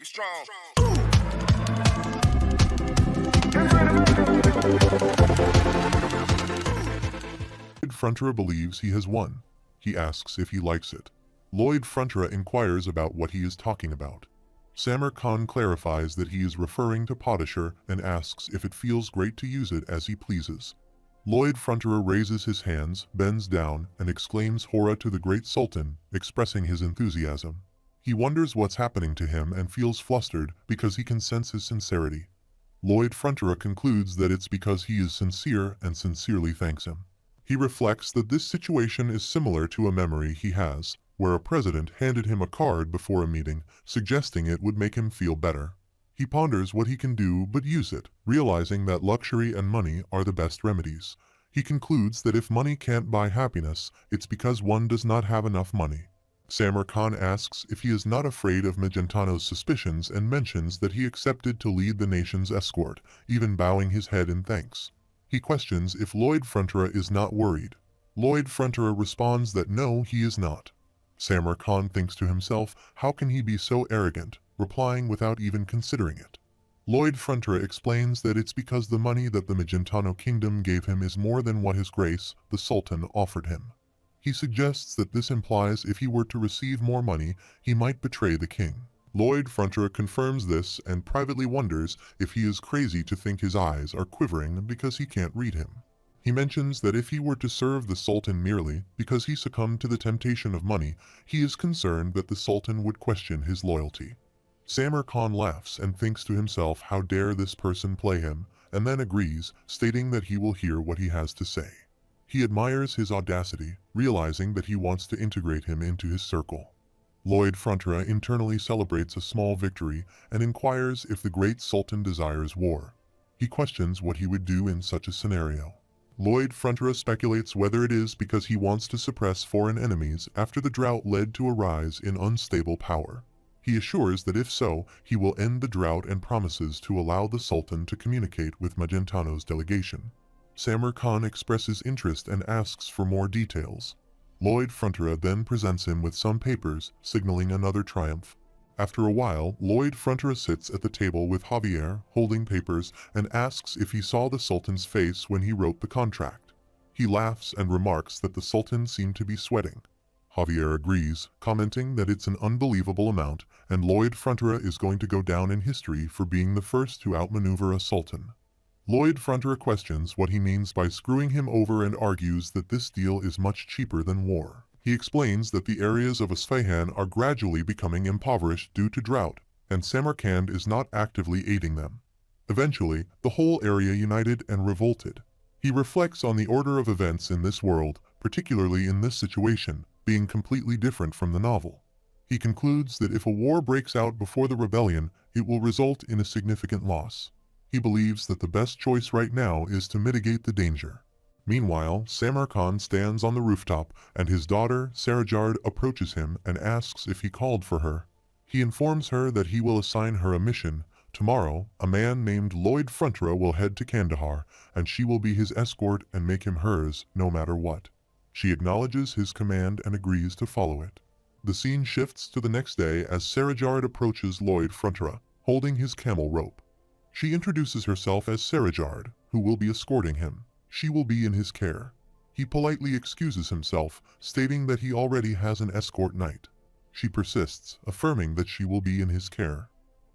Be strong. Frontera believes he has won. He asks if he likes it. Lloyd Frontera inquires about what he is talking about. Samar Khan clarifies that he is referring to Potisher and asks if it feels great to use it as he pleases. Lloyd Frontera raises his hands, bends down, and exclaims Hora to the great Sultan, expressing his enthusiasm. He wonders what's happening to him and feels flustered because he can sense his sincerity. Lloyd Frontera concludes that it's because he is sincere and sincerely thanks him. He reflects that this situation is similar to a memory he has, where a president handed him a card before a meeting, suggesting it would make him feel better. He ponders what he can do but use it, realizing that luxury and money are the best remedies. He concludes that if money can't buy happiness, it's because one does not have enough money. Samar Khan asks if he is not afraid of Magentano's suspicions and mentions that he accepted to lead the nation's escort, even bowing his head in thanks. He questions if Lloyd Frontera is not worried. Lloyd Frontera responds that no, he is not. Samar Khan thinks to himself, how can he be so arrogant, replying without even considering it. Lloyd Frontera explains that it's because the money that the Magentano kingdom gave him is more than what his grace, the Sultan, offered him. He suggests that this implies if he were to receive more money, he might betray the king. Lloyd Frontera confirms this and privately wonders if he is crazy to think his eyes are quivering because he can't read him. He mentions that if he were to serve the Sultan merely because he succumbed to the temptation of money, he is concerned that the Sultan would question his loyalty. Samar Khan laughs and thinks to himself how dare this person play him, and then agrees, stating that he will hear what he has to say. He admires his audacity, realizing that he wants to integrate him into his circle. Lloyd Frontera internally celebrates a small victory and inquires if the great Sultan desires war. He questions what he would do in such a scenario. Lloyd Frontera speculates whether it is because he wants to suppress foreign enemies after the drought led to a rise in unstable power. He assures that if so, he will end the drought and promises to allow the Sultan to communicate with Magentano's delegation. Samar Khan expresses interest and asks for more details. Lloyd Frontera then presents him with some papers, signaling another triumph. After a while, Lloyd Frontera sits at the table with Javier, holding papers, and asks if he saw the Sultan's face when he wrote the contract. He laughs and remarks that the Sultan seemed to be sweating. Javier agrees, commenting that it's an unbelievable amount, and Lloyd Frontera is going to go down in history for being the first to outmaneuver a Sultan. Lloyd Frontera questions what he means by screwing him over and argues that this deal is much cheaper than war. He explains that the areas of Isfahan are gradually becoming impoverished due to drought, and Samarkand is not actively aiding them. Eventually, the whole area united and revolted. He reflects on the order of events in this world, particularly in this situation, being completely different from the novel. He concludes that if a war breaks out before the rebellion, it will result in a significant loss. He believes that the best choice right now is to mitigate the danger. Meanwhile, Samar Khan stands on the rooftop and his daughter, Sarajard, approaches him and asks if he called for her. He informs her that he will assign her a mission. Tomorrow, a man named Lloyd Frontera will head to Kandahar, and she will be his escort and make him hers, no matter what. She acknowledges his command and agrees to follow it. The scene shifts to the next day as Sarajard approaches Lloyd Frontera, holding his camel rope. She introduces herself as Sarajard, who will be escorting him. She will be in his care. He politely excuses himself, stating that he already has an escort knight. She persists, affirming that she will be in his care.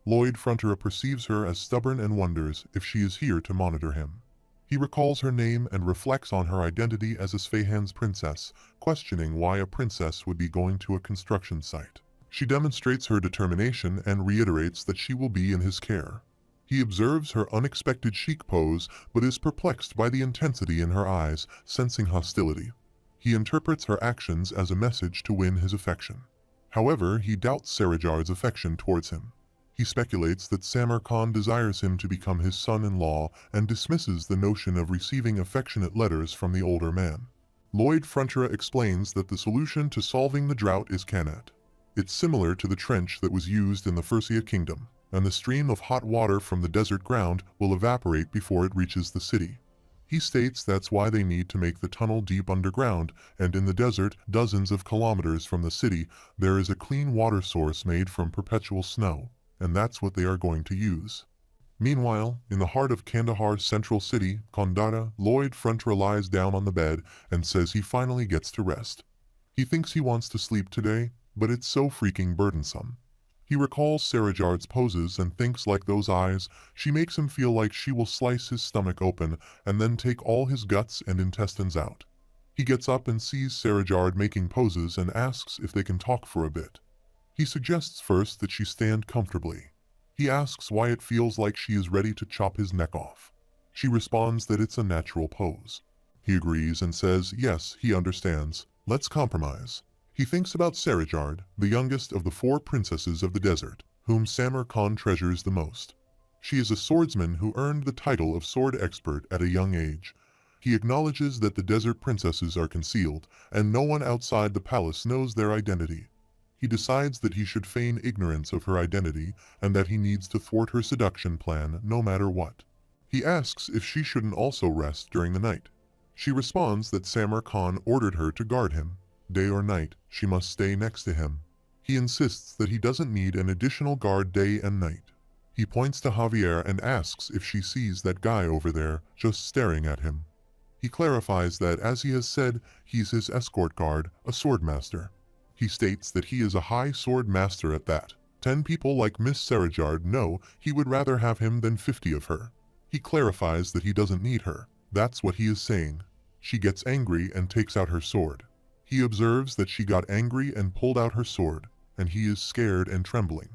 Lloyd Frontera perceives her as stubborn and wonders if she is here to monitor him. He recalls her name and reflects on her identity as Isfahan's princess, questioning why a princess would be going to a construction site. She demonstrates her determination and reiterates that she will be in his care. He observes her unexpected chic pose, but is perplexed by the intensity in her eyes, sensing hostility. He interprets her actions as a message to win his affection. However, he doubts Sarajard's affection towards him. He speculates that Samar Khan desires him to become his son-in-law and dismisses the notion of receiving affectionate letters from the older man. Lloyd Frontera explains that the solution to solving the drought is Kanat. It's similar to the trench that was used in the Fursia kingdom, and the stream of hot water from the desert ground will evaporate before it reaches the city. He states that's why they need to make the tunnel deep underground, and in the desert, dozens of kilometers from the city, there is a clean water source made from perpetual snow. and that's what they are going to use. Meanwhile, in the heart of Kandahar's central city, Kandahar, Lloyd Frontera lies down on the bed and says he finally gets to rest. He thinks he wants to sleep today, but it's so freaking burdensome. He recalls Sarajard's poses and thinks, like those eyes, she makes him feel like she will slice his stomach open and then take all his guts and intestines out. He gets up and sees Sarajard making poses and asks if they can talk for a bit. He suggests first that she stand comfortably. He asks why it feels like she is ready to chop his neck off. She responds that it's a natural pose. He agrees and says yes, he understands. Let's compromise. He thinks about Sarajard, the youngest of the 4 princesses of the desert, whom Samar Khan treasures the most. She is a swordsman who earned the title of sword expert at a young age. He acknowledges that the desert princesses are concealed, and no one outside the palace knows their identity. He decides that he should feign ignorance of her identity and that he needs to thwart her seduction plan no matter what. He asks if she shouldn't also rest during the night. She responds that Samar Khan ordered her to guard him. Day or night, she must stay next to him. He insists that he doesn't need an additional guard day and night. He points to Javier and asks if she sees that guy over there just staring at him. He clarifies that, as he has said, he's his escort guard, a swordmaster. He states that he is a high sword master at that. 10 people like Miss Sarajard know he would rather have him than 50 of her. He clarifies that he doesn't need her. That's what he is saying. She gets angry and takes out her sword. He observes that she got angry and pulled out her sword, and he is scared and trembling.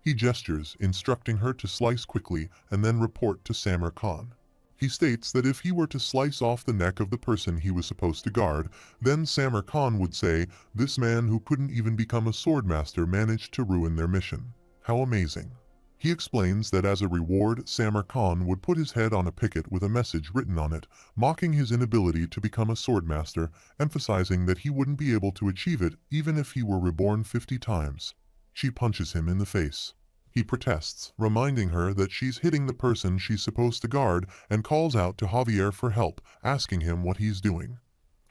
He gestures, instructing her to slice quickly and then report to Samar Khan. He states that if he were to slice off the neck of the person he was supposed to guard, then Samar Khan would say, "This man who couldn't even become a swordmaster managed to ruin their mission. How amazing." He explains that as a reward, Samar Khan would put his head on a picket with a message written on it, mocking his inability to become a swordmaster, emphasizing that he wouldn't be able to achieve it even if he were reborn 50 times. She punches him in the face. He protests, reminding her that she's hitting the person she's supposed to guard, and calls out to Javier for help, asking him what he's doing.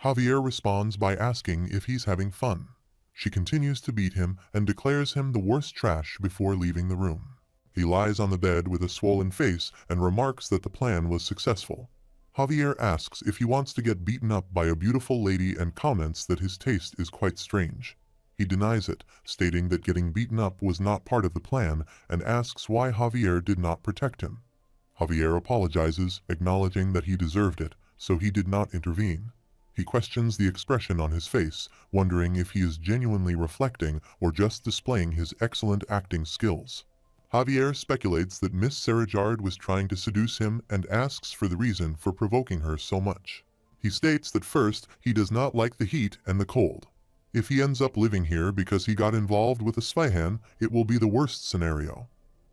Javier responds by asking if he's having fun. She continues to beat him and declares him the worst trash before leaving the room. He lies on the bed with a swollen face and remarks that the plan was successful. Javier asks if he wants to get beaten up by a beautiful lady and comments that his taste is quite strange. He denies it, stating that getting beaten up was not part of the plan, and asks why Javier did not protect him. Javier apologizes, acknowledging that he deserved it, so he did not intervene. He questions the expression on his face, wondering if he is genuinely reflecting or just displaying his excellent acting skills. Javier speculates that Miss Sarajard was trying to seduce him and asks for the reason for provoking her so much. He states that first, he does not like the heat and the cold. If he ends up living here because he got involved with a Sveihan, it will be the worst scenario.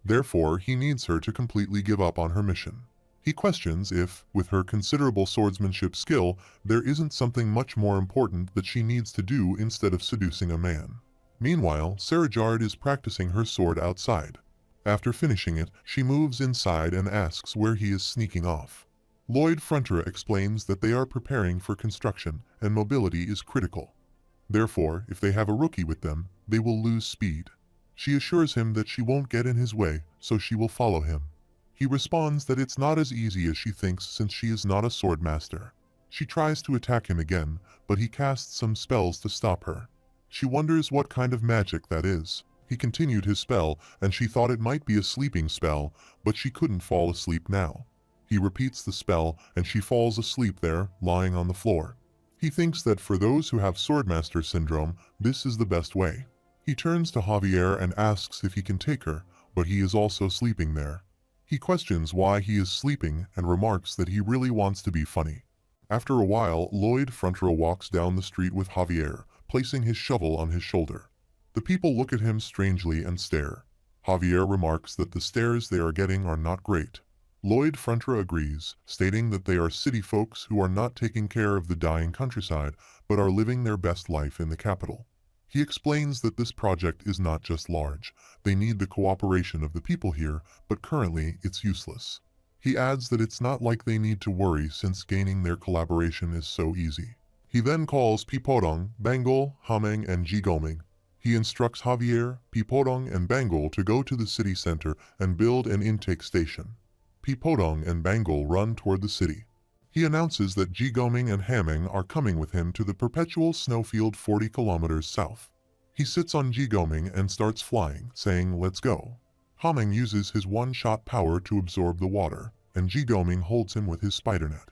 Therefore, he needs her to completely give up on her mission. He questions if, with her considerable swordsmanship skill, there isn't something much more important that she needs to do instead of seducing a man. Meanwhile, Sarajard is practicing her sword outside. After finishing it, she moves inside and asks where he is sneaking off. Lloyd Frontera explains that they are preparing for construction and mobility is critical. Therefore, if they have a rookie with them, they will lose speed. She assures him that she won't get in his way, so she will follow him. He responds that it's not as easy as she thinks since she is not a swordmaster. She tries to attack him again, but he casts some spells to stop her. She wonders what kind of magic that is. He continued his spell, and she thought it might be a sleeping spell, but she couldn't fall asleep now. He repeats the spell, and she falls asleep there, lying on the floor. He thinks that for those who have swordmaster syndrome, this is the best way. He turns to Javier and asks if he can take her, but he is also sleeping there. He questions why he is sleeping and remarks that he really wants to be funny. After a while, Lloyd Frontera walks down the street with Javier, placing his shovel on his shoulder. The people look at him strangely and stare. Javier remarks that the stares they are getting are not great. Lloyd Frontera agrees, stating that they are city folks who are not taking care of the dying countryside, but are living their best life in the capital. He explains that this project is not just large. They need the cooperation of the people here, but currently it's useless. He adds that it's not like they need to worry since gaining their collaboration is so easy. He then calls Pipodong, Bangol, Hameng, and Jigoming. He instructs Javier, Pipodong, and Bangol to go to the city center and build an intake station. Pipodong and Bangol run toward the city. He announces that Jigoming and Haming are coming with him to the perpetual snowfield 40 kilometers south. He sits on Jigoming and starts flying, saying, "Let's go." Haming uses his one-shot power to absorb the water, and Jigoming holds him with his spider net.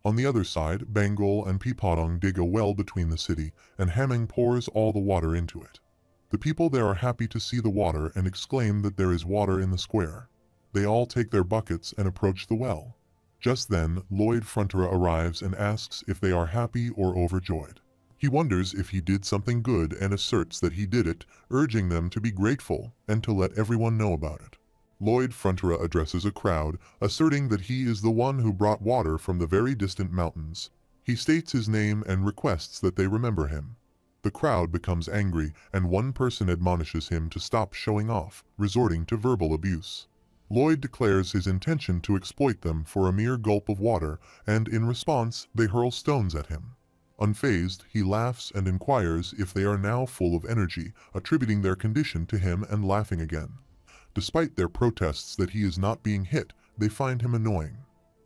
On the other side, Bangol and Pipodong dig a well between the city, and Haming pours all the water into it. The people there are happy to see the water and exclaim that there is water in the square. They all take their buckets and approach the well. Just then, Lloyd Frontera arrives and asks if they are happy or overjoyed. He wonders if he did something good and asserts that he did it, urging them to be grateful and to let everyone know about it. Lloyd Frontera addresses a crowd, asserting that he is the one who brought water from the very distant mountains. He states his name and requests that they remember him. The crowd becomes angry, and one person admonishes him to stop showing off, resorting to verbal abuse. Lloyd declares his intention to exploit them for a mere gulp of water, and in response, they hurl stones at him. Unfazed, he laughs and inquires if they are now full of energy, attributing their condition to him and laughing again. Despite their protests that he is not being hit, they find him annoying.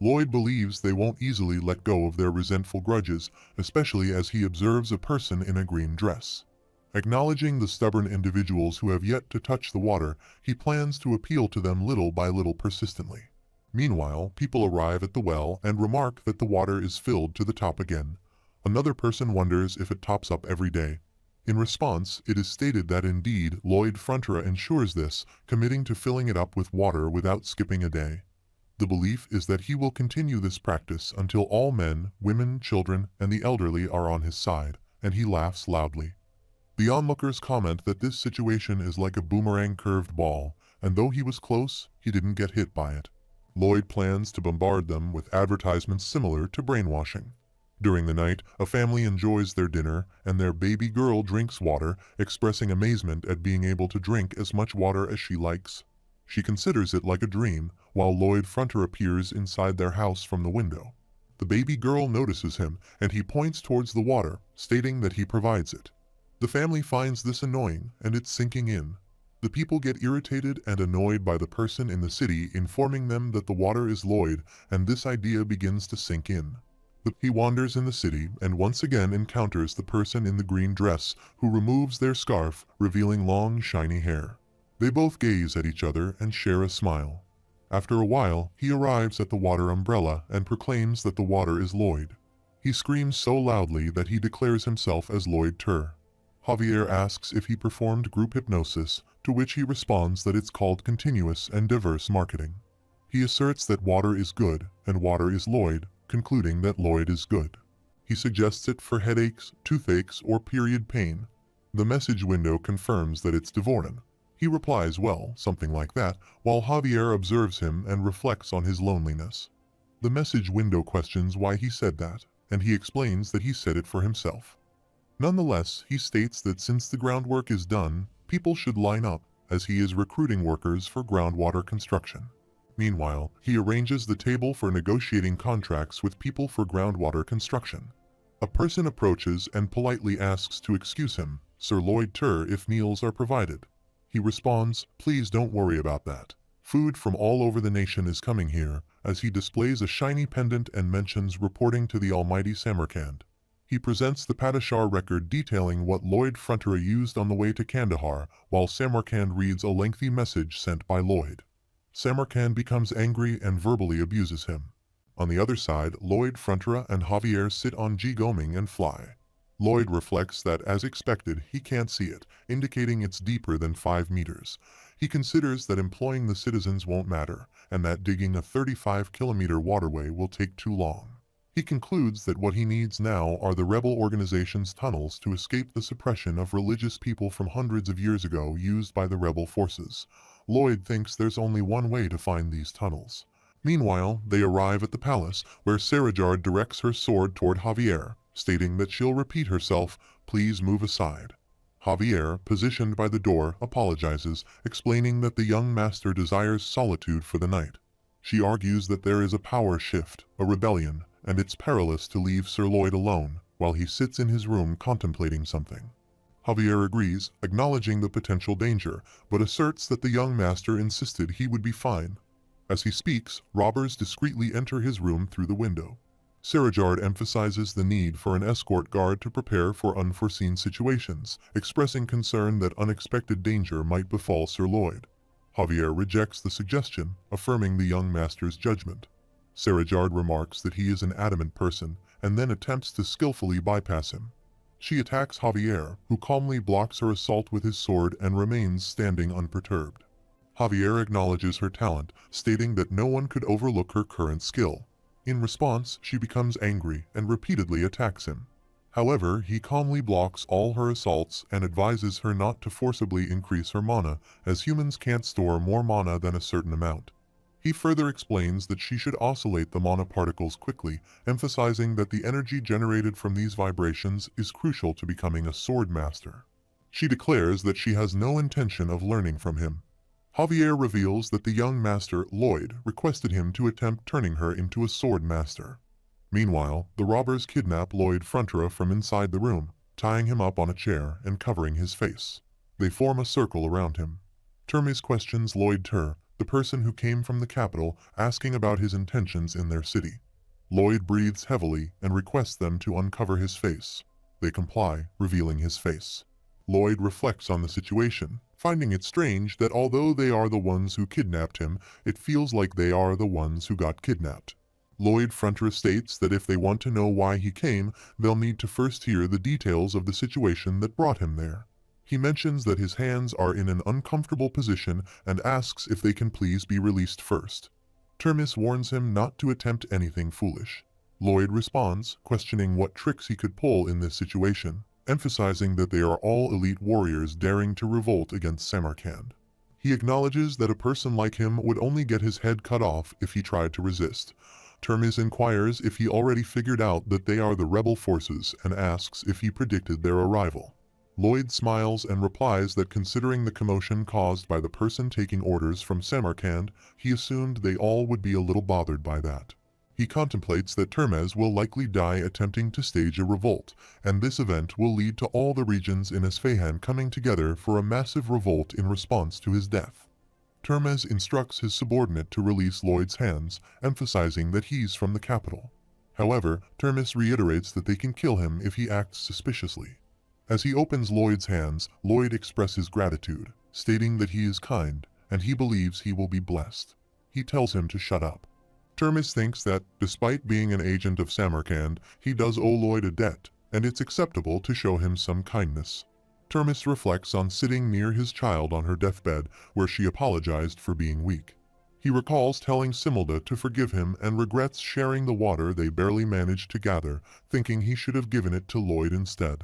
Lloyd believes they won't easily let go of their resentful grudges, especially as he observes a person in a green dress. Acknowledging the stubborn individuals who have yet to touch the water, he plans to appeal to them little by little persistently. Meanwhile, people arrive at the well and remark that the water is filled to the top again. Another person wonders if it tops up every day. In response, it is stated that indeed Lloyd Frontera ensures this, committing to filling it up with water without skipping a day. The belief is that he will continue this practice until all men, women, children, and the elderly are on his side, and he laughs loudly. The onlookers comment that this situation is like a boomerang curved ball, and though he was close, he didn't get hit by it. Lloyd plans to bombard them with advertisements similar to brainwashing. During the night, a family enjoys their dinner, and their baby girl drinks water, expressing amazement at being able to drink as much water as she likes. She considers it like a dream, while Lloyd Frontera appears inside their house from the window. The baby girl notices him, and he points towards the water, stating that he provides it. The family finds this annoying, and it's sinking in. The people get irritated and annoyed by the person in the city informing them that the water is Lloyd, and this idea begins to sink in. He wanders in the city and once again encounters the person in the green dress, who removes their scarf, revealing long, shiny hair. They both gaze at each other and share a smile. After a while, he arrives at the water umbrella and proclaims that the water is Lloyd. He screams so loudly that he declares himself as Lloyd Tur. Javier asks if he performed group hypnosis, to which he responds that it's called continuous and diverse marketing. He asserts that water is good, and water is Lloyd, concluding that Lloyd is good. He suggests it for headaches, toothaches, or period pain. The message window confirms that it's Dvorin. He replies, "Well, something like that," while Javier observes him and reflects on his loneliness. The message window questions why he said that, and he explains that he said it for himself. Nonetheless, he states that since the groundwork is done, people should line up, as he is recruiting workers for groundwater construction. Meanwhile, he arranges the table for negotiating contracts with people for groundwater construction. A person approaches and politely asks to excuse him, Sir Lloyd Tur, if meals are provided. He responds, "Please don't worry about that. Food from all over the nation is coming here," as he displays a shiny pendant and mentions reporting to the almighty Samarkand. He presents the Padishah record detailing what Lloyd Frontera used on the way to Kandahar, while Samarkand reads a lengthy message sent by Lloyd. Samarkand becomes angry and verbally abuses him. On the other side, Lloyd Frontera and Javier sit on Jigoming and fly. Lloyd reflects that, as expected, he can't see it, indicating it's deeper than 5 meters. He considers that employing the citizens won't matter, and that digging a 35-kilometer waterway will take too long. He concludes that what he needs now are the rebel organization's tunnels to escape the suppression of religious people from hundreds of years ago used by the rebel forces. Lloyd thinks there's only one way to find these tunnels. Meanwhile, they arrive at the palace, where Sarajard directs her sword toward Javier, stating that she'll repeat herself, "Please move aside." Javier, positioned by the door, apologizes, explaining that the young master desires solitude for the night. She argues that there is a power shift, a rebellion, and it's perilous to leave Sir Lloyd alone, while he sits in his room contemplating something. Javier agrees, acknowledging the potential danger, but asserts that the young master insisted he would be fine. As he speaks, robbers discreetly enter his room through the window. Serajard emphasizes the need for an escort guard to prepare for unforeseen situations, expressing concern that unexpected danger might befall Sir Lloyd. Javier rejects the suggestion, affirming the young master's judgment. Serajard remarks that he is an adamant person, and then attempts to skillfully bypass him. She attacks Javier, who calmly blocks her assault with his sword and remains standing unperturbed. Javier acknowledges her talent, stating that no one could overlook her current skill. In response, she becomes angry and repeatedly attacks him. However, he calmly blocks all her assaults and advises her not to forcibly increase her mana, as humans can't store more mana than a certain amount. He further explains that she should oscillate the mana particles quickly, emphasizing that the energy generated from these vibrations is crucial to becoming a sword master. She declares that she has no intention of learning from him. Javier reveals that the young master, Lloyd, requested him to attempt turning her into a sword master. Meanwhile, the robbers kidnap Lloyd Frontera from inside the room, tying him up on a chair and covering his face. They form a circle around him. Termes questions Lloyd Tur, the person who came from the capital, asking about his intentions in their city. Lloyd breathes heavily and requests them to uncover his face. They comply, revealing his face. Lloyd reflects on the situation, finding it strange that although they are the ones who kidnapped him, it feels like they are the ones who got kidnapped. Lloyd Frontera states that if they want to know why he came, they'll need to first hear the details of the situation that brought him there. He mentions that his hands are in an uncomfortable position and asks if they can please be released first. Termes warns him not to attempt anything foolish. Lloyd responds, questioning what tricks he could pull in this situation, emphasizing that they are all elite warriors daring to revolt against Samarkand. He acknowledges that a person like him would only get his head cut off if he tried to resist. Termes inquires if he already figured out that they are the rebel forces and asks if he predicted their arrival. Lloyd smiles and replies that considering the commotion caused by the person taking orders from Samarkand, he assumed they all would be a little bothered by that. He contemplates that Termes will likely die attempting to stage a revolt, and this event will lead to all the regions in Esfahan coming together for a massive revolt in response to his death. Termes instructs his subordinate to release Lloyd's hands, emphasizing that he's from the capital. However, Termes reiterates that they can kill him if he acts suspiciously. As he opens Lloyd's hands, Lloyd expresses gratitude, stating that he is kind, and he believes he will be blessed. He tells him to shut up. Termes thinks that, despite being an agent of Samarkand, he does owe Lloyd a debt, and it's acceptable to show him some kindness. Termes reflects on sitting near his child on her deathbed, where she apologized for being weak. He recalls telling Similda to forgive him and regrets sharing the water they barely managed to gather, thinking he should have given it to Lloyd instead.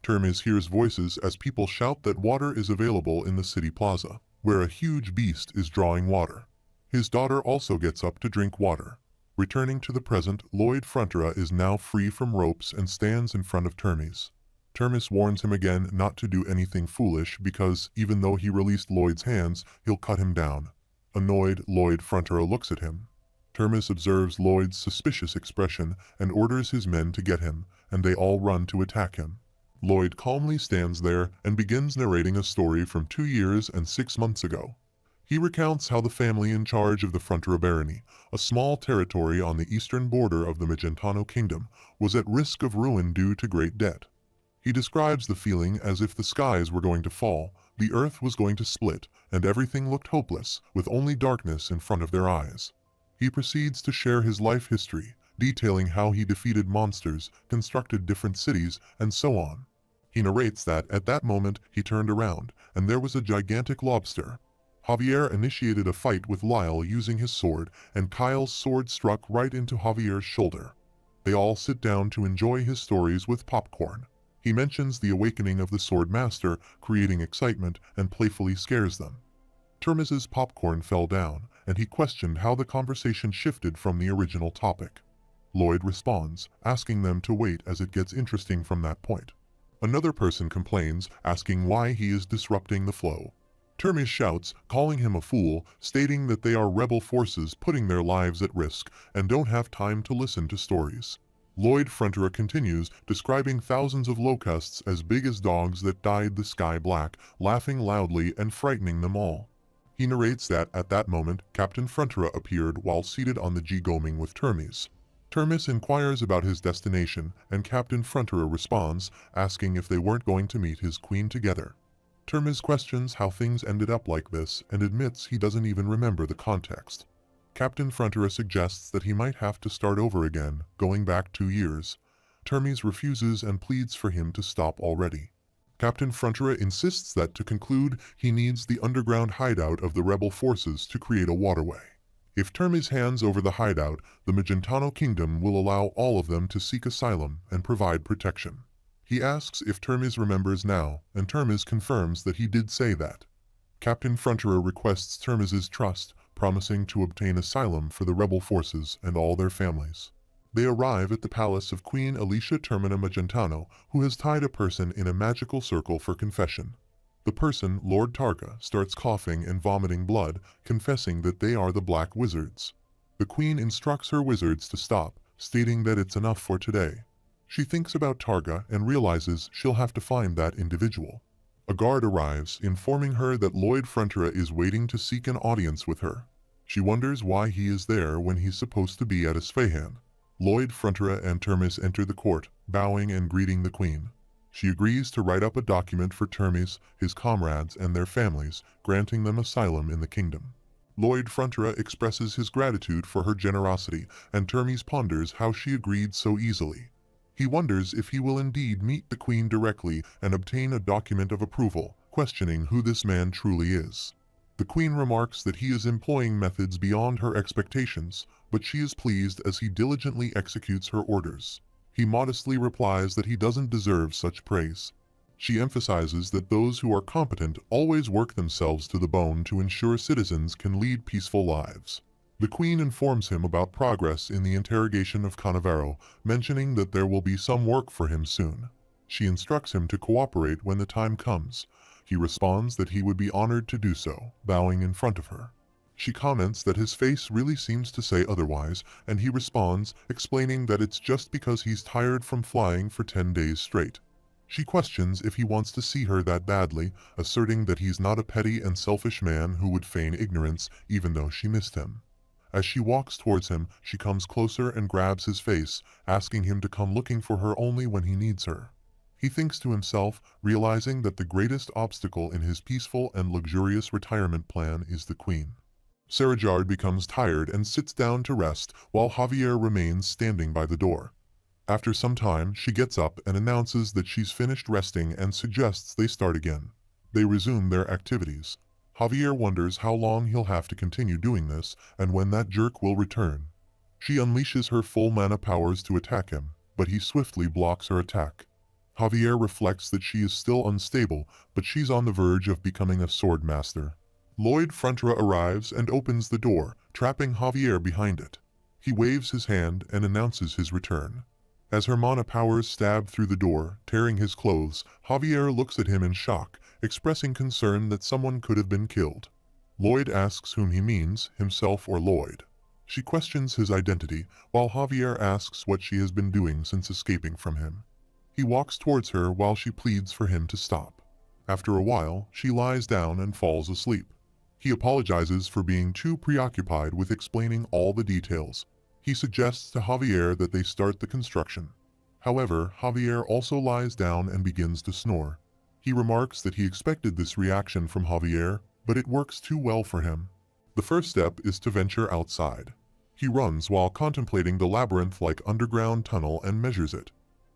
Termes hears voices as people shout that water is available in the city plaza, where a huge beast is drawing water. His daughter also gets up to drink water. Returning to the present, Lloyd Frontera is now free from ropes and stands in front of Termes. Termes warns him again not to do anything foolish because, even though he released Lloyd's hands, he'll cut him down. Annoyed, Lloyd Frontera looks at him. Termes observes Lloyd's suspicious expression and orders his men to get him, and they all run to attack him. Lloyd calmly stands there and begins narrating a story from 2 years and 6 months ago. He recounts how the family in charge of the Frontera barony, a small territory on the eastern border of the Magentano kingdom, was at risk of ruin due to great debt. He describes the feeling as if the skies were going to fall, the earth was going to split, and everything looked hopeless, with only darkness in front of their eyes. He proceeds to share his life history, detailing how he defeated monsters, constructed different cities, and so on. He narrates that, at that moment, he turned around, and there was a gigantic lobster. Javier initiated a fight with Lyle using his sword, and Kyle's sword struck right into Javier's shoulder. They all sit down to enjoy his stories with popcorn. He mentions the awakening of the sword master, creating excitement, and playfully scares them. Termes's popcorn fell down, and he questioned how the conversation shifted from the original topic. Lloyd responds, asking them to wait as it gets interesting from that point. Another person complains, asking why he is disrupting the flow. Termes shouts, calling him a fool, stating that they are rebel forces putting their lives at risk and don't have time to listen to stories. Lloyd Frontera continues, describing thousands of locusts as big as dogs that dyed the sky black, laughing loudly and frightening them all. He narrates that, at that moment, Captain Frontera appeared while seated on the G-Goming with Termes. Termes inquires about his destination, and Captain Frontera responds, asking if they weren't going to meet his queen together. Termes questions how things ended up like this and admits he doesn't even remember the context. Captain Frontera suggests that he might have to start over again, going back 2 years. Termes refuses and pleads for him to stop already. Captain Frontera insists that, to conclude, he needs the underground hideout of the rebel forces to create a waterway. If Termes hands over the hideout, the Magentano Kingdom will allow all of them to seek asylum and provide protection. He asks if Termes remembers now, and Termes confirms that he did say that. Captain Frontera requests Termes' trust, promising to obtain asylum for the rebel forces and all their families. They arrive at the palace of Queen Alicia Termina Magentano, who has tied a person in a magical circle for confession. The person, Lord Targa, starts coughing and vomiting blood, confessing that they are the Black Wizards. The Queen instructs her wizards to stop, stating that it's enough for today. She thinks about Targa and realizes she'll have to find that individual. A guard arrives, informing her that Lloyd Frontera is waiting to seek an audience with her. She wonders why he is there when he's supposed to be at Isfahan. Lloyd Frontera and Termes enter the court, bowing and greeting the Queen. She agrees to write up a document for Termes, his comrades, and their families, granting them asylum in the kingdom. Lloyd Frontera expresses his gratitude for her generosity, and Termes ponders how she agreed so easily. He wonders if he will indeed meet the Queen directly and obtain a document of approval, questioning who this man truly is. The Queen remarks that he is employing methods beyond her expectations, but she is pleased as he diligently executes her orders. He modestly replies that he doesn't deserve such praise. She emphasizes that those who are competent always work themselves to the bone to ensure citizens can lead peaceful lives. The Queen informs him about progress in the interrogation of Cannavaro, mentioning that there will be some work for him soon. She instructs him to cooperate when the time comes. He responds that he would be honored to do so, bowing in front of her. She comments that his face really seems to say otherwise, and he responds, explaining that it's just because he's tired from flying for 10 days straight. She questions if he wants to see her that badly, asserting that he's not a petty and selfish man who would feign ignorance even though she missed him. As she walks towards him, she comes closer and grabs his face, asking him to come looking for her only when he needs her. He thinks to himself, realizing that the greatest obstacle in his peaceful and luxurious retirement plan is the Queen. Sarajard becomes tired and sits down to rest, while Javier remains standing by the door. After some time, she gets up and announces that she's finished resting and suggests they start again. They resume their activities. Javier wonders how long he'll have to continue doing this and when that jerk will return. She unleashes her full mana powers to attack him, but he swiftly blocks her attack. Javier reflects that she is still unstable, but she's on the verge of becoming a sword master. Lloyd Frontera arrives and opens the door, trapping Javier behind it. He waves his hand and announces his return. As her mana powers stab through the door, tearing his clothes, Javier looks at him in shock, expressing concern that someone could have been killed. Lloyd asks whom he means, himself or Lloyd. She questions his identity, while Javier asks what she has been doing since escaping from him. He walks towards her while she pleads for him to stop. After a while, she lies down and falls asleep. He apologizes for being too preoccupied with explaining all the details. He suggests to Javier that they start the construction. However, Javier also lies down and begins to snore. He remarks that he expected this reaction from Javier, but it works too well for him. The first step is to venture outside. He runs while contemplating the labyrinth-like underground tunnel and measures it.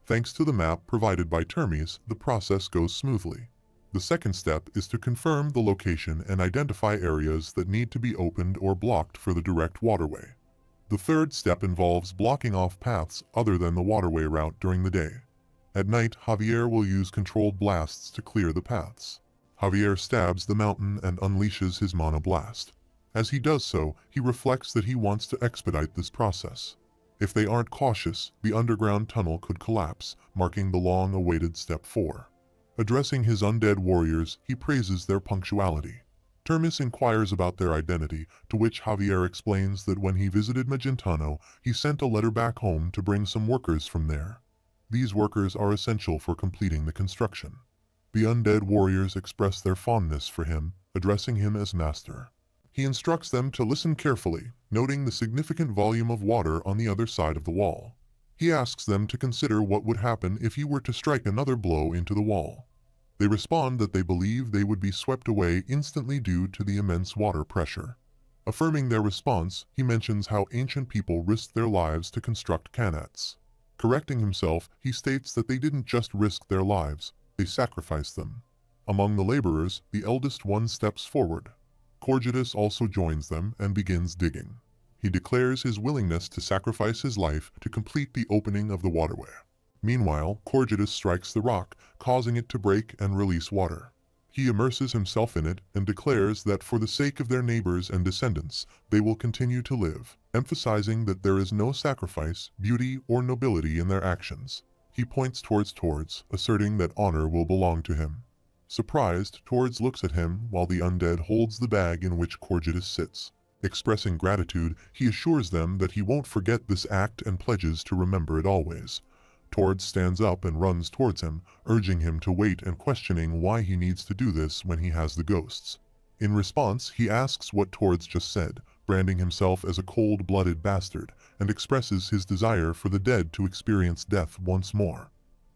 Thanks to the map provided by Termes, the process goes smoothly. The second step is to confirm the location and identify areas that need to be opened or blocked for the direct waterway. The third step involves blocking off paths other than the waterway route during the day. At night, Javier will use controlled blasts to clear the paths. Javier stabs the mountain and unleashes his mana blast. As he does so, he reflects that he wants to expedite this process. If they aren't cautious, the underground tunnel could collapse, marking the long-awaited Step 4. Addressing his undead warriors, he praises their punctuality. Termis inquires about their identity, to which Javier explains that when he visited Magentano, he sent a letter back home to bring some workers from there. These workers are essential for completing the construction. The undead warriors express their fondness for him, addressing him as master. He instructs them to listen carefully, noting the significant volume of water on the other side of the wall. He asks them to consider what would happen if he were to strike another blow into the wall. They respond that they believe they would be swept away instantly due to the immense water pressure. Affirming their response, he mentions how ancient people risked their lives to construct qanats. Correcting himself, he states that they didn't just risk their lives, they sacrificed them. Among the laborers, the eldest one steps forward. Corgetus also joins them and begins digging. He declares his willingness to sacrifice his life to complete the opening of the waterway. Meanwhile, Corgetus strikes the rock, causing it to break and release water. He immerses himself in it and declares that for the sake of their neighbors and descendants, they will continue to live, emphasizing that there is no sacrifice, beauty, or nobility in their actions. He points towards Tords, asserting that honor will belong to him. Surprised, Tords looks at him while the undead holds the bag in which Corgetus sits. Expressing gratitude, he assures them that he won't forget this act and pledges to remember it always. Tords stands up and runs towards him, urging him to wait and questioning why he needs to do this when he has the ghosts. In response, he asks what Tords just said, branding himself as a cold-blooded bastard, and expresses his desire for the dead to experience death once more.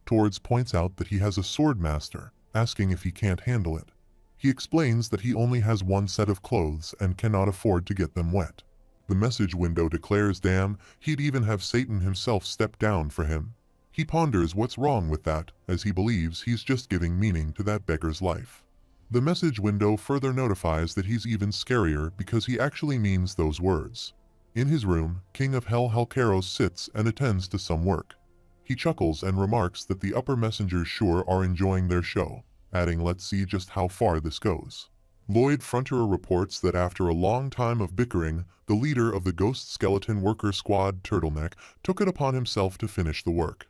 Tords points out that he has a sword master, asking if he can't handle it. He explains that he only has one set of clothes and cannot afford to get them wet. The message window declares damn, he'd even have Satan himself step down for him. He ponders what's wrong with that, as he believes he's just giving meaning to that beggar's life. The message window further notifies that he's even scarier because he actually means those words. In his room, King of Hell Halkeros sits and attends to some work. He chuckles and remarks that the upper messengers sure are enjoying their show, adding let's see just how far this goes. Lloyd Frontera reports that after a long time of bickering, the leader of the Ghost Skeleton Worker Squad, Turtleneck, took it upon himself to finish the work.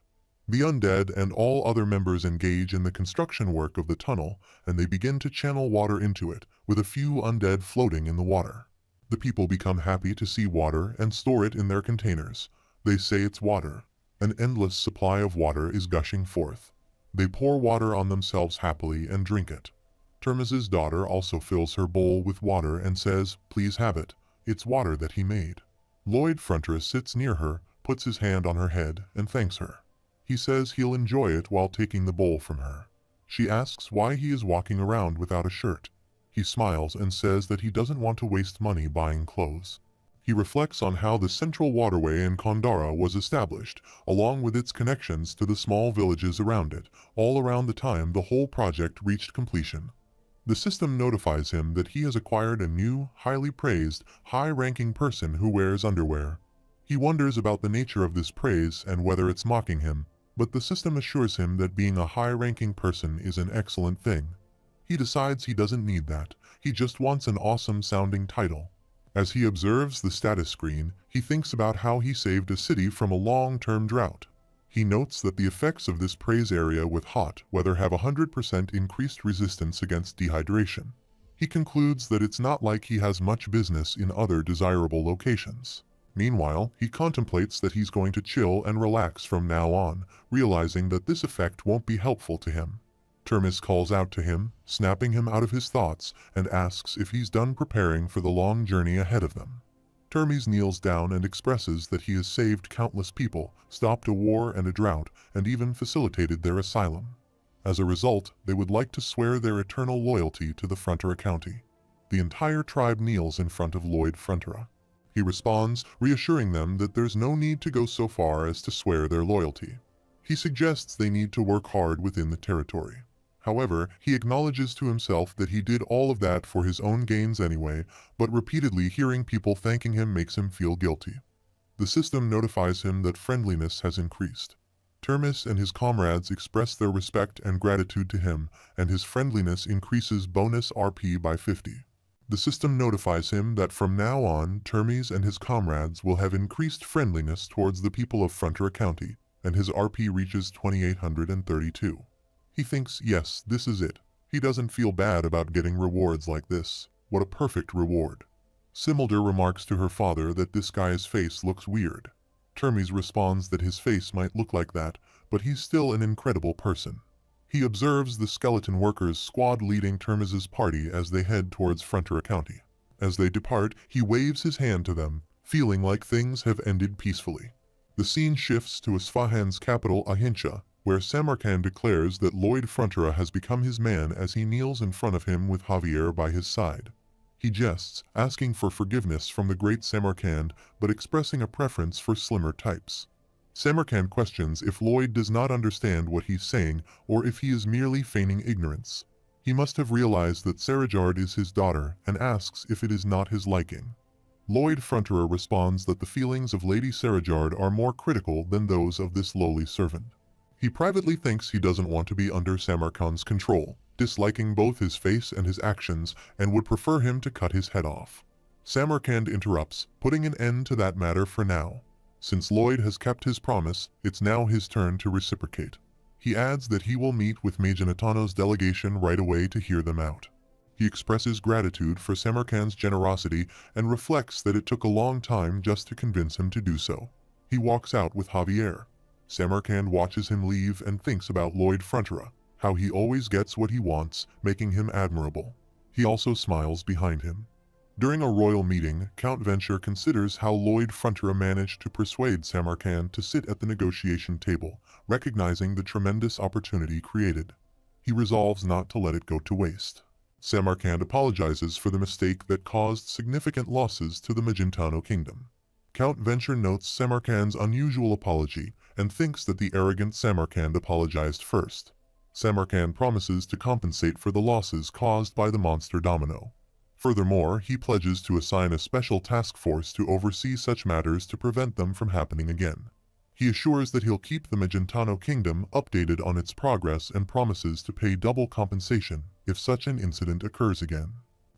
The undead and all other members engage in the construction work of the tunnel, and they begin to channel water into it, with a few undead floating in the water. The people become happy to see water and store it in their containers. They say it's water. An endless supply of water is gushing forth. They pour water on themselves happily and drink it. Termis's daughter also fills her bowl with water and says, "Please have it. It's water that he made." Lloyd Frontera sits near her, puts his hand on her head, and thanks her. He says he'll enjoy it while taking the bowl from her. She asks why he is walking around without a shirt. He smiles and says that he doesn't want to waste money buying clothes. He reflects on how the central waterway in Kandara was established, along with its connections to the small villages around it, all around the time the whole project reached completion. The system notifies him that he has acquired a new, highly praised, high-ranking person who wears underwear. He wonders about the nature of this praise and whether it's mocking him, but the system assures him that being a high-ranking person is an excellent thing. He decides he doesn't need that, he just wants an awesome-sounding title. As he observes the status screen, he thinks about how he saved a city from a long-term drought. He notes that the effects of this praise area with hot weather have 100% increased resistance against dehydration. He concludes that it's not like he has much business in other desirable locations. Meanwhile, he contemplates that he's going to chill and relax from now on, realizing that this effect won't be helpful to him. Termis calls out to him, snapping him out of his thoughts, and asks if he's done preparing for the long journey ahead of them. Termis kneels down and expresses that he has saved countless people, stopped a war and a drought, and even facilitated their asylum. As a result, they would like to swear their eternal loyalty to the Frontera County. The entire tribe kneels in front of Lloyd Frontera. He responds, reassuring them that there's no need to go so far as to swear their loyalty. He suggests they need to work hard within the territory. However, he acknowledges to himself that he did all of that for his own gains anyway, but repeatedly hearing people thanking him makes him feel guilty. The system notifies him that friendliness has increased. Termis and his comrades express their respect and gratitude to him, and his friendliness increases bonus RP by 50. The system notifies him that from now on, Termis and his comrades will have increased friendliness towards the people of Frontera County, and his RP reaches 2832. He thinks, yes, this is it. He doesn't feel bad about getting rewards like this. What a perfect reward. Similder remarks to her father that this guy's face looks weird. Termes responds that his face might look like that, but he's still an incredible person. He observes the skeleton workers squad leading Termes's party as they head towards Frontera County. As they depart, he waves his hand to them, feeling like things have ended peacefully. The scene shifts to Isfahan's capital Ahincha, where Samarkand declares that Lloyd Frontera has become his man as he kneels in front of him with Javier by his side. He jests, asking for forgiveness from the great Samarkand, but expressing a preference for slimmer types. Samarkand questions if Lloyd does not understand what he's saying or if he is merely feigning ignorance. He must have realized that Sarajard is his daughter and asks if it is not his liking. Lloyd Frontera responds that the feelings of Lady Sarajard are more critical than those of this lowly servant. He privately thinks he doesn't want to be under Samarkand's control, disliking both his face and his actions, and would prefer him to cut his head off. Samarkand interrupts, putting an end to that matter for now. Since Lloyd has kept his promise, it's now his turn to reciprocate. He adds that he will meet with Majanatano's delegation right away to hear them out. He expresses gratitude for Samarkand's generosity and reflects that it took a long time just to convince him to do so. He walks out with Javier. Samarkand watches him leave and thinks about Lloyd Frontera, how he always gets what he wants, making him admirable. He also smiles behind him. During a royal meeting, Count Venture considers how Lloyd Frontera managed to persuade Samarkand to sit at the negotiation table, recognizing the tremendous opportunity created. He resolves not to let it go to waste. Samarkand apologizes for the mistake that caused significant losses to the Magentano kingdom. Count Venture notes Samarkand's unusual apology and thinks that the arrogant Samarkand apologized first. Samarkand promises to compensate for the losses caused by the monster domino. Furthermore, he pledges to assign a special task force to oversee such matters to prevent them from happening again. He assures that he'll keep the Magentano kingdom updated on its progress and promises to pay double compensation if such an incident occurs again.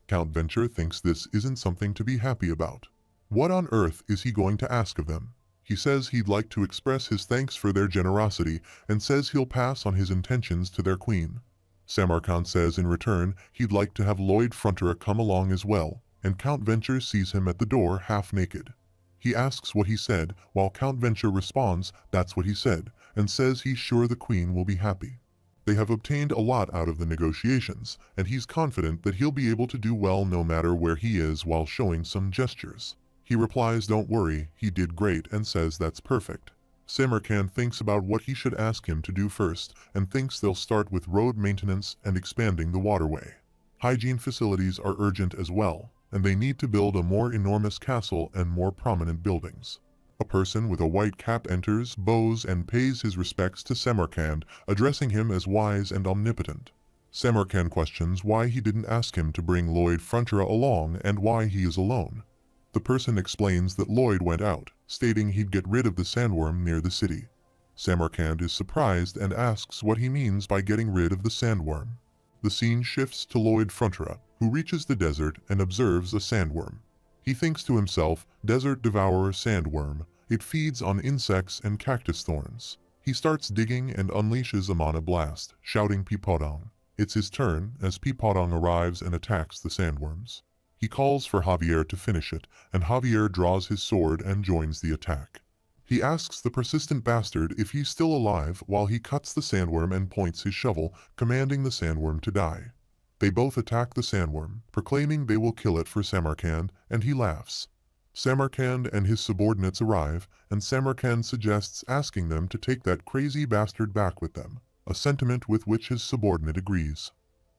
Count Venture thinks this isn't something to be happy about. What on earth is he going to ask of them? He says he'd like to express his thanks for their generosity and says he'll pass on his intentions to their queen. Samarkand says in return he'd like to have Lloyd Frontera come along as well, and Count Venture sees him at the door half naked. He asks what he said, while Count Venture responds that's what he said, and says he's sure the queen will be happy. They have obtained a lot out of the negotiations, and he's confident that he'll be able to do well no matter where he is while showing some gestures. He replies don't worry, he did great, and says that's perfect. Samarkand thinks about what he should ask him to do first, and thinks they'll start with road maintenance and expanding the waterway. Hygiene facilities are urgent as well, and they need to build a more enormous castle and more prominent buildings. A person with a white cap enters, bows, and pays his respects to Samarkand, addressing him as wise and omnipotent. Samarkand questions why he didn't ask him to bring Lloyd Frontera along and why he is alone. The person explains that Lloyd went out, stating he'd get rid of the sandworm near the city. Samarkand is surprised and asks what he means by getting rid of the sandworm. The scene shifts to Lloyd Frontera, who reaches the desert and observes a sandworm. He thinks to himself, desert devourer sandworm, it feeds on insects and cactus thorns. He starts digging and unleashes a mana blast, shouting Pipodong. It's his turn as Pipodong arrives and attacks the sandworms. He calls for Javier to finish it, and Javier draws his sword and joins the attack. He asks the persistent bastard if he's still alive while he cuts the sandworm and points his shovel, commanding the sandworm to die. They both attack the sandworm, proclaiming they will kill it for Samarkand, and he laughs. Samarkand and his subordinates arrive, and Samarkand suggests asking them to take that crazy bastard back with them, a sentiment with which his subordinate agrees.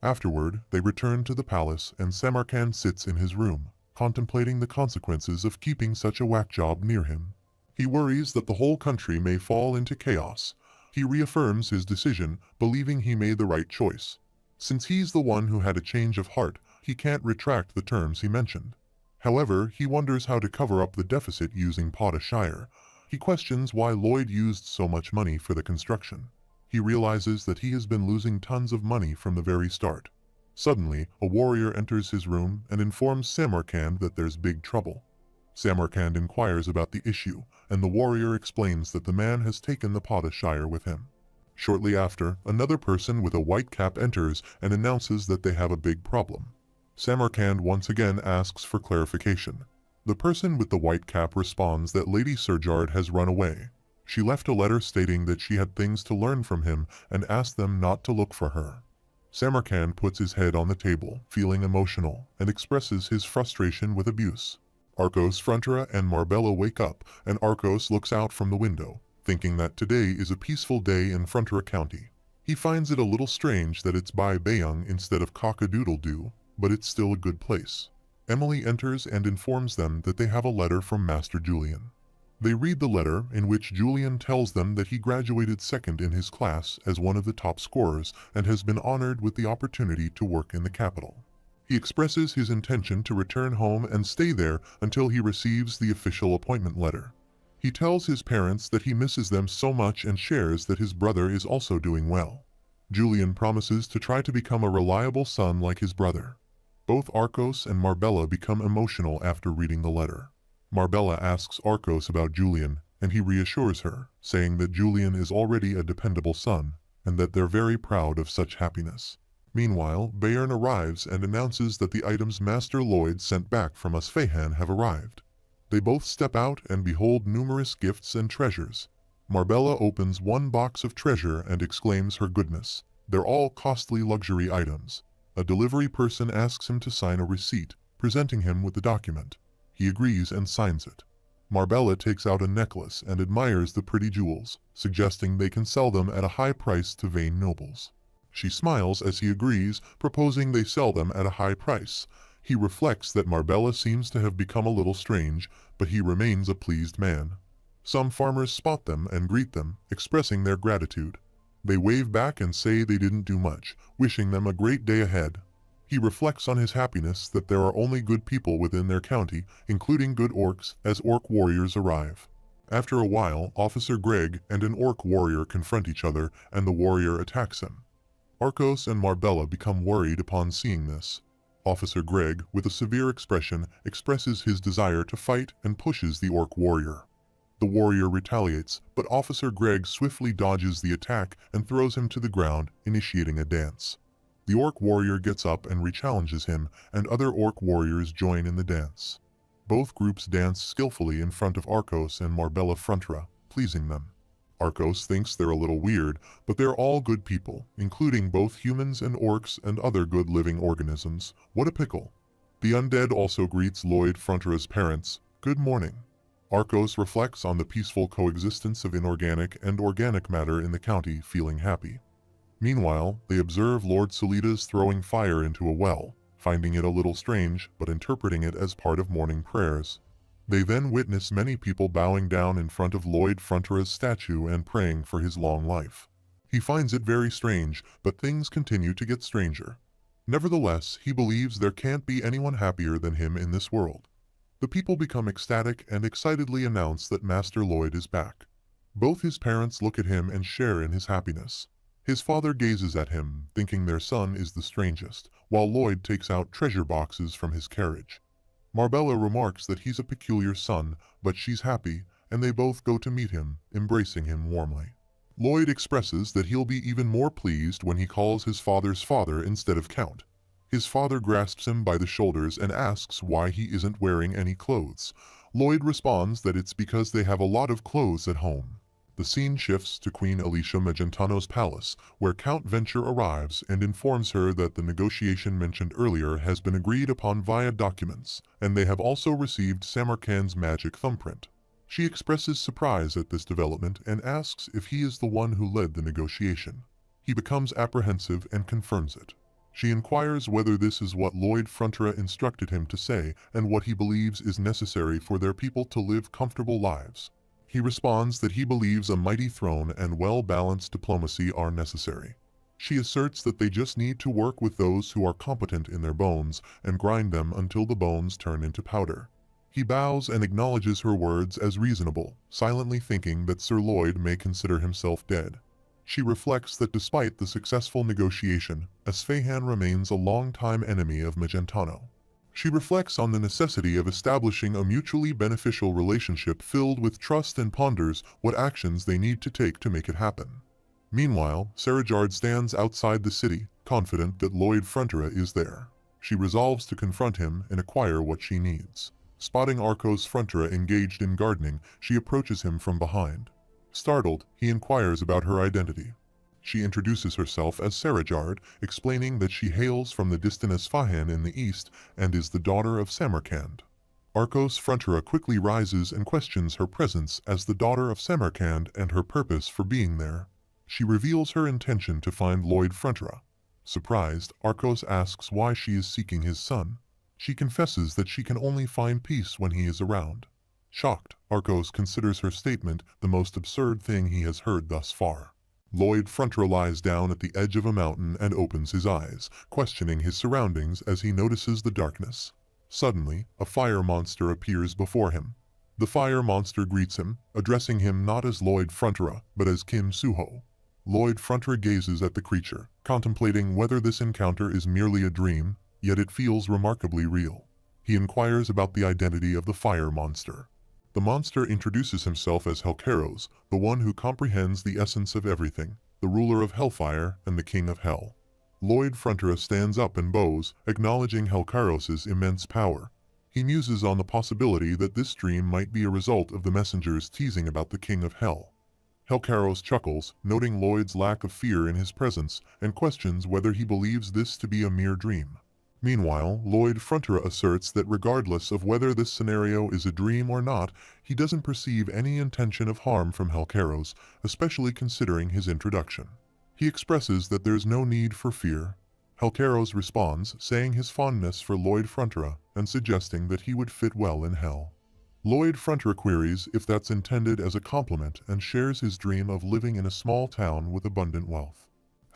Afterward, they return to the palace and Samarkand sits in his room, contemplating the consequences of keeping such a whack job near him. He worries that the whole country may fall into chaos. He reaffirms his decision, believing he made the right choice. Since he's the one who had a change of heart, he can't retract the terms he mentioned. However, he wonders how to cover up the deficit using Potta Shire. He questions why Lloyd used so much money for the construction. He realizes that he has been losing tons of money from the very start. Suddenly, a warrior enters his room and informs Samarkand that there's big trouble. Samarkand inquires about the issue, and the warrior explains that the man has taken the Potta Shire with him. Shortly after, another person with a white cap enters and announces that they have a big problem. Samarkand once again asks for clarification. The person with the white cap responds that Lady Surjard has run away. She left a letter stating that she had things to learn from him and asked them not to look for her. Samarkand puts his head on the table, feeling emotional, and expresses his frustration with abuse. Arcos, Frontera, and Marbella wake up, and Arcos looks out from the window, thinking that today is a peaceful day in Frontera County. He finds it a little strange that it's by Bayung instead of Cock-a-doodle-doo, but it's still a good place. Emily enters and informs them that they have a letter from Master Julian. They read the letter, in which Julian tells them that he graduated second in his class as one of the top scorers and has been honored with the opportunity to work in the capital. He expresses his intention to return home and stay there until he receives the official appointment letter. He tells his parents that he misses them so much and shares that his brother is also doing well. Julian promises to try to become a reliable son like his brother. Both Arcos and Marbella become emotional after reading the letter. Marbella asks Arcos about Julian, and he reassures her, saying that Julian is already a dependable son, and that they're very proud of such happiness. Meanwhile, Bayern arrives and announces that the items Master Lloyd sent back from Isfahan have arrived. They both step out and behold numerous gifts and treasures. Marbella opens one box of treasure and exclaims her goodness. They're all costly luxury items. A delivery person asks him to sign a receipt, presenting him with the document. He agrees and signs it. Marbella takes out a necklace and admires the pretty jewels, suggesting they can sell them at a high price to vain nobles. She smiles as he agrees, proposing they sell them at a high price. He reflects that Marbella seems to have become a little strange, but he remains a pleased man. Some farmers spot them and greet them, expressing their gratitude. They wave back and say they didn't do much, wishing them a great day ahead. He reflects on his happiness that there are only good people within their county, including good orcs, as orc warriors arrive. After a while, Officer Greg and an orc warrior confront each other, and the warrior attacks him. Arcos and Marbella become worried upon seeing this. Officer Greg, with a severe expression, expresses his desire to fight and pushes the orc warrior. The warrior retaliates, but Officer Greg swiftly dodges the attack and throws him to the ground, initiating a dance. The orc warrior gets up and rechallenges him, and other orc warriors join in the dance. Both groups dance skillfully in front of Arcos and Marbella Frontera, pleasing them. Arcos thinks they're a little weird, but they're all good people, including both humans and orcs and other good living organisms. What a pickle. The undead also greets Lloyd Frontera's parents. Good morning. Arcos reflects on the peaceful coexistence of inorganic and organic matter in the county, feeling happy. Meanwhile, they observe Lord Solida's throwing fire into a well, finding it a little strange, but interpreting it as part of morning prayers. They then witness many people bowing down in front of Lloyd Frontera's statue and praying for his long life. He finds it very strange, but things continue to get stranger. Nevertheless, he believes there can't be anyone happier than him in this world. The people become ecstatic and excitedly announce that Master Lloyd is back. Both his parents look at him and share in his happiness. His father gazes at him, thinking their son is the strangest, while Lloyd takes out treasure boxes from his carriage. Marbella remarks that he's a peculiar son, but she's happy, and they both go to meet him, embracing him warmly. Lloyd expresses that he'll be even more pleased when he calls his father's father instead of Count. His father grasps him by the shoulders and asks why he isn't wearing any clothes. Lloyd responds that it's because they have a lot of clothes at home. The scene shifts to Queen Alicia Magentano's palace, where Count Venture arrives and informs her that the negotiation mentioned earlier has been agreed upon via documents, and they have also received Samarkand's magic thumbprint. She expresses surprise at this development and asks if he is the one who led the negotiation. He becomes apprehensive and confirms it. She inquires whether this is what Lloyd Frontera instructed him to say and what he believes is necessary for their people to live comfortable lives. He responds that he believes a mighty throne and well-balanced diplomacy are necessary. She asserts that they just need to work with those who are competent in their bones and grind them until the bones turn into powder. He bows and acknowledges her words as reasonable, silently thinking that Sir Lloyd may consider himself dead. She reflects that despite the successful negotiation, Isfahan remains a long-time enemy of Magentano. She reflects on the necessity of establishing a mutually beneficial relationship filled with trust and ponders what actions they need to take to make it happen. Meanwhile, Surjard stands outside the city, confident that Lloyd Frontera is there. She resolves to confront him and acquire what she needs. Spotting Arcos Frontera engaged in gardening, she approaches him from behind. Startled, he inquires about her identity. She introduces herself as Sarajard, explaining that she hails from the distant Isfahan in the east and is the daughter of Samarkand. Arcos Frontera quickly rises and questions her presence as the daughter of Samarkand and her purpose for being there. She reveals her intention to find Lloyd Frontera. Surprised, Arcos asks why she is seeking his son. She confesses that she can only find peace when he is around. Shocked, Arcos considers her statement the most absurd thing he has heard thus far. Lloyd Frontera lies down at the edge of a mountain and opens his eyes, questioning his surroundings as he notices the darkness. Suddenly, a fire monster appears before him. The fire monster greets him, addressing him not as Lloyd Frontera, but as Kim Soo Ho. Lloyd Frontera gazes at the creature, contemplating whether this encounter is merely a dream, yet it feels remarkably real. He inquires about the identity of the fire monster. The monster introduces himself as Helcaros, the one who comprehends the essence of everything, the ruler of hellfire and the king of hell. Lloyd Frontera stands up and bows, acknowledging Helcaros' immense power. He muses on the possibility that this dream might be a result of the messengers teasing about the king of hell. Helcaros chuckles, noting Lloyd's lack of fear in his presence, and questions whether he believes this to be a mere dream. Meanwhile, Lloyd Frontera asserts that regardless of whether this scenario is a dream or not, he doesn't perceive any intention of harm from Helcaros, especially considering his introduction. He expresses that there's no need for fear. Helcaros responds, saying his fondness for Lloyd Frontera and suggesting that he would fit well in hell. Lloyd Frontera queries if that's intended as a compliment and shares his dream of living in a small town with abundant wealth.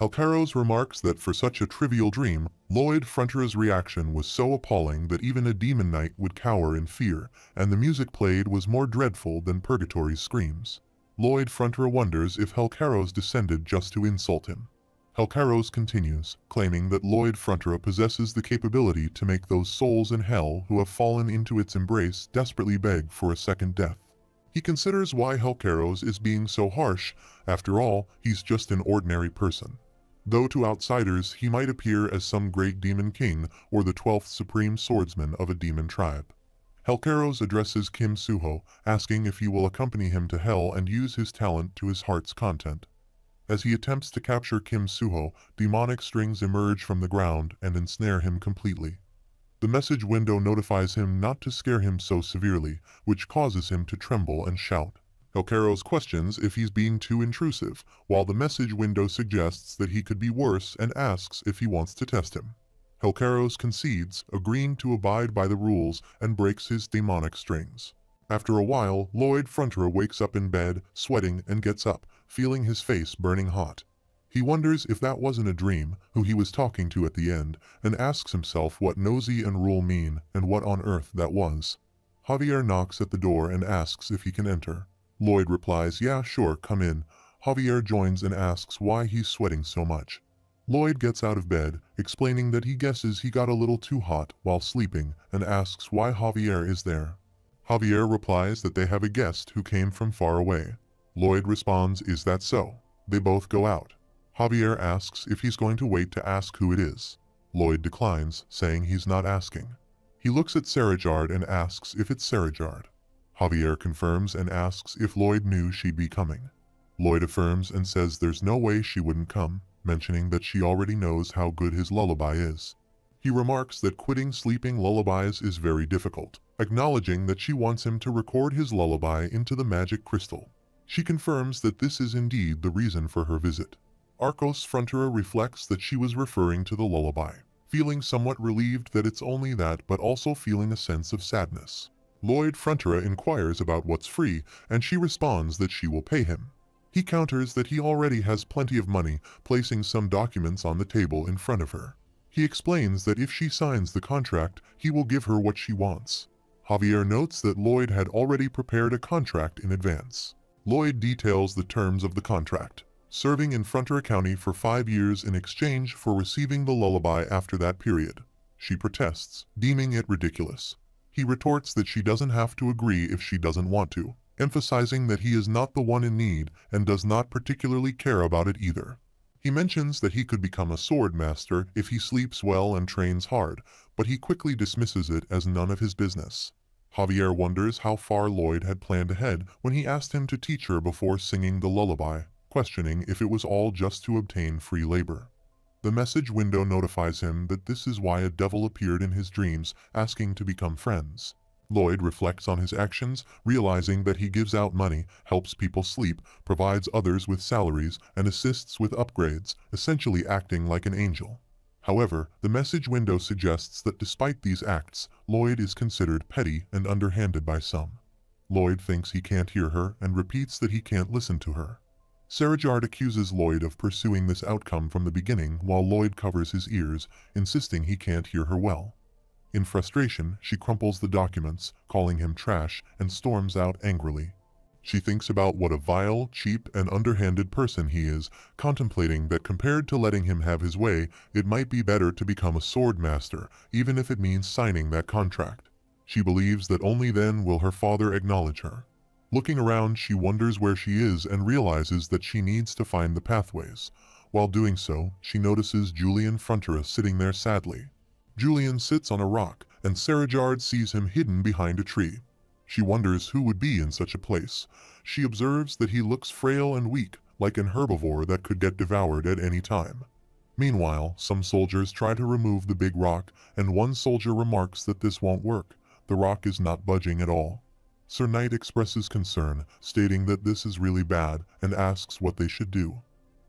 Helcaros remarks that for such a trivial dream, Lloyd Frontera's reaction was so appalling that even a demon knight would cower in fear, and the music played was more dreadful than purgatory's screams. Lloyd Frontera wonders if Helcaros descended just to insult him. Helcaros continues, claiming that Lloyd Frontera possesses the capability to make those souls in hell who have fallen into its embrace desperately beg for a second death. He considers why Helcaros is being so harsh. After all, he's just an ordinary person. Though to outsiders he might appear as some great demon king or the 12th supreme swordsman of a demon tribe. Helcaros addresses Kim Soo Ho, asking if he will accompany him to hell and use his talent to his heart's content. As he attempts to capture Kim Soo Ho, demonic strings emerge from the ground and ensnare him completely. The message window notifies him not to scare him so severely, which causes him to tremble and shout. Helcaros questions if he's being too intrusive, while the message window suggests that he could be worse and asks if he wants to test him. Helcaros concedes, agreeing to abide by the rules and breaks his demonic strings. After a while, Lloyd Frontera wakes up in bed, sweating, and gets up, feeling his face burning hot. He wonders if that wasn't a dream, who he was talking to at the end, and asks himself what nosy and rule mean, and what on earth that was. Javier knocks at the door and asks if he can enter. Lloyd replies, "Yeah, sure, come in." Javier joins and asks why he's sweating so much. Lloyd gets out of bed, explaining that he guesses he got a little too hot while sleeping, and asks why Javier is there. Javier replies that they have a guest who came from far away. Lloyd responds, "Is that so?" They both go out. Javier asks if he's going to wait to ask who it is. Lloyd declines, saying he's not asking. He looks at Sarajard and asks if it's Sarajard. Javier confirms and asks if Lloyd knew she'd be coming. Lloyd affirms and says there's no way she wouldn't come, mentioning that she already knows how good his lullaby is. He remarks that quitting sleeping lullabies is very difficult, acknowledging that she wants him to record his lullaby into the magic crystal. She confirms that this is indeed the reason for her visit. Arcos Frontera reflects that she was referring to the lullaby, feeling somewhat relieved that it's only that, but also feeling a sense of sadness. Lloyd Frontera inquires about what's free, and she responds that she will pay him. He counters that he already has plenty of money, placing some documents on the table in front of her. He explains that if she signs the contract, he will give her what she wants. Javier notes that Lloyd had already prepared a contract in advance. Lloyd details the terms of the contract: serving in Frontera County for 5 years in exchange for receiving the lullaby after that period. She protests, deeming it ridiculous. He retorts that she doesn't have to agree if she doesn't want to, emphasizing that he is not the one in need and does not particularly care about it either. He mentions that he could become a sword master if he sleeps well and trains hard, but he quickly dismisses it as none of his business. Javier wonders how far Lloyd had planned ahead when he asked him to teach her before singing the lullaby, questioning if it was all just to obtain free labor. The message window notifies him that this is why a devil appeared in his dreams, asking to become friends. Lloyd reflects on his actions, realizing that he gives out money, helps people sleep, provides others with salaries, and assists with upgrades, essentially acting like an angel. However, the message window suggests that despite these acts, Lloyd is considered petty and underhanded by some. Lloyd thinks he can't hear her and repeats that he can't listen to her. Serajard accuses Lloyd of pursuing this outcome from the beginning while Lloyd covers his ears, insisting he can't hear her well. In frustration, she crumples the documents, calling him trash, and storms out angrily. She thinks about what a vile, cheap, and underhanded person he is, contemplating that compared to letting him have his way, it might be better to become a sword master, even if it means signing that contract. She believes that only then will her father acknowledge her. Looking around, she wonders where she is and realizes that she needs to find the pathways. While doing so, she notices Baron Frontera sitting there sadly. Julian sits on a rock, and Serajard sees him hidden behind a tree. She wonders who would be in such a place. She observes that he looks frail and weak, like an herbivore that could get devoured at any time. Meanwhile, some soldiers try to remove the big rock, and one soldier remarks that this won't work. The rock is not budging at all. Sir Knight expresses concern, stating that this is really bad, and asks what they should do.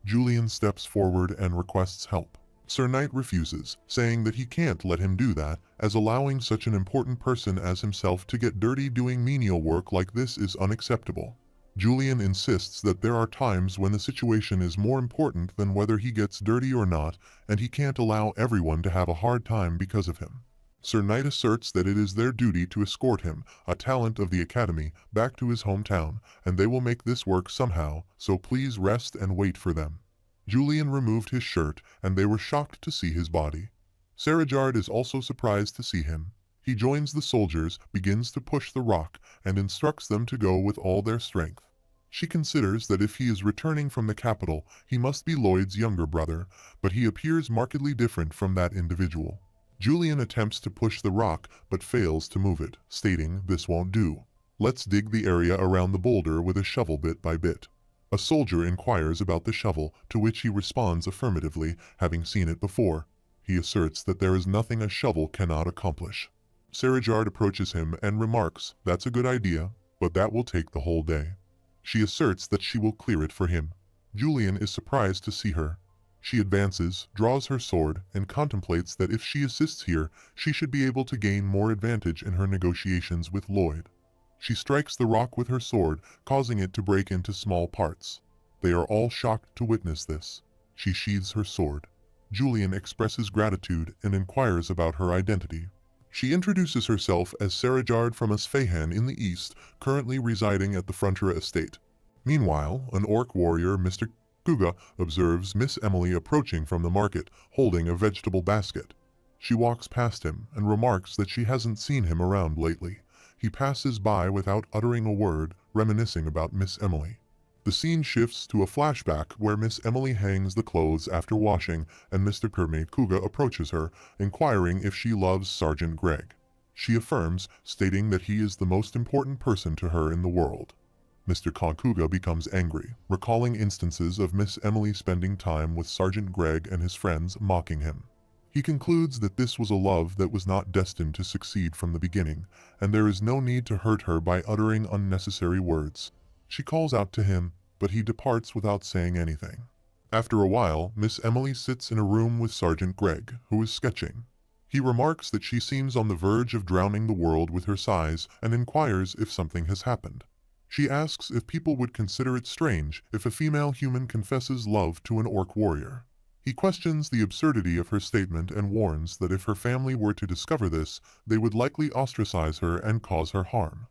Julian steps forward and requests help. Sir Knight refuses, saying that he can't let him do that, as allowing such an important person as himself to get dirty doing menial work like this is unacceptable. Julian insists that there are times when the situation is more important than whether he gets dirty or not, and he can't allow everyone to have a hard time because of him. Sir Knight asserts that it is their duty to escort him, a talent of the Academy, back to his hometown, and they will make this work somehow, so please rest and wait for them. Julian removed his shirt, and they were shocked to see his body. Serajard is also surprised to see him. He joins the soldiers, begins to push the rock, and instructs them to go with all their strength. She considers that if he is returning from the capital, he must be Lloyd's younger brother, but he appears markedly different from that individual. Julian attempts to push the rock, but fails to move it, stating, "This won't do. Let's dig the area around the boulder with a shovel bit by bit." A soldier inquires about the shovel, to which he responds affirmatively, having seen it before. He asserts that there is nothing a shovel cannot accomplish. Serajard approaches him and remarks, "That's a good idea, but that will take the whole day." She asserts that she will clear it for him. Julian is surprised to see her. She advances, draws her sword, and contemplates that if she assists here, she should be able to gain more advantage in her negotiations with Lloyd. She strikes the rock with her sword, causing it to break into small parts. They are all shocked to witness this. She sheathes her sword. Julian expresses gratitude and inquires about her identity. She introduces herself as Serajard from Isfahan in the east, currently residing at the Frontera estate. Meanwhile, an orc warrior, Mr. Kuga, observes Miss Emily approaching from the market, holding a vegetable basket. She walks past him and remarks that she hasn't seen him around lately. He passes by without uttering a word, reminiscing about Miss Emily. The scene shifts to a flashback where Miss Emily hangs the clothes after washing, and Mr. Kermit Kuga approaches her, inquiring if she loves Sergeant Greg. She affirms, stating that he is the most important person to her in the world. Mr. Konkuga becomes angry, recalling instances of Miss Emily spending time with Sergeant Greg and his friends, mocking him. He concludes that this was a love that was not destined to succeed from the beginning, and there is no need to hurt her by uttering unnecessary words. She calls out to him, but he departs without saying anything. After a while, Miss Emily sits in a room with Sergeant Greg, who is sketching. He remarks that she seems on the verge of drowning the world with her sighs and inquires if something has happened. She asks if people would consider it strange if a female human confesses love to an orc warrior. He questions the absurdity of her statement and warns that if her family were to discover this, they would likely ostracize her and cause her harm.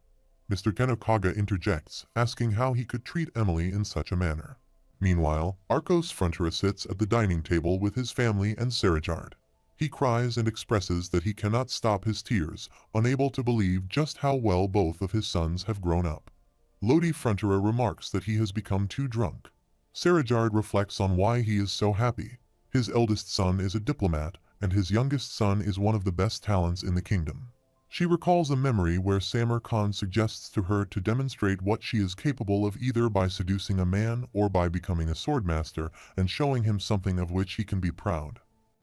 Mr. Kenokaga interjects, asking how he could treat Emily in such a manner. Meanwhile, Arcos Frontera sits at the dining table with his family and Serajard. He cries and expresses that he cannot stop his tears, unable to believe just how well both of his sons have grown up. Lodi Frontera remarks that he has become too drunk. Sarajard reflects on why he is so happy. His eldest son is a diplomat, and his youngest son is one of the best talents in the kingdom. She recalls a memory where Samar Khan suggests to her to demonstrate what she is capable of either by seducing a man or by becoming a swordmaster and showing him something of which he can be proud.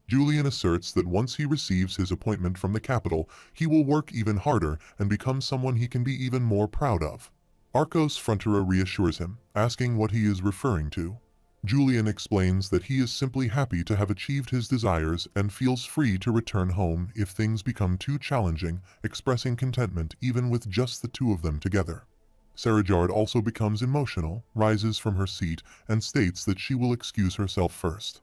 Julian asserts that once he receives his appointment from the capital, he will work even harder and become someone he can be even more proud of. Arcos Frontera reassures him, asking what he is referring to. Julian explains that he is simply happy to have achieved his desires and feels free to return home if things become too challenging, expressing contentment even with just the two of them together. Sarajard also becomes emotional, rises from her seat, and states that she will excuse herself first.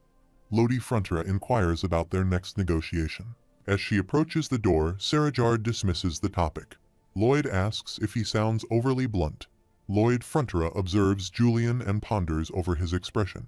Lodi Frontera inquires about their next negotiation. As she approaches the door, Sarajard dismisses the topic. Lloyd asks if he sounds overly blunt. Lloyd Frontera observes Julian and ponders over his expression.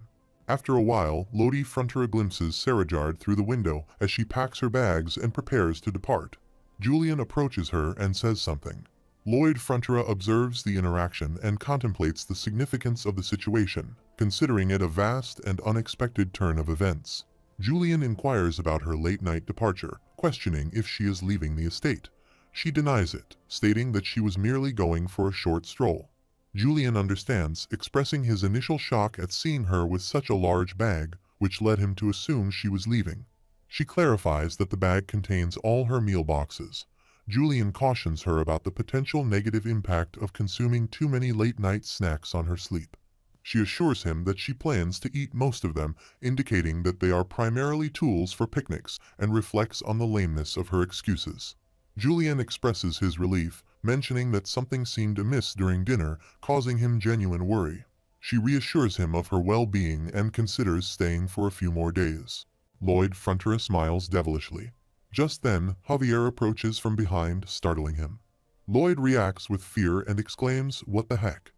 After a while, Lodi Frontera glimpses Sarajard through the window as she packs her bags and prepares to depart. Julian approaches her and says something. Lloyd Frontera observes the interaction and contemplates the significance of the situation, considering it a vast and unexpected turn of events. Julian inquires about her late-night departure, questioning if she is leaving the estate. She denies it, stating that she was merely going for a short stroll. Julian understands, expressing his initial shock at seeing her with such a large bag, which led him to assume she was leaving. She clarifies that the bag contains all her meal boxes. Julian cautions her about the potential negative impact of consuming too many late-night snacks on her sleep. She assures him that she plans to eat most of them, indicating that they are primarily tools for picnics, and reflects on the lameness of her excuses. Julian expresses his relief, mentioning that something seemed amiss during dinner, causing him genuine worry. She reassures him of her well-being and considers staying for a few more days. Lloyd Frontera smiles devilishly. Just then, Javier approaches from behind, startling him. Lloyd reacts with fear and exclaims, "What the heck?"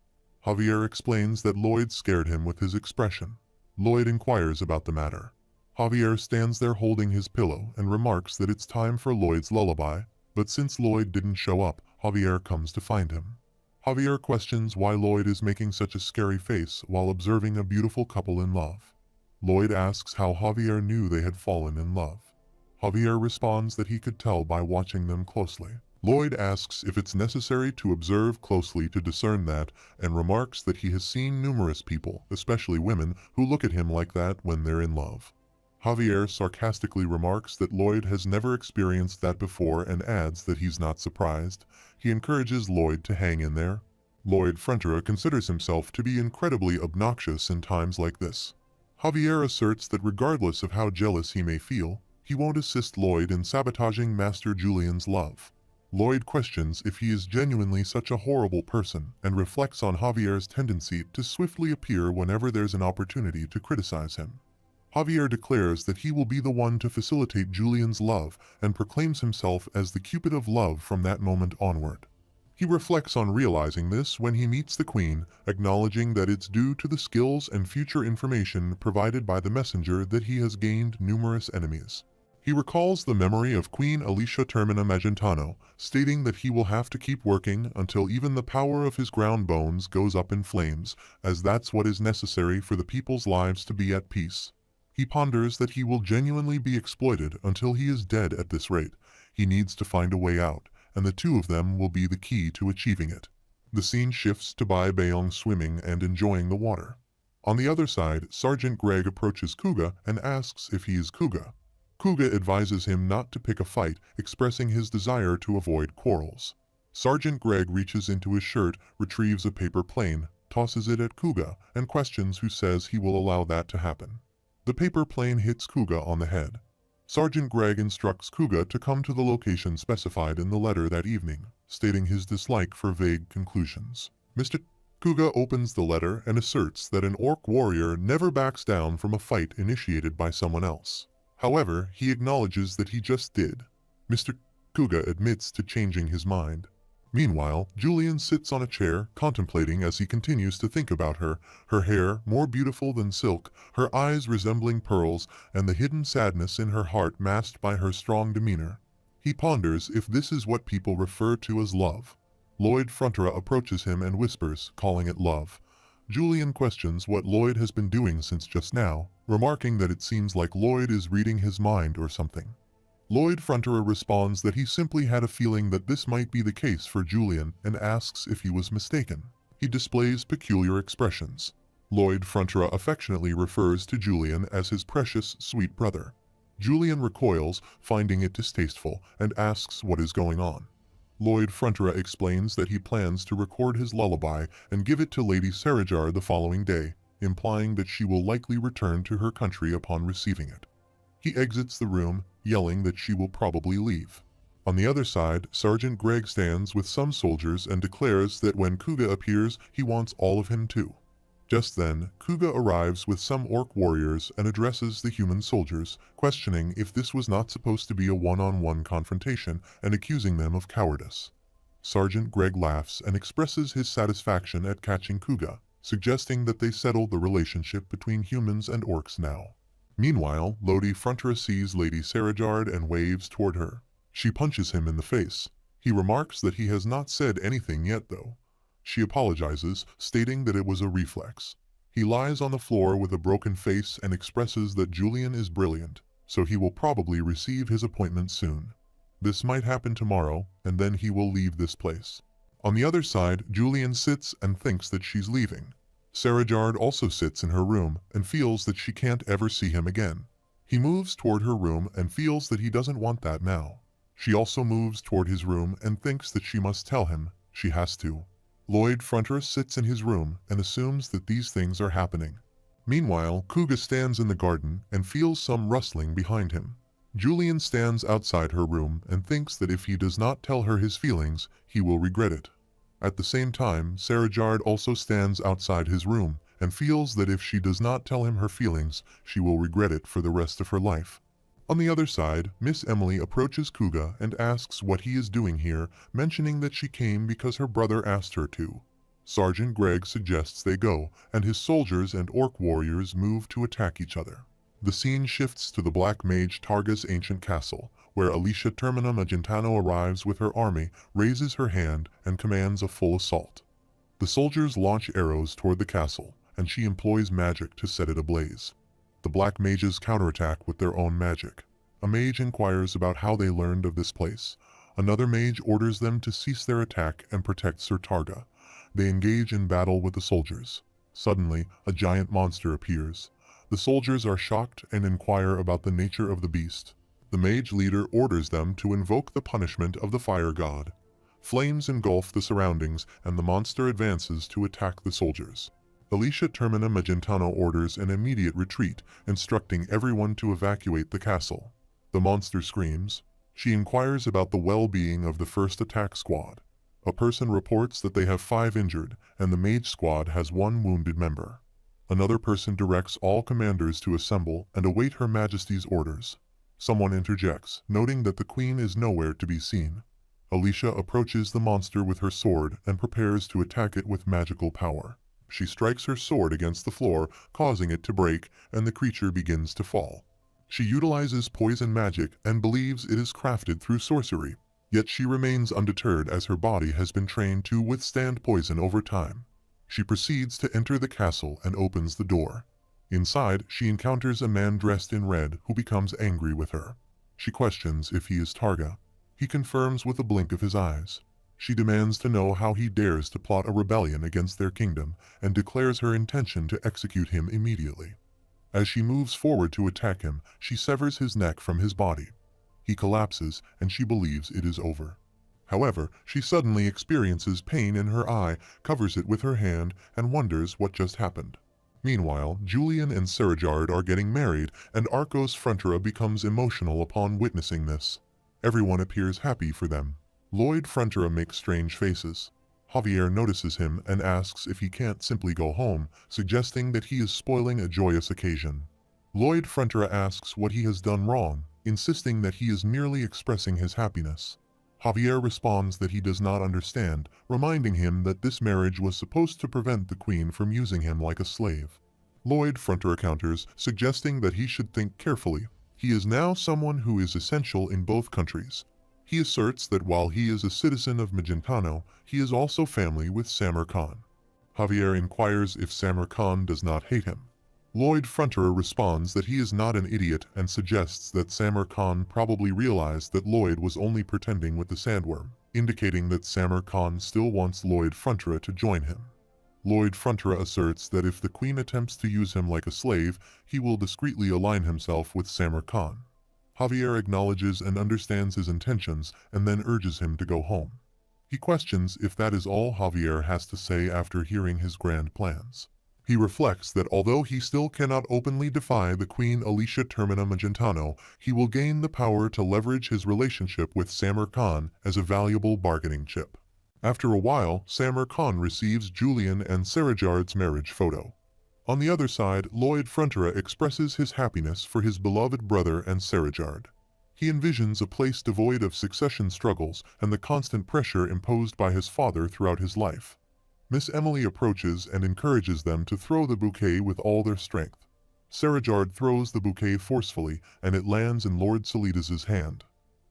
Javier explains that Lloyd scared him with his expression. Lloyd inquires about the matter. Javier stands there holding his pillow and remarks that it's time for Lloyd's lullaby, but since Lloyd didn't show up, Javier comes to find him. Javier questions why Lloyd is making such a scary face while observing a beautiful couple in love. Lloyd asks how Javier knew they had fallen in love. Javier responds that he could tell by watching them closely. Lloyd asks if it's necessary to observe closely to discern that, and remarks that he has seen numerous people, especially women, who look at him like that when they're in love. Javier sarcastically remarks that Lloyd has never experienced that before and adds that he's not surprised. He encourages Lloyd to hang in there. Lloyd Frontera considers himself to be incredibly obnoxious in times like this. Javier asserts that regardless of how jealous he may feel, he won't assist Lloyd in sabotaging Master Julian's love. Lloyd questions if he is genuinely such a horrible person and reflects on Javier's tendency to swiftly appear whenever there's an opportunity to criticize him. Javier declares that he will be the one to facilitate Julian's love and proclaims himself as the Cupid of love from that moment onward. He reflects on realizing this when he meets the Queen, acknowledging that it's due to the skills and future information provided by the messenger that he has gained numerous enemies. He recalls the memory of Queen Alicia Termina Magentano, stating that he will have to keep working until even the power of his ground bones goes up in flames, as that's what is necessary for the people's lives to be at peace. He ponders that he will genuinely be exploited until he is dead at this rate. He needs to find a way out, and the two of them will be the key to achieving it. The scene shifts to Bai Bayong swimming and enjoying the water. On the other side, Sergeant Greg approaches Kuga and asks if he is Kuga. Kuga advises him not to pick a fight, expressing his desire to avoid quarrels. Sergeant Greg reaches into his shirt, retrieves a paper plane, tosses it at Kuga, and questions who says he will allow that to happen. The paper plane hits Kuga on the head. Sergeant Greg instructs Kuga to come to the location specified in the letter that evening, stating his dislike for vague conclusions. Mr. Kuga opens the letter and asserts that an orc warrior never backs down from a fight initiated by someone else. However, he acknowledges that he just did. Mr. Kuga admits to changing his mind. Meanwhile, Julian sits on a chair, contemplating as he continues to think about her hair more beautiful than silk, her eyes resembling pearls, and the hidden sadness in her heart masked by her strong demeanor. He ponders if this is what people refer to as love. Lloyd Frontera approaches him and whispers, calling it love. Julian questions what Lloyd has been doing since just now, remarking that it seems like Lloyd is reading his mind or something. Lloyd Frontera responds that he simply had a feeling that this might be the case for Julian and asks if he was mistaken. He displays peculiar expressions. Lloyd Frontera affectionately refers to Julian as his precious, sweet brother. Julian recoils, finding it distasteful, and asks what is going on. Lloyd Frontera explains that he plans to record his lullaby and give it to Lady Sarajar the following day, implying that she will likely return to her country upon receiving it. He exits the room, yelling that she will probably leave. On the other side, Sergeant Greg stands with some soldiers and declares that when Kuga appears, he wants all of him too. Just then, Kuga arrives with some orc warriors and addresses the human soldiers, questioning if this was not supposed to be a one-on-one confrontation and accusing them of cowardice. Sergeant Greg laughs and expresses his satisfaction at catching Kuga, suggesting that they settle the relationship between humans and orcs now. Meanwhile, Lodi Frontera sees Lady Sarajard and waves toward her. She punches him in the face. He remarks that he has not said anything yet though. She apologizes, stating that it was a reflex. He lies on the floor with a broken face and expresses that Julian is brilliant, so he will probably receive his appointment soon. This might happen tomorrow, and then he will leave this place. On the other side, Julian sits and thinks that she's leaving. Sarajard also sits in her room and feels that she can't ever see him again. He moves toward her room and feels that he doesn't want that now. She also moves toward his room and thinks that she must tell him. She has to. Lloyd Frontera sits in his room and assumes that these things are happening. Meanwhile, Kuga stands in the garden and feels some rustling behind him. Julian stands outside her room and thinks that if he does not tell her his feelings, he will regret it. At the same time, Sarajard also stands outside his room and feels that if she does not tell him her feelings, she will regret it for the rest of her life. On the other side, Miss Emily approaches Kuga and asks what he is doing here, mentioning that she came because her brother asked her to. Sergeant Greg suggests they go, and his soldiers and orc warriors move to attack each other. The scene shifts to the Black Mage Targa's ancient castle, where Alicia Termina Magentano arrives with her army, raises her hand, and commands a full assault. The soldiers launch arrows toward the castle, and she employs magic to set it ablaze. The Black Mages counterattack with their own magic. A mage inquires about how they learned of this place. Another mage orders them to cease their attack and protect Sir Targa. They engage in battle with the soldiers. Suddenly, a giant monster appears. The soldiers are shocked and inquire about the nature of the beast. The mage leader orders them to invoke the punishment of the fire god. Flames engulf the surroundings and the monster advances to attack the soldiers. Alicia Termina Magentano orders an immediate retreat, instructing everyone to evacuate the castle. The monster screams. She inquires about the well-being of the first attack squad. A person reports that they have 5 injured, and the mage squad has 1 wounded member. Another person directs all commanders to assemble and await Her Majesty's orders. Someone interjects, noting that the Queen is nowhere to be seen. Alicia approaches the monster with her sword and prepares to attack it with magical power. She strikes her sword against the floor, causing it to break, and the creature begins to fall. She utilizes poison magic and believes it is crafted through sorcery, yet she remains undeterred as her body has been trained to withstand poison over time. She proceeds to enter the castle and opens the door. Inside, she encounters a man dressed in red who becomes angry with her. She questions if he is Targa. He confirms with a blink of his eyes. She demands to know how he dares to plot a rebellion against their kingdom and declares her intention to execute him immediately. As she moves forward to attack him, she severs his neck from his body. He collapses and she believes it is over. However, she suddenly experiences pain in her eye, covers it with her hand, and wonders what just happened. Meanwhile, Julian and Sarajard are getting married, and Arcos Frontera becomes emotional upon witnessing this. Everyone appears happy for them. Lloyd Frontera makes strange faces. Javier notices him and asks if he can't simply go home, suggesting that he is spoiling a joyous occasion. Lloyd Frontera asks what he has done wrong, insisting that he is merely expressing his happiness. Javier responds that he does not understand, reminding him that this marriage was supposed to prevent the Queen from using him like a slave. Lloyd Frontera counters, suggesting that he should think carefully. He is now someone who is essential in both countries. He asserts that while he is a citizen of Magentano, he is also family with Samar Khan. Javier inquires if Samarkand does not hate him. Lloyd Frontera responds that he is not an idiot and suggests that Samarkand probably realized that Lloyd was only pretending with the sandworm, indicating that Samarkand still wants Lloyd Frontera to join him. Lloyd Frontera asserts that if the Queen attempts to use him like a slave, he will discreetly align himself with Samarkand. Javier acknowledges and understands his intentions and then urges him to go home. He questions if that is all Javier has to say after hearing his grand plans. He reflects that although he still cannot openly defy the Queen Alicia Termina Magentano, he will gain the power to leverage his relationship with Samarkand as a valuable bargaining chip. After a while, Samarkand receives Julian and Sarajard's marriage photo. On the other side, Lloyd Frontera expresses his happiness for his beloved brother and Sarajard. He envisions a place devoid of succession struggles and the constant pressure imposed by his father throughout his life. Miss Emily approaches and encourages them to throw the bouquet with all their strength. Sarajard throws the bouquet forcefully, and it lands in Lord Solidus's hand.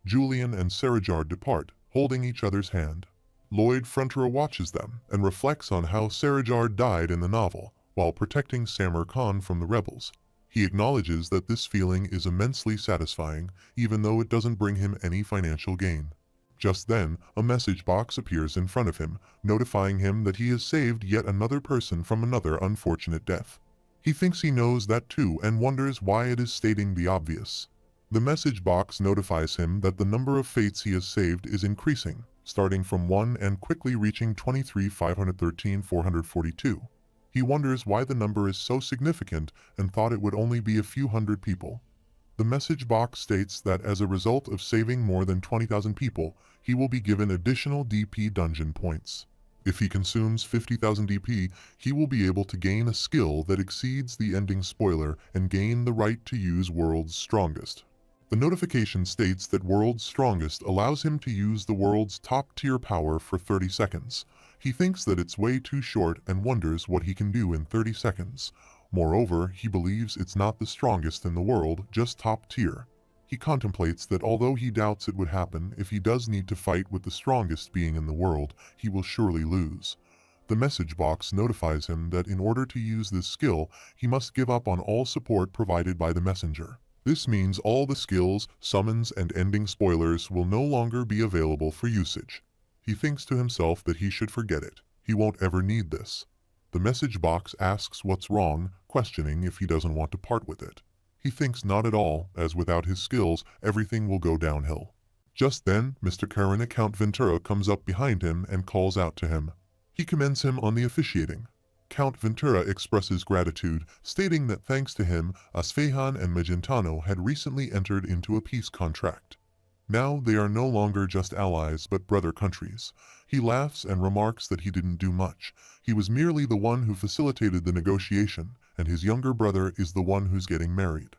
Julian and Sarajard depart, holding each other's hand. Lloyd Frontera watches them and reflects on how Sarajard died in the novel, while protecting Samarkand from the rebels. He acknowledges that this feeling is immensely satisfying, even though it doesn't bring him any financial gain. Just then, a message box appears in front of him, notifying him that he has saved yet another person from another unfortunate death. He thinks he knows that too and wonders why it is stating the obvious. The message box notifies him that the number of fates he has saved is increasing, starting from 1 and quickly reaching 23,513,442. He wonders why the number is so significant and thought it would only be a few hundred people. The message box states that as a result of saving more than 20,000 people, he will be given additional DP dungeon points. If he consumes 50,000 DP, he will be able to gain a skill that exceeds the ending spoiler and gain the right to use World's Strongest. The notification states that World's Strongest allows him to use the world's top-tier power for 30 seconds. He thinks that it's way too short and wonders what he can do in 30 seconds. Moreover, he believes it's not the strongest in the world, just top tier. He contemplates that although he doubts it would happen, if he does need to fight with the strongest being in the world, he will surely lose. The message box notifies him that in order to use this skill, he must give up on all support provided by the messenger. This means all the skills, summons, and ending spoilers will no longer be available for usage. He thinks to himself that he should forget it. He won't ever need this. The message box asks what's wrong, questioning if he doesn't want to part with it. He thinks not at all, as without his skills, everything will go downhill. Just then, Mr. Carina Count Ventura comes up behind him and calls out to him. He commends him on the officiating. Count Ventura expresses gratitude, stating that thanks to him, Asfehan and Magentano had recently entered into a peace contract. Now they are no longer just allies but brother countries. He laughs and remarks that he didn't do much. He was merely the one who facilitated the negotiation, and his younger brother is the one who's getting married.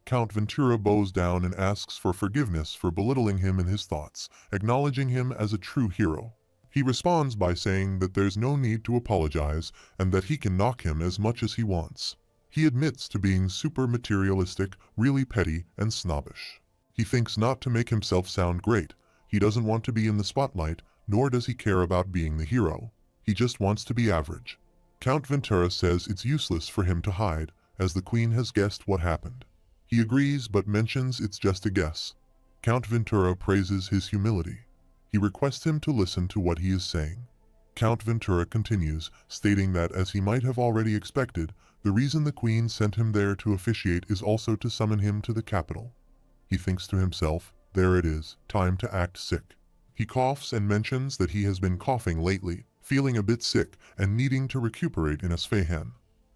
Count Ventura bows down and asks for forgiveness for belittling him in his thoughts, acknowledging him as a true hero. He responds by saying that there's no need to apologize and that he can knock him as much as he wants. He admits to being super materialistic, really petty, and snobbish. He thinks not to make himself sound great. He doesn't want to be in the spotlight, nor does he care about being the hero. He just wants to be average. Count Ventura says it's useless for him to hide, as the Queen has guessed what happened. He agrees but mentions it's just a guess. Count Ventura praises his humility. He requests him to listen to what he is saying. Count Ventura continues, stating that as he might have already expected, the reason the Queen sent him there to officiate is also to summon him to the capital. He thinks to himself, there it is, time to act sick. He coughs and mentions that he has been coughing lately, feeling a bit sick and needing to recuperate in Asfehan.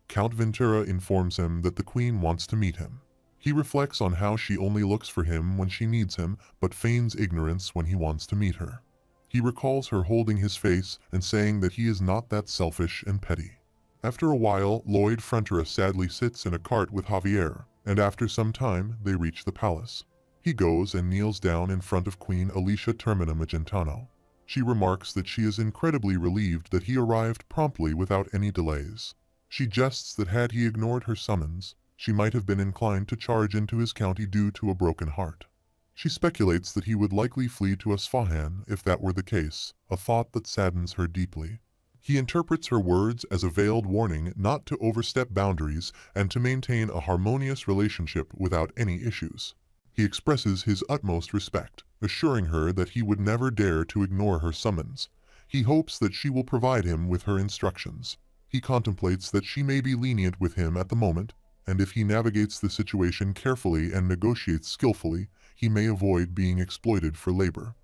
Count Ventura informs him that the Queen wants to meet him. He reflects on how she only looks for him when she needs him, but feigns ignorance when he wants to meet her. He recalls her holding his face and saying that he is not that selfish and petty. After a while, Lloyd Frontera sadly sits in a cart with Javier, and after some time, they reach the palace. He goes and kneels down in front of Queen Alicia Termina Magentano. She remarks that she is incredibly relieved that he arrived promptly without any delays. She jests that had he ignored her summons, she might have been inclined to charge into his county due to a broken heart. She speculates that he would likely flee to Asfahan if that were the case, a thought that saddens her deeply. He interprets her words as a veiled warning not to overstep boundaries and to maintain a harmonious relationship without any issues. He expresses his utmost respect, assuring her that he would never dare to ignore her summons. He hopes that she will provide him with her instructions. He contemplates that she may be lenient with him at the moment, and if he navigates the situation carefully and negotiates skillfully, he may avoid being exploited for labor.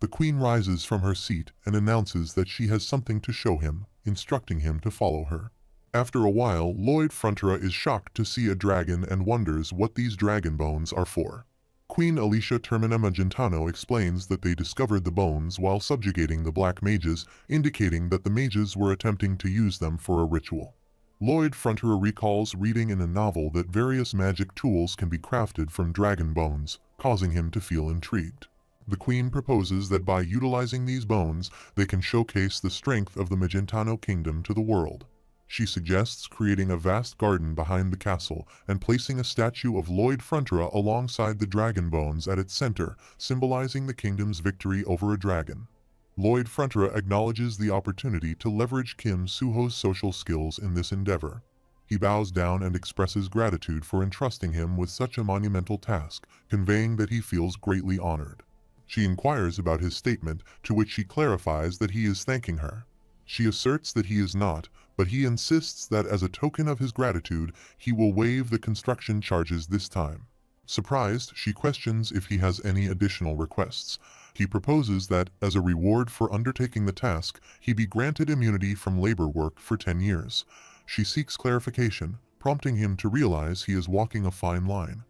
The queen rises from her seat and announces that she has something to show him, instructing him to follow her. After a while, Lord Frontera is shocked to see a dragon and wonders what these dragon bones are for. Queen Alicia Termina Magentano explains that they discovered the bones while subjugating the black mages, indicating that the mages were attempting to use them for a ritual. Lord Frontera recalls reading in a novel that various magic tools can be crafted from dragon bones, causing him to feel intrigued. The queen proposes that by utilizing these bones, they can showcase the strength of the Magentano kingdom to the world. She suggests creating a vast garden behind the castle and placing a statue of Lord Frontera alongside the dragon bones at its center, symbolizing the kingdom's victory over a dragon. Lord Frontera acknowledges the opportunity to leverage Kim Soo Ho's social skills in this endeavor. He bows down and expresses gratitude for entrusting him with such a monumental task, conveying that he feels greatly honored. She inquires about his statement, to which he clarifies that he is thanking her. She asserts that he is not, but he insists that as a token of his gratitude, he will waive the construction charges this time. Surprised, she questions if he has any additional requests. He proposes that, as a reward for undertaking the task, he be granted immunity from labor work for 10 years. She seeks clarification, prompting him to realize he is walking a fine line.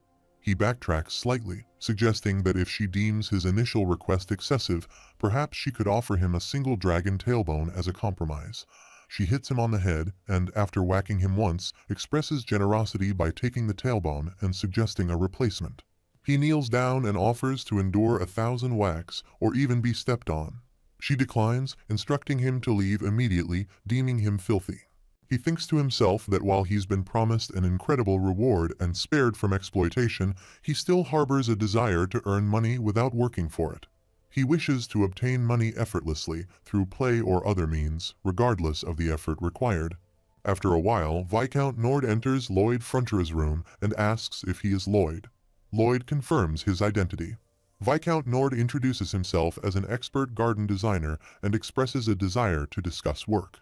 He backtracks slightly, suggesting that if she deems his initial request excessive, perhaps she could offer him a single dragon tailbone as a compromise. She hits him on the head and, after whacking him once, expresses generosity by taking the tailbone and suggesting a replacement. He kneels down and offers to endure 1,000 whacks or even be stepped on. She declines, instructing him to leave immediately, deeming him filthy. He thinks to himself that while he's been promised an incredible reward and spared from exploitation, he still harbors a desire to earn money without working for it. He wishes to obtain money effortlessly, through play or other means, regardless of the effort required. After a while, Viscount Nord enters Lord Frontera's room and asks if he is Lloyd. Lloyd confirms his identity. Viscount Nord introduces himself as an expert garden designer and expresses a desire to discuss work.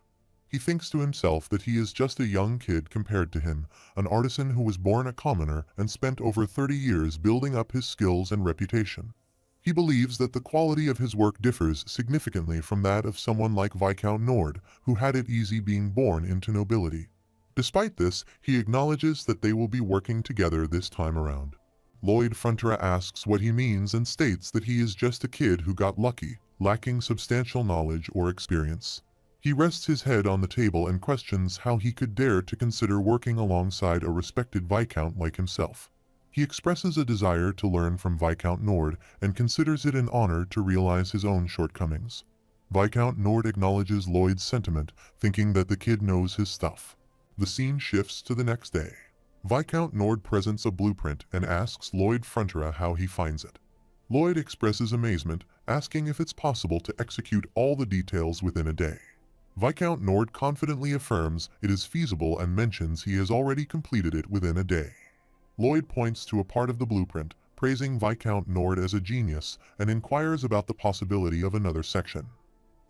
He thinks to himself that he is just a young kid compared to him, an artisan who was born a commoner and spent over 30 years building up his skills and reputation. He believes that the quality of his work differs significantly from that of someone like Viscount Nord, who had it easy being born into nobility. Despite this, he acknowledges that they will be working together this time around. Lord Frontera asks what he means and states that he is just a kid who got lucky, lacking substantial knowledge or experience. He rests his head on the table and questions how he could dare to consider working alongside a respected Viscount like himself. He expresses a desire to learn from Viscount Nord and considers it an honor to realize his own shortcomings. Viscount Nord acknowledges Lloyd's sentiment, thinking that the kid knows his stuff. The scene shifts to the next day. Viscount Nord presents a blueprint and asks Lord Frontera how he finds it. Lloyd expresses amazement, asking if it's possible to execute all the details within a day. Viscount Nord confidently affirms it is feasible and mentions he has already completed it within a day. Lloyd points to a part of the blueprint, praising Viscount Nord as a genius, and inquires about the possibility of another section.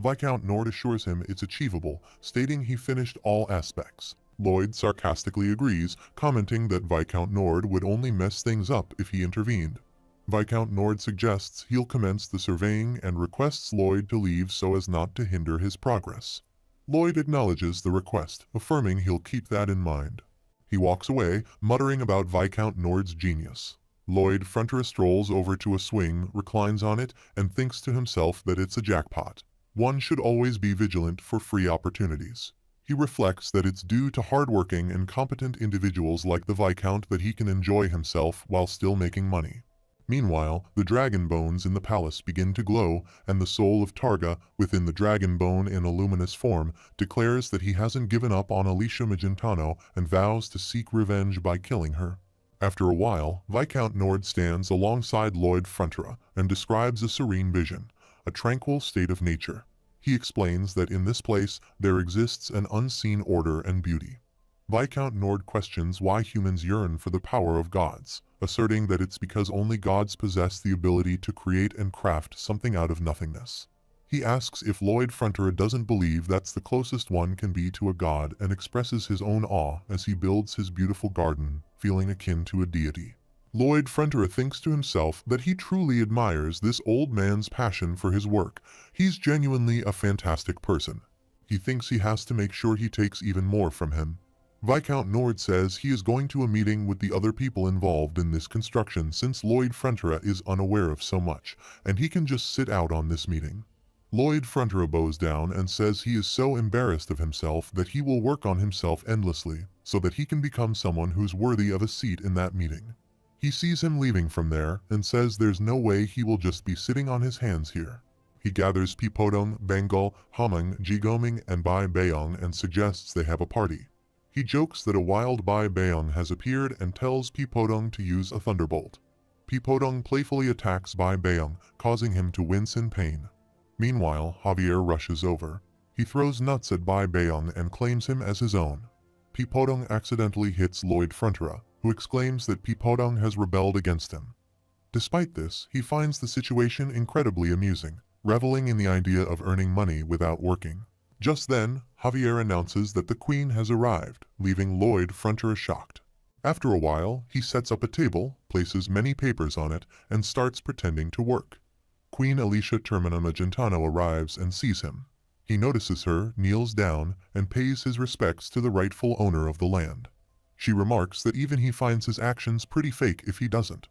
Viscount Nord assures him it's achievable, stating he finished all aspects. Lloyd sarcastically agrees, commenting that Viscount Nord would only mess things up if he intervened. Viscount Nord suggests he'll commence the surveying and requests Lloyd to leave so as not to hinder his progress. Lloyd acknowledges the request, affirming he'll keep that in mind. He walks away, muttering about Viscount Nord's genius. Lord Frontera strolls over to a swing, reclines on it, and thinks to himself that it's a jackpot. One should always be vigilant for free opportunities. He reflects that it's due to hardworking and competent individuals like the Viscount that he can enjoy himself while still making money. Meanwhile, the dragon bones in the palace begin to glow, and the soul of Targa, within the dragon bone in a luminous form, declares that he hasn't given up on Alicia Magentano and vows to seek revenge by killing her. After a while, Viscount Nord stands alongside Lord Frontera and describes a serene vision, a tranquil state of nature. He explains that in this place there exists an unseen order and beauty. Viscount Nord questions why humans yearn for the power of gods, asserting that it's because only gods possess the ability to create and craft something out of nothingness. He asks if Lloyd Frontera doesn't believe that's the closest one can be to a god and expresses his own awe as he builds his beautiful garden, feeling akin to a deity. Lloyd Frontera thinks to himself that he truly admires this old man's passion for his work. He's genuinely a fantastic person. He thinks he has to make sure he takes even more from him. Viscount Nord says he is going to a meeting with the other people involved in this construction since Lloyd Frontera is unaware of so much, and he can just sit out on this meeting. Lloyd Frontera bows down and says he is so embarrassed of himself that he will work on himself endlessly so that he can become someone who's worthy of a seat in that meeting. He sees him leaving from there and says there's no way he will just be sitting on his hands here. He gathers Pipodong, Bengal, Hamang, Jigoming, and Bai Beong and suggests they have a party. He jokes that a wild Bai Beong has appeared and tells Pipodong to use a thunderbolt. Pipodong playfully attacks Bai Beong, causing him to wince in pain. Meanwhile, Javier rushes over. He throws nuts at Bai Beong and claims him as his own. Pipodong accidentally hits Lloyd Frontera, who exclaims that Pipodong has rebelled against him. Despite this, he finds the situation incredibly amusing, reveling in the idea of earning money without working. Just then, Javier announces that the Queen has arrived, leaving Lloyd Frontera shocked. After a while, he sets up a table, places many papers on it, and starts pretending to work. Queen Alicia Termina Magentano arrives and sees him. He notices her, kneels down, and pays his respects to the rightful owner of the land. She remarks that even he finds his actions pretty fake if he doesn't.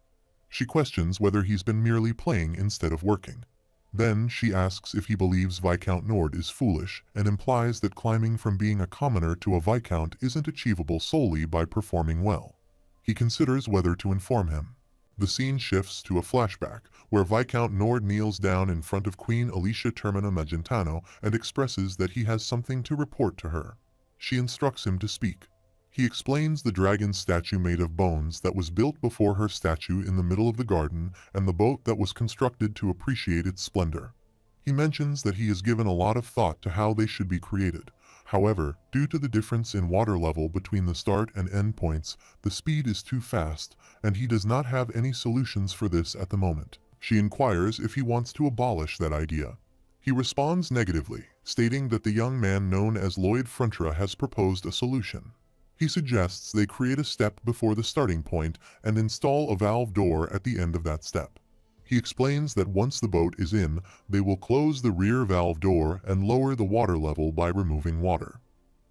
She questions whether he's been merely playing instead of working. Then she asks if he believes Viscount Nord is foolish and implies that climbing from being a commoner to a viscount isn't achievable solely by performing well. He considers whether to inform him. The scene shifts to a flashback where Viscount Nord kneels down in front of Queen Alicia Termina Magentano and expresses that he has something to report to her. She instructs him to speak. He explains the dragon statue made of bones that was built before her statue in the middle of the garden and the boat that was constructed to appreciate its splendor. He mentions that he has given a lot of thought to how they should be created. However, due to the difference in water level between the start and end points, the speed is too fast, and he does not have any solutions for this at the moment. She inquires if he wants to abolish that idea. He responds negatively, stating that the young man known as Lloyd Frontera has proposed a solution. He suggests they create a step before the starting point and install a valve door at the end of that step. He explains that once the boat is in, they will close the rear valve door and lower the water level by removing water.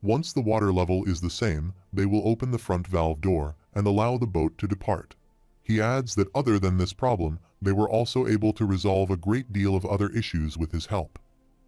Once the water level is the same, they will open the front valve door and allow the boat to depart. He adds that other than this problem, they were also able to resolve a great deal of other issues with his help.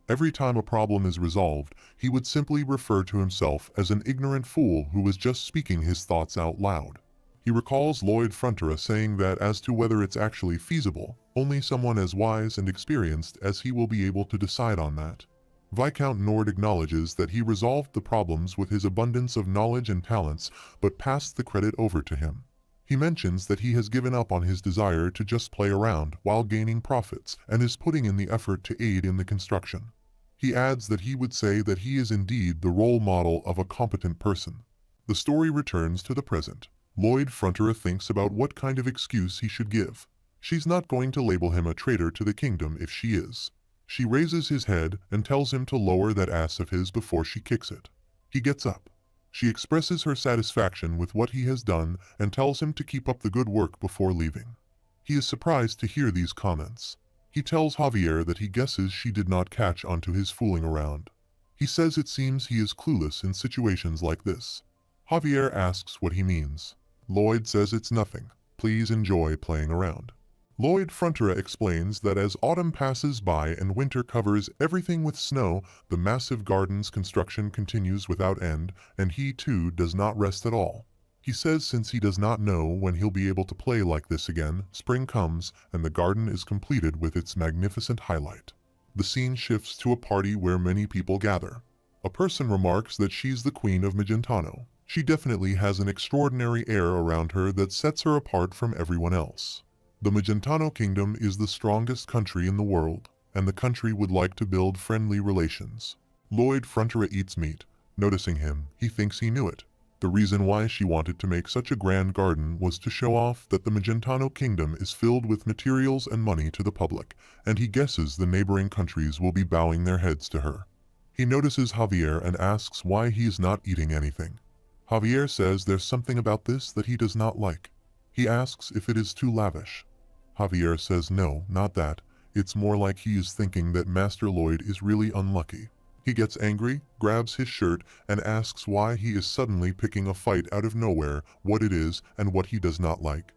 Every time a problem is resolved, he would simply refer to himself as an ignorant fool who was just speaking his thoughts out loud. He recalls Lloyd Frontera saying that as to whether it's actually feasible, only someone as wise and experienced as he will be able to decide on that. Viscount Nord acknowledges that he resolved the problems with his abundance of knowledge and talents, but passed the credit over to him. He mentions that he has given up on his desire to just play around while gaining profits and is putting in the effort to aid in the construction. He adds that he would say that he is indeed the role model of a competent person. The story returns to the present. Lloyd Frontera thinks about what kind of excuse he should give. She's not going to label him a traitor to the kingdom if she is. She raises his head and tells him to lower that ass of his before she kicks it. He gets up. She expresses her satisfaction with what he has done and tells him to keep up the good work before leaving. He is surprised to hear these comments. He tells Javier that he guesses she did not catch onto his fooling around. He says it seems he is clueless in situations like this. Javier asks what he means. Lloyd says it's nothing. Please enjoy playing around. Lloyd Frontera explains that as autumn passes by and winter covers everything with snow, the massive garden's construction continues without end, and he too does not rest at all. He says since he does not know when he'll be able to play like this again, spring comes and the garden is completed with its magnificent highlight. The scene shifts to a party where many people gather. A person remarks that she's the Queen of Magentano. She definitely has an extraordinary air around her that sets her apart from everyone else. The Magentano Kingdom is the strongest country in the world, and the country would like to build friendly relations. Lloyd Frontera eats meat. Noticing him, he thinks he knew it. The reason why she wanted to make such a grand garden was to show off that the Magentano kingdom is filled with materials and money to the public, and he guesses the neighboring countries will be bowing their heads to her. He notices Javier and asks why he is not eating anything. Javier says there's something about this that he does not like. He asks if it is too lavish. Javier says no, not that. It's more like he is thinking that Master Lloyd is really unlucky. He gets angry, grabs his shirt, and asks why he is suddenly picking a fight out of nowhere, what it is, and what he does not like.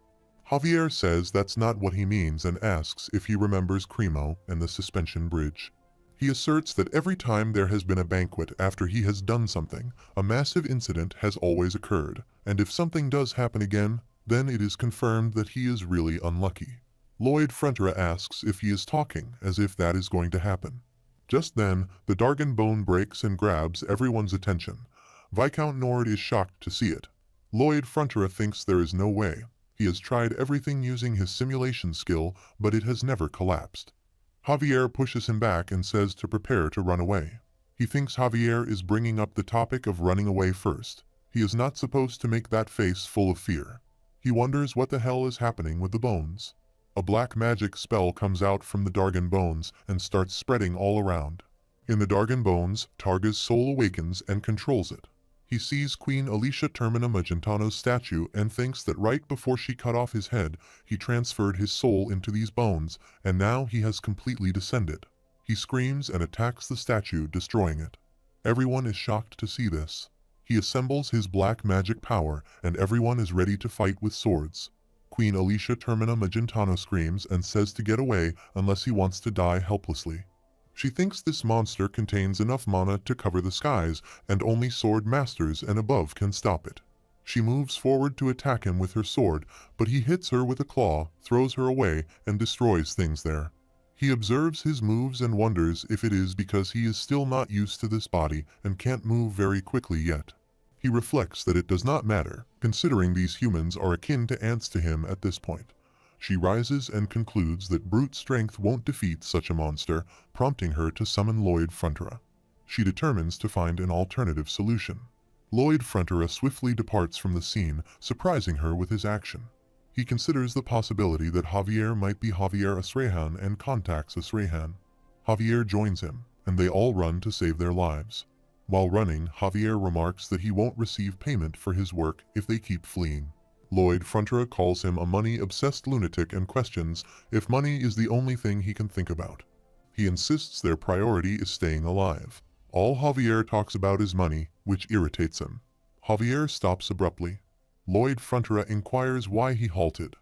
Javier says that's not what he means and asks if he remembers Cremo and the suspension bridge. He asserts that every time there has been a banquet after he has done something, a massive incident has always occurred, and if something does happen again, then it is confirmed that he is really unlucky. Lloyd Frontera asks if he is talking, as if that is going to happen. Just then, the Dargon bone breaks and grabs everyone's attention. Viscount Nord is shocked to see it. Lloyd Frontera thinks there is no way. He has tried everything using his simulation skill, but it has never collapsed. Javier pushes him back and says to prepare to run away. He thinks Javier is bringing up the topic of running away first. He is not supposed to make that face full of fear. He wonders what the hell is happening with the bones. A black magic spell comes out from the Dargon bones and starts spreading all around. In the Dargon bones, Targa's soul awakens and controls it. He sees Queen Alicia Termina Magentano's statue and thinks that right before she cut off his head, he transferred his soul into these bones, and now he has completely descended. He screams and attacks the statue, destroying it. Everyone is shocked to see this. He assembles his black magic power, and everyone is ready to fight with swords. Queen Alicia Termina Magentano screams and says to get away unless he wants to die helplessly. She thinks this monster contains enough mana to cover the skies, and only sword masters and above can stop it. She moves forward to attack him with her sword, but he hits her with a claw, throws her away, and destroys things there. He observes his moves and wonders if it is because he is still not used to this body and can't move very quickly yet. He reflects that it does not matter, considering these humans are akin to ants to him at this point. She rises and concludes that brute strength won't defeat such a monster, prompting her to summon Lloyd Frontera. She determines to find an alternative solution. Lloyd Frontera swiftly departs from the scene, surprising her with his action. He considers the possibility that Javier might be Javier Asrehan and contacts Asrehan. Javier joins him, and they all run to save their lives. While running, Javier remarks that he won't receive payment for his work if they keep fleeing. Lloyd Frontera calls him a money-obsessed lunatic and questions if money is the only thing he can think about. He insists their priority is staying alive. All Javier talks about is money, which irritates him. Javier stops abruptly. Lloyd Frontera inquires why he halted.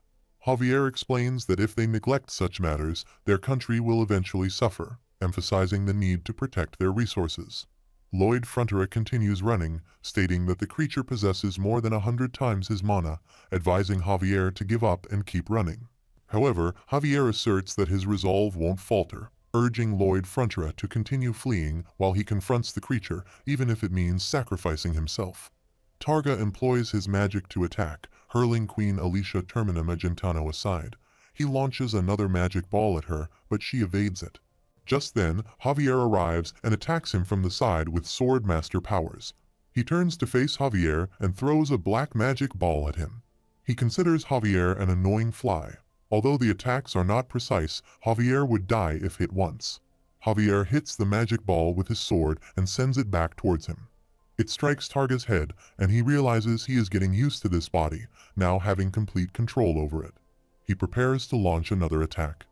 Javier explains that if they neglect such matters, their country will eventually suffer, emphasizing the need to protect their resources. Lloyd Frontera continues running, stating that the creature possesses more than 100 times his mana, advising Javier to give up and keep running. However, Javier asserts that his resolve won't falter, urging Lloyd Frontera to continue fleeing while he confronts the creature, even if it means sacrificing himself. Targa employs his magic to attack, hurling Queen Alicia Termina Magentano aside. He launches another magic ball at her, but she evades it. Just then, Javier arrives and attacks him from the side with sword master powers. He turns to face Javier and throws a black magic ball at him. He considers Javier an annoying fly. Although the attacks are not precise, Javier would die if hit once. Javier hits the magic ball with his sword and sends it back towards him. It strikes Targa's head, and he realizes he is getting used to this body, now having complete control over it. He prepares to launch another attack.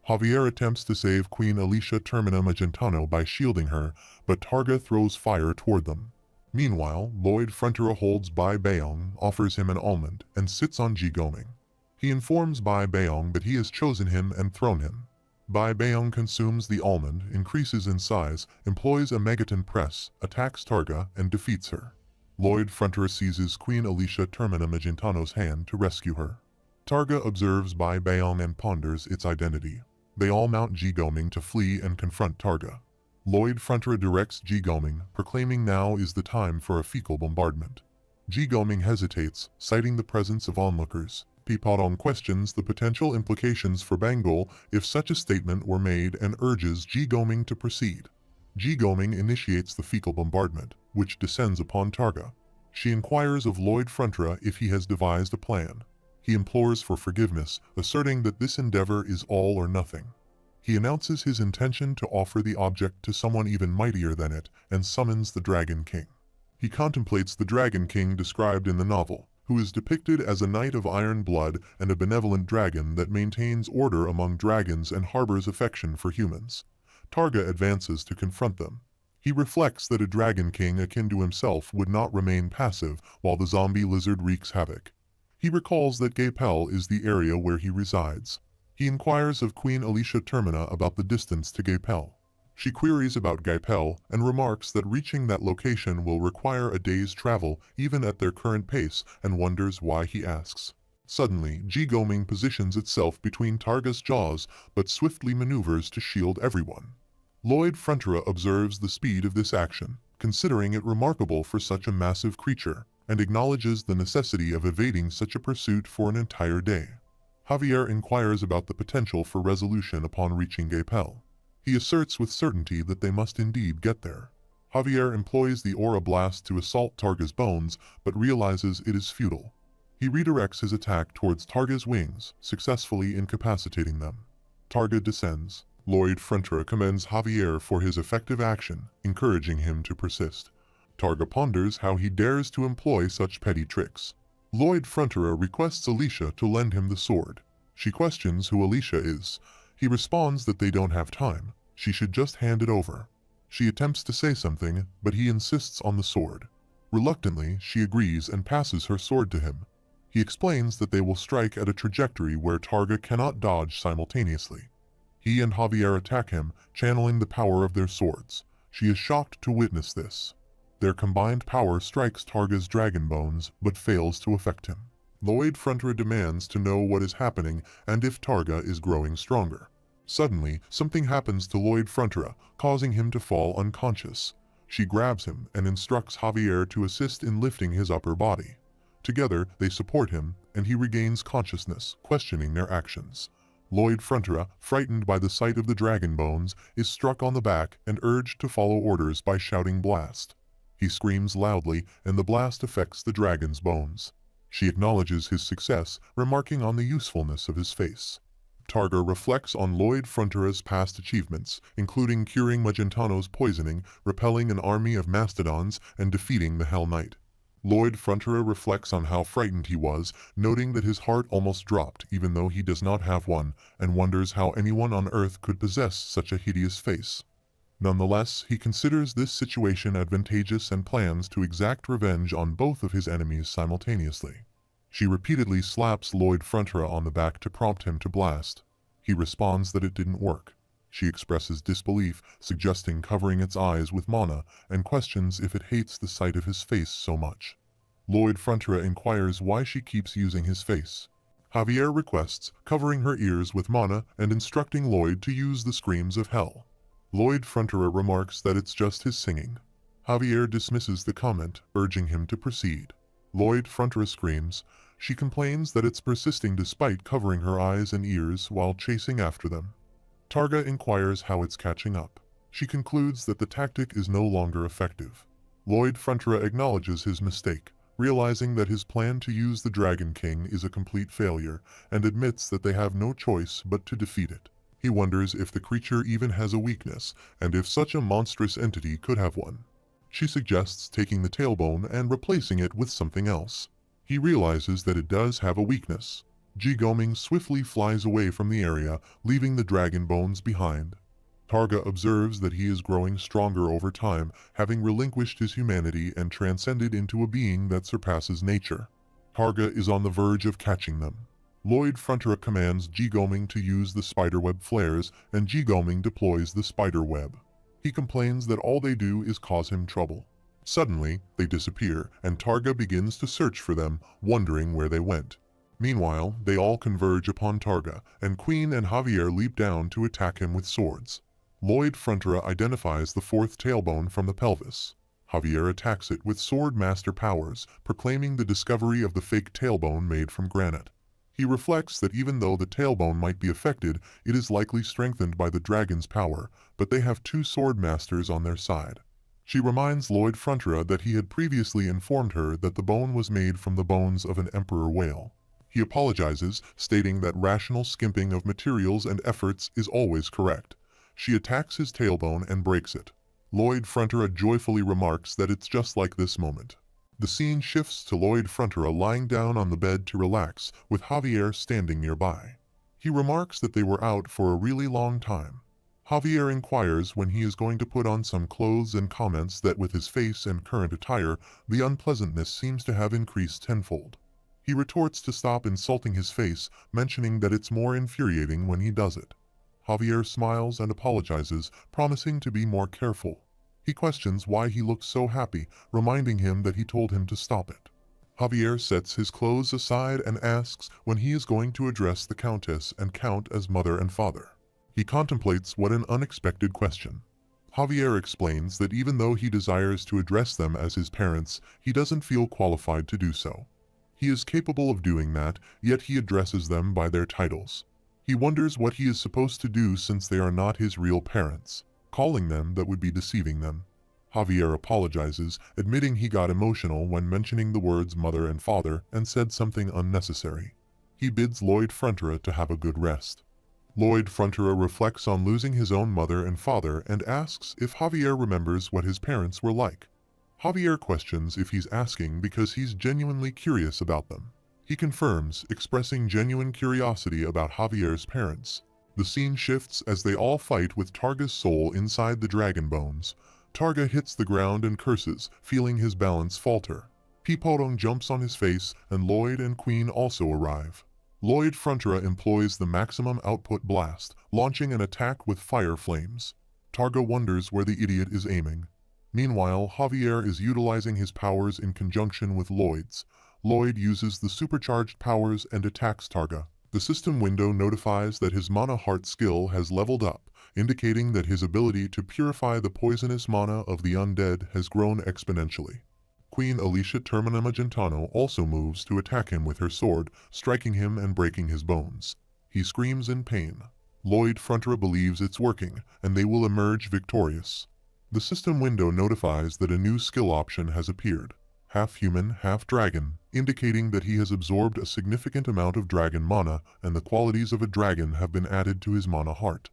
Javier attempts to save Queen Alicia Termina Magentano by shielding her, but Targa throws fire toward them. Meanwhile, Lloyd Frontera holds Bai Beong, offers him an almond, and sits on Ji Goming. He informs Bai Beong that he has chosen him and thrown him. Bai Beong consumes the almond, increases in size, employs a megaton press, attacks Targa, and defeats her. Lloyd Frontera seizes Queen Alicia Termina Magentano's hand to rescue her. Targa observes Bai Beong and ponders its identity. They all mount Ji Goming to flee and confront Targa. Lloyd Frontera directs Ji Goming, proclaiming now is the time for a fecal bombardment. Ji Goming hesitates, citing the presence of onlookers. Pipodong questions the potential implications for Bengal if such a statement were made and urges Jigoming to proceed. Jigoming initiates the fecal bombardment, which descends upon Targa. She inquires of Lloyd Frontera if he has devised a plan. He implores for forgiveness, asserting that this endeavor is all or nothing. He announces his intention to offer the object to someone even mightier than it and summons the Dragon King. He contemplates the Dragon King described in the novel, who is depicted as a knight of iron blood and a benevolent dragon that maintains order among dragons and harbors affection for humans. Targa advances to confront them. He reflects that a Dragon King akin to himself would not remain passive while the zombie lizard wreaks havoc. He recalls that Gaipel is the area where he resides. He inquires of Queen Alicia Termina about the distance to Gaipel. She queries about Gaipel and remarks that reaching that location will require a day's travel even at their current pace and wonders why he asks. Suddenly, Jigoming positions itself between Targa's jaws but swiftly maneuvers to shield everyone. Lloyd Frontera observes the speed of this action, considering it remarkable for such a massive creature, and acknowledges the necessity of evading such a pursuit for an entire day. Javier inquires about the potential for resolution upon reaching Gaipel. He asserts with certainty that they must indeed get there. Javier employs the aura blast to assault Targa's bones, but realizes it is futile. He redirects his attack towards Targa's wings, successfully incapacitating them. Targa descends. Lloyd Frontera commends Javier for his effective action, encouraging him to persist. Targa ponders how he dares to employ such petty tricks. Lloyd Frontera requests Alicia to lend him the sword. She questions who Alicia is. He responds that they don't have time. She should just hand it over. She attempts to say something, but he insists on the sword. Reluctantly, she agrees and passes her sword to him. He explains that they will strike at a trajectory where Targa cannot dodge simultaneously. He and Javier attack him, channeling the power of their swords. She is shocked to witness this. Their combined power strikes Targa's dragon bones, but fails to affect him. Lloyd Frontera demands to know what is happening and if Targa is growing stronger. Suddenly, something happens to Lloyd Frontera, causing him to fall unconscious. She grabs him and instructs Javier to assist in lifting his upper body. Together, they support him, and he regains consciousness, questioning their actions. Lloyd Frontera, frightened by the sight of the dragon bones, is struck on the back and urged to follow orders by shouting blast. He screams loudly, and the blast affects the dragon's bones. She acknowledges his success, remarking on the usefulness of his face. Targa reflects on Lloyd Frontera's past achievements, including curing Magentano's poisoning, repelling an army of mastodons, and defeating the Hell Knight. Lloyd Frontera reflects on how frightened he was, noting that his heart almost dropped even though he does not have one, and wonders how anyone on Earth could possess such a hideous face. Nonetheless, he considers this situation advantageous and plans to exact revenge on both of his enemies simultaneously. She repeatedly slaps Lloyd Frontera on the back to prompt him to blast. He responds that it didn't work. She expresses disbelief, suggesting covering its eyes with mana, and questions if it hates the sight of his face so much. Lloyd Frontera inquires why she keeps using his face. Javier requests covering her ears with mana and instructing Lloyd to use the screams of hell. Lloyd Frontera remarks that it's just his singing. Javier dismisses the comment, urging him to proceed. Lloyd Frontera screams. She complains that it's persisting despite covering her eyes and ears while chasing after them. Targa inquires how it's catching up. She concludes that the tactic is no longer effective. Lloyd Frontera acknowledges his mistake, realizing that his plan to use the Dragon King is a complete failure, and admits that they have no choice but to defeat it. He wonders if the creature even has a weakness, and if such a monstrous entity could have one. She suggests taking the tailbone and replacing it with something else. He realizes that it does have a weakness. Jigoming swiftly flies away from the area, leaving the dragon bones behind. Targa observes that he is growing stronger over time, having relinquished his humanity and transcended into a being that surpasses nature. Targa is on the verge of catching them. Lloyd Frontera commands Jigoming to use the spiderweb flares, and Jigoming deploys the spider web. He complains that all they do is cause him trouble. Suddenly, they disappear, and Targa begins to search for them, wondering where they went. Meanwhile, they all converge upon Targa, and Queen and Javier leap down to attack him with swords. Lloyd Frontera identifies the fourth tailbone from the pelvis. Javier attacks it with sword master powers, proclaiming the discovery of the fake tailbone made from granite. He reflects that even though the tailbone might be affected, it is likely strengthened by the dragon's power, but they have two sword masters on their side. She reminds Lloyd Frontera that he had previously informed her that the bone was made from the bones of an emperor whale. He apologizes, stating that rational skimping of materials and efforts is always correct. She attacks his tailbone and breaks it. Lloyd Frontera joyfully remarks that it's just like this moment. The scene shifts to Lloyd Frontera lying down on the bed to relax, with Javier standing nearby. He remarks that they were out for a really long time. Javier inquires when he is going to put on some clothes and comments that with his face and current attire, the unpleasantness seems to have increased tenfold. He retorts to stop insulting his face, mentioning that it's more infuriating when he does it. Javier smiles and apologizes, promising to be more careful. He questions why he looks so happy, reminding him that he told him to stop it. Javier sets his clothes aside and asks when he is going to address the Countess and Count as mother and father. He contemplates what an unexpected question. Javier explains that even though he desires to address them as his parents, he doesn't feel qualified to do so. He is capable of doing that, yet he addresses them by their titles. He wonders what he is supposed to do since they are not his real parents. Calling them that would be deceiving them. Javier apologizes, admitting he got emotional when mentioning the words mother and father and said something unnecessary. He bids Lloyd Frontera to have a good rest. Lloyd Frontera reflects on losing his own mother and father and asks if Javier remembers what his parents were like. Javier questions if he's asking because he's genuinely curious about them. He confirms, expressing genuine curiosity about Javier's parents. The scene shifts as they all fight with Targa's soul inside the dragon bones. Targa hits the ground and curses, feeling his balance falter. Piporong jumps on his face, and Lloyd and Queen also arrive. Lloyd Frontera employs the maximum output blast, launching an attack with fire flames. Targa wonders where the idiot is aiming. Meanwhile, Javier is utilizing his powers in conjunction with Lloyd's. Lloyd uses the supercharged powers and attacks Targa. The system window notifies that his mana heart skill has leveled up, indicating that his ability to purify the poisonous mana of the undead has grown exponentially. Queen Alicia Termina Magentano also moves to attack him with her sword, striking him and breaking his bones. He screams in pain. Lloyd Frontera believes it's working, and they will emerge victorious. The system window notifies that a new skill option has appeared. Half human, half dragon, indicating that he has absorbed a significant amount of dragon mana and the qualities of a dragon have been added to his mana heart.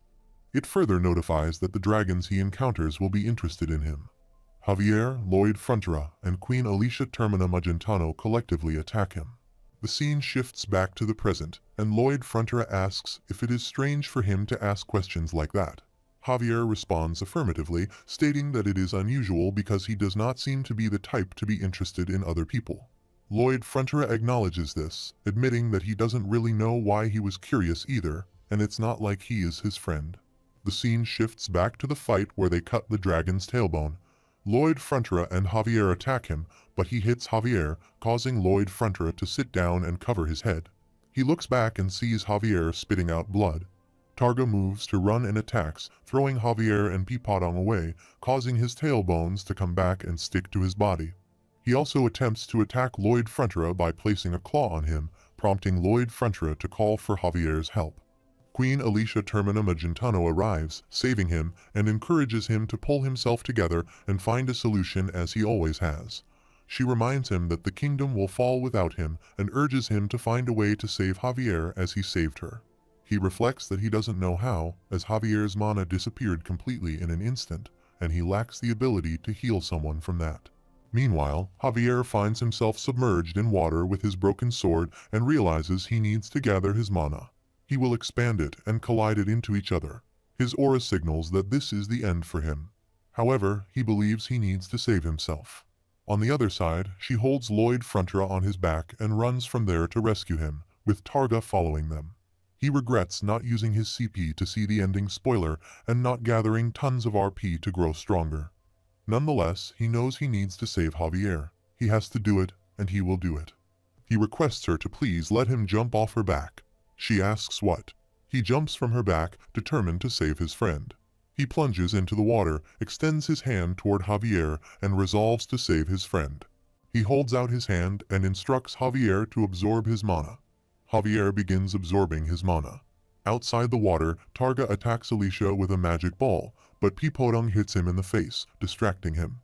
It further notifies that the dragons he encounters will be interested in him. Javier, Lloyd Frontera, and Queen Alicia Termina Magentano collectively attack him. The scene shifts back to the present, and Lloyd Frontera asks if it is strange for him to ask questions like that. Javier responds affirmatively, stating that it is unusual because he does not seem to be the type to be interested in other people. Lloyd Frontera acknowledges this, admitting that he doesn't really know why he was curious either, and it's not like he is his friend. The scene shifts back to the fight where they cut the dragon's tailbone. Lloyd Frontera and Javier attack him, but he hits Javier, causing Lloyd Frontera to sit down and cover his head. He looks back and sees Javier spitting out blood. Targa moves to run and attacks, throwing Javier and Piporong away, causing his tailbones to come back and stick to his body. He also attempts to attack Lloyd Frontera by placing a claw on him, prompting Lloyd Frontera to call for Javier's help. Queen Alicia Termina Magentano arrives, saving him, and encourages him to pull himself together and find a solution as he always has. She reminds him that the kingdom will fall without him and urges him to find a way to save Javier as he saved her. He reflects that he doesn't know how, as Javier's mana disappeared completely in an instant, and he lacks the ability to heal someone from that. Meanwhile, Javier finds himself submerged in water with his broken sword and realizes he needs to gather his mana. He will expand it and collide it into each other. His aura signals that this is the end for him. However, he believes he needs to save himself. On the other side, she holds Lloyd Frontera on his back and runs from there to rescue him, with Targa following them. He regrets not using his CP to see the ending spoiler and not gathering tons of RP to grow stronger. Nonetheless, he knows he needs to save Javier. He has to do it, and he will do it. He requests her to please let him jump off her back. She asks what. He jumps from her back, determined to save his friend. He plunges into the water, extends his hand toward Javier, and resolves to save his friend. He holds out his hand and instructs Javier to absorb his mana. Javier begins absorbing his mana. Outside the water, Targa attacks Alicia with a magic ball, but Pipodong hits him in the face, distracting him.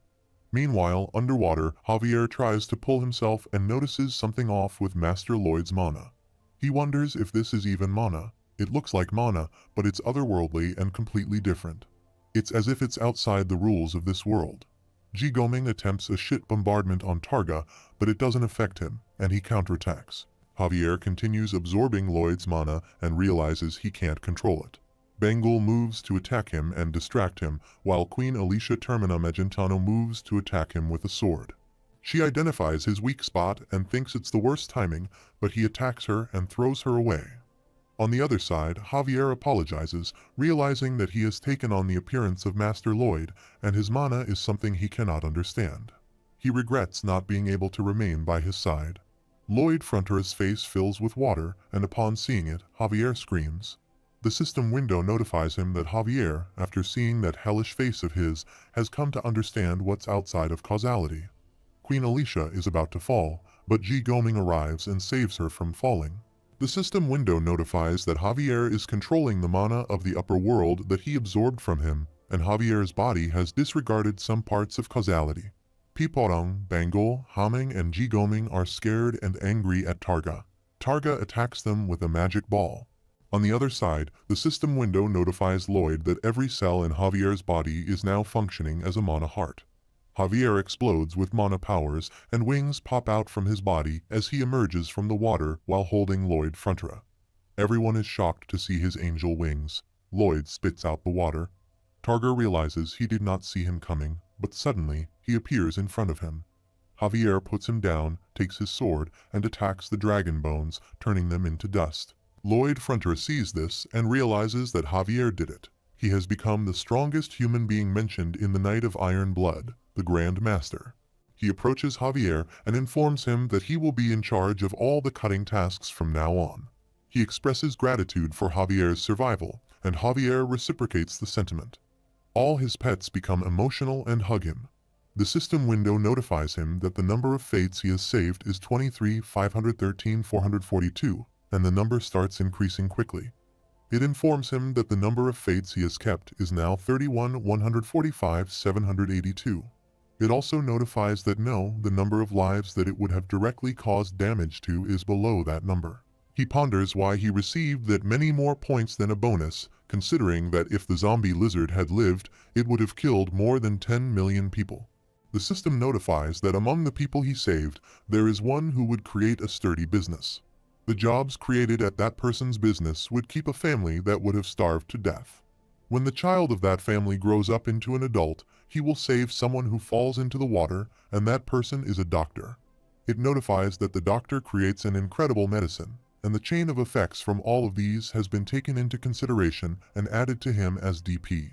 Meanwhile, underwater, Javier tries to pull himself and notices something off with Master Lloyd's mana. He wonders if this is even mana. It looks like mana, but it's otherworldly and completely different. It's as if it's outside the rules of this world. Jigoming attempts a shit bombardment on Targa, but it doesn't affect him, and he counterattacks. Javier continues absorbing Lloyd's mana and realizes he can't control it. Bengal moves to attack him and distract him, while Queen Alicia Termina Magentano moves to attack him with a sword. She identifies his weak spot and thinks it's the worst timing, but he attacks her and throws her away. On the other side, Javier apologizes, realizing that he has taken on the appearance of Master Lloyd, and his mana is something he cannot understand. He regrets not being able to remain by his side. Lloyd Frontera's face fills with water, and upon seeing it, Javier screams. The system window notifies him that Javier, after seeing that hellish face of his, has come to understand what's outside of causality. Queen Alicia is about to fall, but Jigoming arrives and saves her from falling. The system window notifies that Javier is controlling the mana of the upper world that he absorbed from him, and Javier's body has disregarded some parts of causality. Pipodong, Bengal, Haming, and Jigoming are scared and angry at Targa. Targa attacks them with a magic ball. On the other side, the system window notifies Lloyd that every cell in Javier's body is now functioning as a mana heart. Javier explodes with mana powers, and wings pop out from his body as he emerges from the water while holding Lloyd Frontera. Everyone is shocked to see his angel wings. Lloyd spits out the water. Targa realizes he did not see him coming, but suddenly, he appears in front of him. Javier puts him down, takes his sword, and attacks the dragon bones, turning them into dust. Lloyd Frontera sees this and realizes that Javier did it. He has become the strongest human being mentioned in the Knight of Iron Blood, the Grand Master. He approaches Javier and informs him that he will be in charge of all the cutting tasks from now on. He expresses gratitude for Javier's survival, and Javier reciprocates the sentiment. All his pets become emotional and hug him. The system window notifies him that the number of fates he has saved is 23,513,442, and the number starts increasing quickly. It informs him that the number of fates he has kept is now 31,145,782. It also notifies that the number of lives that it would have directly caused damage to is below that number. He ponders why he received that many more points than a bonus, considering that if the zombie lizard had lived, it would have killed more than 10 million people. The system notifies that among the people he saved, there is one who would create a sturdy business. The jobs created at that person's business would keep a family that would have starved to death. When the child of that family grows up into an adult, he will save someone who falls into the water, and that person is a doctor. It notifies that the doctor creates an incredible medicine, and the chain of effects from all of these has been taken into consideration and added to him as DP.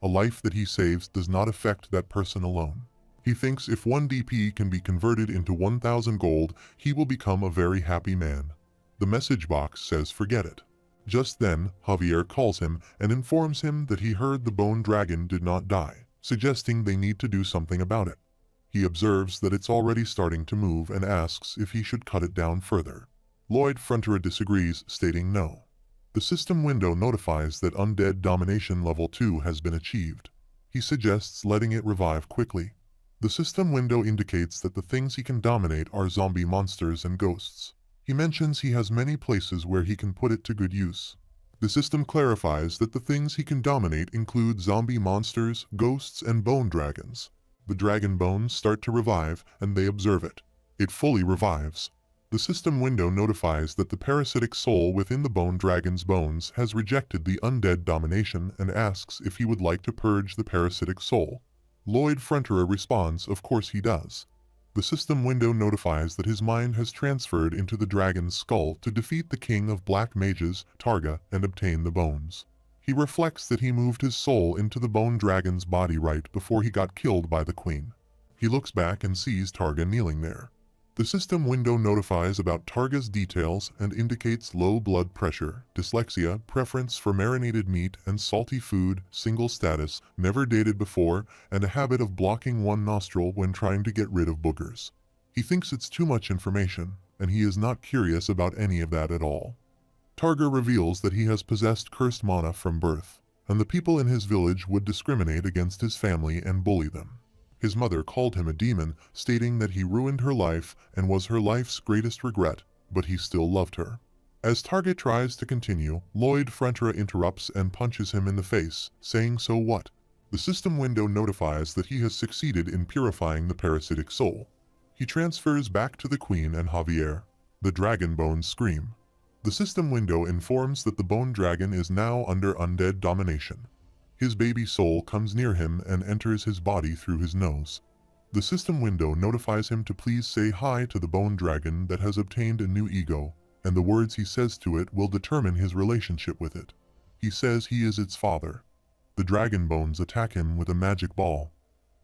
A life that he saves does not affect that person alone. He thinks if 1 DP can be converted into 1,000 gold, he will become a very happy man. The message box says forget it. Just then, Javier calls him and informs him that he heard the bone dragon did not die, suggesting they need to do something about it. He observes that it's already starting to move and asks if he should cut it down further. Lloyd Frontera disagrees, stating no. The system window notifies that Undead Domination Level 2 has been achieved. He suggests letting it revive quickly. The system window indicates that the things he can dominate are zombie monsters and ghosts. He mentions he has many places where he can put it to good use. The system clarifies that the things he can dominate include zombie monsters, ghosts, and bone dragons. The dragon bones start to revive, and they observe it. It fully revives. The system window notifies that the parasitic soul within the bone dragon's bones has rejected the undead domination and asks if he would like to purge the parasitic soul. Lloyd Frontera responds, of course he does. The system window notifies that his mind has transferred into the dragon's skull to defeat the king of black mages, Targa, and obtain the bones. He reflects that he moved his soul into the bone dragon's body right before he got killed by the queen. He looks back and sees Targa kneeling there. The system window notifies about Targa's details and indicates low blood pressure, dyslexia, preference for marinated meat and salty food, single status, never dated before, and a habit of blocking one nostril when trying to get rid of boogers. He thinks it's too much information, and he is not curious about any of that at all. Targar reveals that he has possessed cursed mana from birth, and the people in his village would discriminate against his family and bully them. His mother called him a demon, stating that he ruined her life and was her life's greatest regret, but he still loved her. As Targar tries to continue, Lloyd Frontera interrupts and punches him in the face, saying so what? The system window notifies that he has succeeded in purifying the parasitic soul. He transfers back to the Queen and Javier. The dragon bones scream. The system window informs that the bone dragon is now under undead domination. His baby soul comes near him and enters his body through his nose. The system window notifies him to please say hi to the bone dragon that has obtained a new ego, and the words he says to it will determine his relationship with it. He says he is its father. The dragon bones attack him with a magic ball.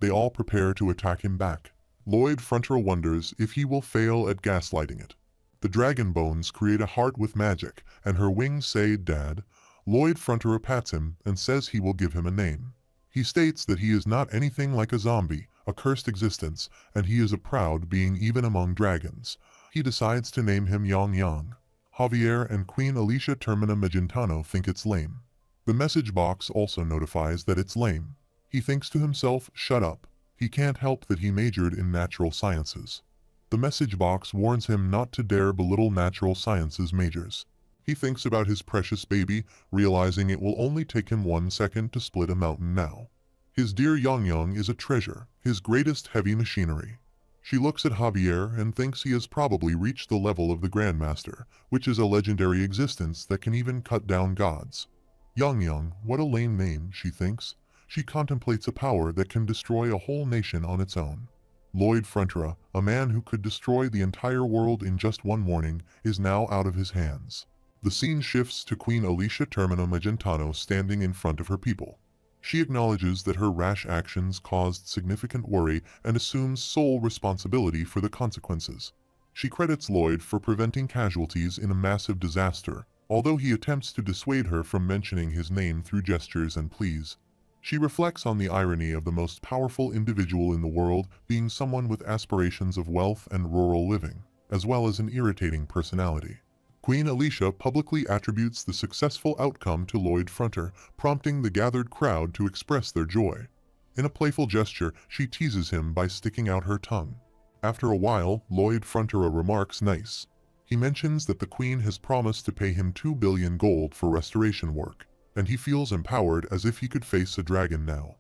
They all prepare to attack him back. Lloyd Frontera wonders if he will fail at gaslighting it. The dragon bones create a heart with magic, and her wings say, "Dad." Lloyd Frontera pats him and says he will give him a name. He states that he is not anything like a zombie, a cursed existence, and he is a proud being even among dragons. He decides to name him Yang Yang. Javier and Queen Alicia Termina Magentano think it's lame. The message box also notifies that it's lame. He thinks to himself, shut up. He can't help that he majored in natural sciences. The message box warns him not to dare belittle natural sciences majors. He thinks about his precious baby, realizing it will only take him 1 second to split a mountain now. His dear Yang Yang is a treasure, his greatest heavy machinery. She looks at Javier and thinks he has probably reached the level of the Grandmaster, which is a legendary existence that can even cut down gods. Yang Yang, what a lame name, she thinks. She contemplates a power that can destroy a whole nation on its own. Lloyd Frontera, a man who could destroy the entire world in just one morning, is now out of his hands. The scene shifts to Queen Alicia Termina Magentano standing in front of her people. She acknowledges that her rash actions caused significant worry and assumes sole responsibility for the consequences. She credits Lloyd for preventing casualties in a massive disaster, although he attempts to dissuade her from mentioning his name through gestures and pleas. She reflects on the irony of the most powerful individual in the world being someone with aspirations of wealth and rural living, as well as an irritating personality. Queen Alicia publicly attributes the successful outcome to Lloyd Frontera, prompting the gathered crowd to express their joy. In a playful gesture, she teases him by sticking out her tongue. After a while, Lloyd Frontera remarks nice. He mentions that the Queen has promised to pay him 2 billion gold for restoration work, and he feels empowered as if he could face a dragon now.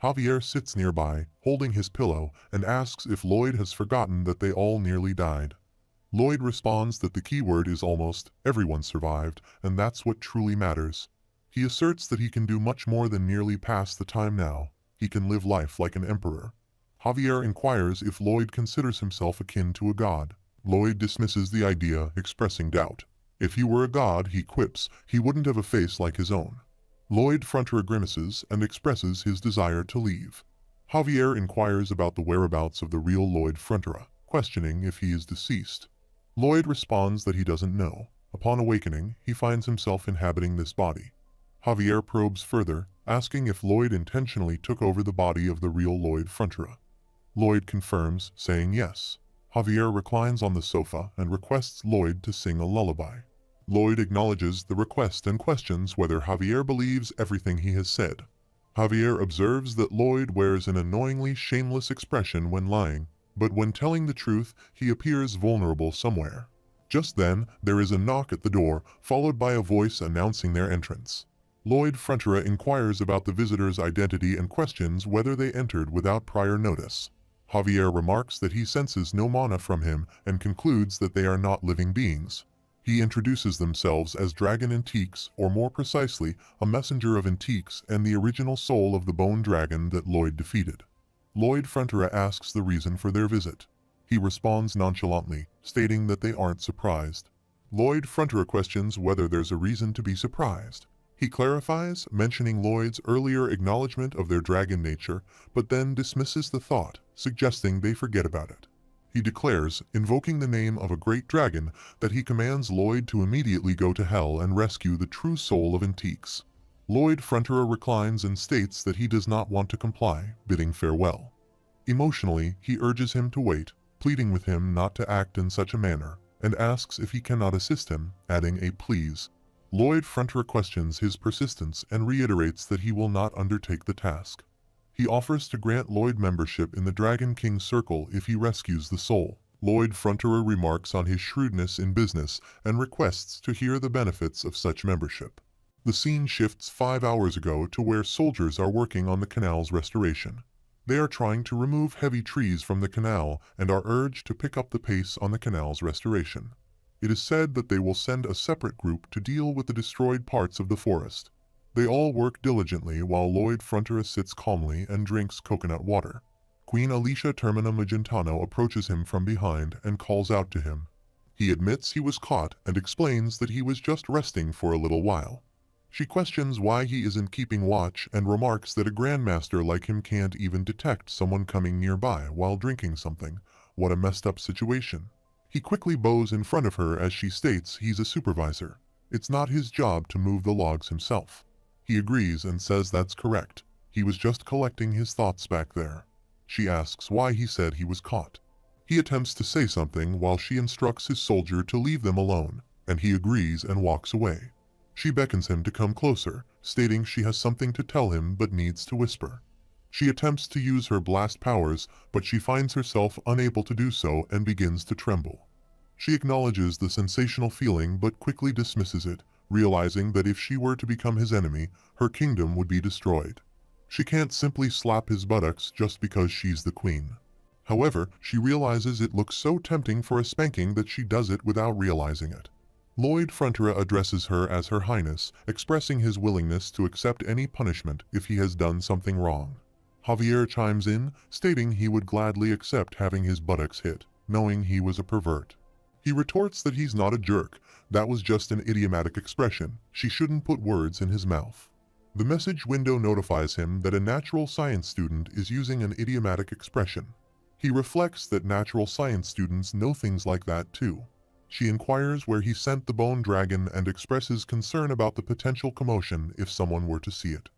Javier sits nearby, holding his pillow, and asks if Lloyd has forgotten that they all nearly died. Lloyd responds that the key word is almost. Everyone survived, and that's what truly matters. He asserts that he can do much more than merely pass the time now. He can live life like an emperor. Javier inquires if Lloyd considers himself akin to a god. Lloyd dismisses the idea, expressing doubt. If he were a god, he quips, he wouldn't have a face like his own. Lloyd Frontera grimaces and expresses his desire to leave. Javier inquires about the whereabouts of the real Lloyd Frontera, questioning if he is deceased. Lloyd responds that he doesn't know. Upon awakening, he finds himself inhabiting this body. Javier probes further, asking if Lloyd intentionally took over the body of the real Lloyd Frontera. Lloyd confirms, saying yes. Javier reclines on the sofa and requests Lloyd to sing a lullaby. Lloyd acknowledges the request and questions whether Javier believes everything he has said. Javier observes that Lloyd wears an annoyingly shameless expression when lying, but when telling the truth, he appears vulnerable somewhere. Just then, there is a knock at the door, followed by a voice announcing their entrance. Lloyd Frontera inquires about the visitor's identity and questions whether they entered without prior notice. Javier remarks that he senses no mana from him and concludes that they are not living beings. He introduces themselves as Dragon Antiques, or more precisely, a messenger of Antiques and the original soul of the bone dragon that Lloyd defeated. Lloyd Frontera asks the reason for their visit. He responds nonchalantly, stating that they aren't surprised. Lloyd Frontera questions whether there's a reason to be surprised. He clarifies, mentioning Lloyd's earlier acknowledgement of their dragon nature, but then dismisses the thought, suggesting they forget about it. He declares, invoking the name of a great dragon, that he commands Lloyd to immediately go to hell and rescue the true soul of Antiques. Lloyd Frontera reclines and states that he does not want to comply, bidding farewell. Emotionally, he urges him to wait, pleading with him not to act in such a manner. and asks if he cannot assist him, adding a please. Lloyd Frontera questions his persistence and reiterates that he will not undertake the task. He offers to grant Lloyd membership in the Dragon King's circle if he rescues the soul. Lloyd Frontera remarks on his shrewdness in business and requests to hear the benefits of such membership. The scene shifts 5 hours ago to where soldiers are working on the canal's restoration. They are trying to remove heavy trees from the canal and are urged to pick up the pace on the canal's restoration. It is said that they will send a separate group to deal with the destroyed parts of the forest. They all work diligently while Lloyd Frontera sits calmly and drinks coconut water. Queen Alicia Termina Magentano approaches him from behind and calls out to him. He admits he was caught and explains that he was just resting for a little while. She questions why he isn't keeping watch and remarks that a grandmaster like him can't even detect someone coming nearby while drinking something. What a messed up situation. He quickly bows in front of her as she states he's a supervisor. It's not his job to move the logs himself. He agrees and says that's correct. He was just collecting his thoughts back there. She asks why he said he was caught. He attempts to say something while she instructs his soldier to leave them alone, and he agrees and walks away. She beckons him to come closer, stating she has something to tell him but needs to whisper. She attempts to use her blast powers, but she finds herself unable to do so and begins to tremble. She acknowledges the sensational feeling but quickly dismisses it, realizing that if she were to become his enemy, her kingdom would be destroyed. She can't simply slap his buttocks just because she's the queen. However, she realizes it looks so tempting for a spanking that she does it without realizing it. Lloyd Frontera addresses her as Her Highness, expressing his willingness to accept any punishment if he has done something wrong. Javier chimes in, stating he would gladly accept having his buttocks hit, knowing he was a pervert. He retorts that he's not a jerk, that was just an idiomatic expression, she shouldn't put words in his mouth. The message window notifies him that a natural science student is using an idiomatic expression. He reflects that natural science students know things like that too. She inquires where he sent the bone dragon and expresses concern about the potential commotion if someone were to see it.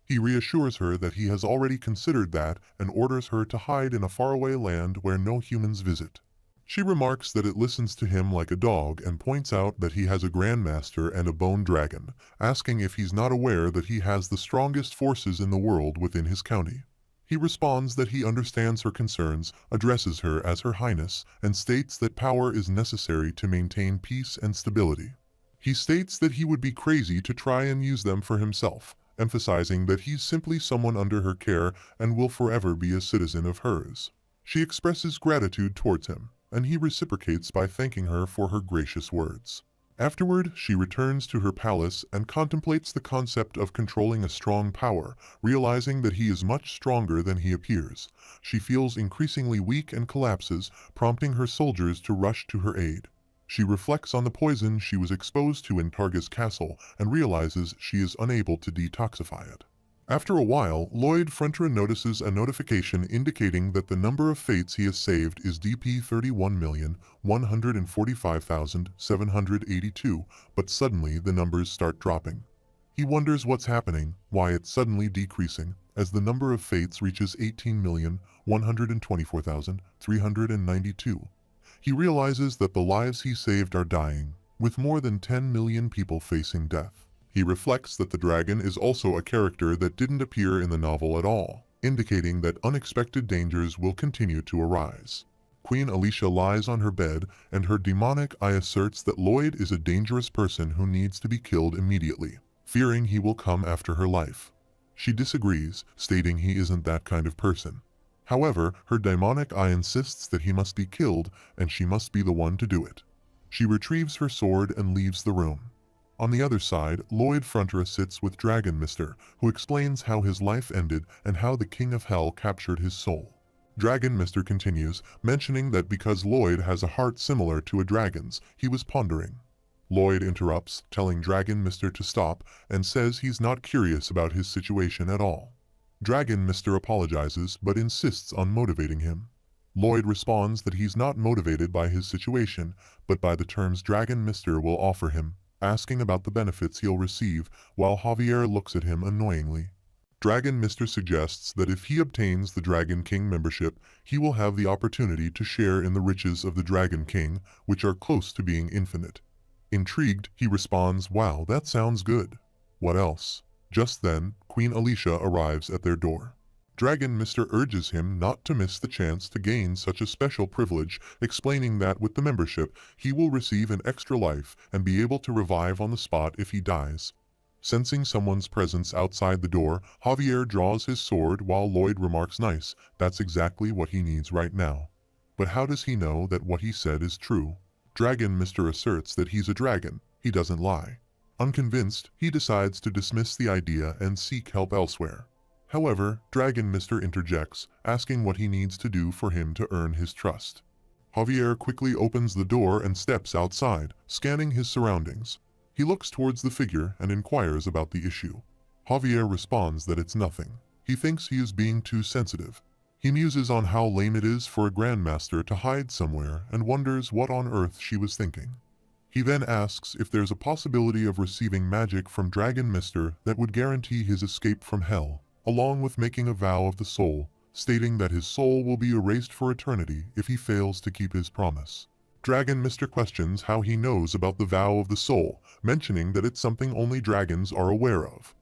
He reassures her that he has already considered that and orders her to hide in a faraway land where no humans visit. She remarks that it listens to him like a dog and points out that he has a grandmaster and a bone dragon, asking if he's not aware that he has the strongest forces in the world within his county. He responds that he understands her concerns, addresses her as Her Highness, and states that power is necessary to maintain peace and stability. He states that he would be crazy to try and use them for himself, emphasizing that he's simply someone under her care and will forever be a citizen of hers. She expresses gratitude towards him, and he reciprocates by thanking her for her gracious words. Afterward, she returns to her palace and contemplates the concept of controlling a strong power, realizing that he is much stronger than he appears. She feels increasingly weak and collapses, prompting her soldiers to rush to her aid. She reflects on the poison she was exposed to in Targa's castle and realizes she is unable to detoxify it. After a while, Lloyd Frontera notices a notification indicating that the number of fates he has saved is DP 31,145,782, but suddenly the numbers start dropping. He wonders what's happening, why it's suddenly decreasing, as the number of fates reaches 18,124,392. He realizes that the lives he saved are dying, with more than 10 million people facing death. He reflects that the dragon is also a character that didn't appear in the novel at all, indicating that unexpected dangers will continue to arise. Queen Alicia lies on her bed, and her demonic eye asserts that Lloyd is a dangerous person who needs to be killed immediately, fearing he will come after her life. She disagrees, stating he isn't that kind of person. However, her demonic eye insists that he must be killed, and she must be the one to do it. She retrieves her sword and leaves the room. On the other side, Lloyd Frontera sits with Dragon Mister, who explains how his life ended and how the King of Hell captured his soul. Dragon Mister continues, mentioning that because Lloyd has a heart similar to a dragon's, he was pondering. Lloyd interrupts, telling Dragon Mister to stop, and says he's not curious about his situation at all. Dragon Mister apologizes but insists on motivating him. Lloyd responds that he's not motivated by his situation, but by the terms Dragon Mister will offer him, asking about the benefits he'll receive, while Javier looks at him annoyingly. Dragon Mr. suggests that if he obtains the Dragon King membership, he will have the opportunity to share in the riches of the Dragon King, which are close to being infinite. Intrigued, he responds, "Wow, that sounds good. What else?" Just then, Queen Alicia arrives at their door. Dragon Mr. urges him not to miss the chance to gain such a special privilege, explaining that with the membership, he will receive an extra life and be able to revive on the spot if he dies. Sensing someone's presence outside the door, Javier draws his sword while Lloyd remarks, "Nice, that's exactly what he needs right now." But how does he know that what he said is true? Dragon Mr. asserts that he's a dragon. He doesn't lie. Unconvinced, he decides to dismiss the idea and seek help elsewhere. However, Dragon Mr. interjects, asking what he needs to do for him to earn his trust. Javier quickly opens the door and steps outside, scanning his surroundings. He looks towards the figure and inquires about the issue. Javier responds that it's nothing. He thinks he is being too sensitive. He muses on how lame it is for a grandmaster to hide somewhere and wonders what on earth she was thinking. He then asks if there's a possibility of receiving magic from Dragon Mr. that would guarantee his escape from hell, along with making a vow of the soul, stating that his soul will be erased for eternity if he fails to keep his promise. Dragon Mr. questions how he knows about the vow of the soul, mentioning that it's something only dragons are aware of.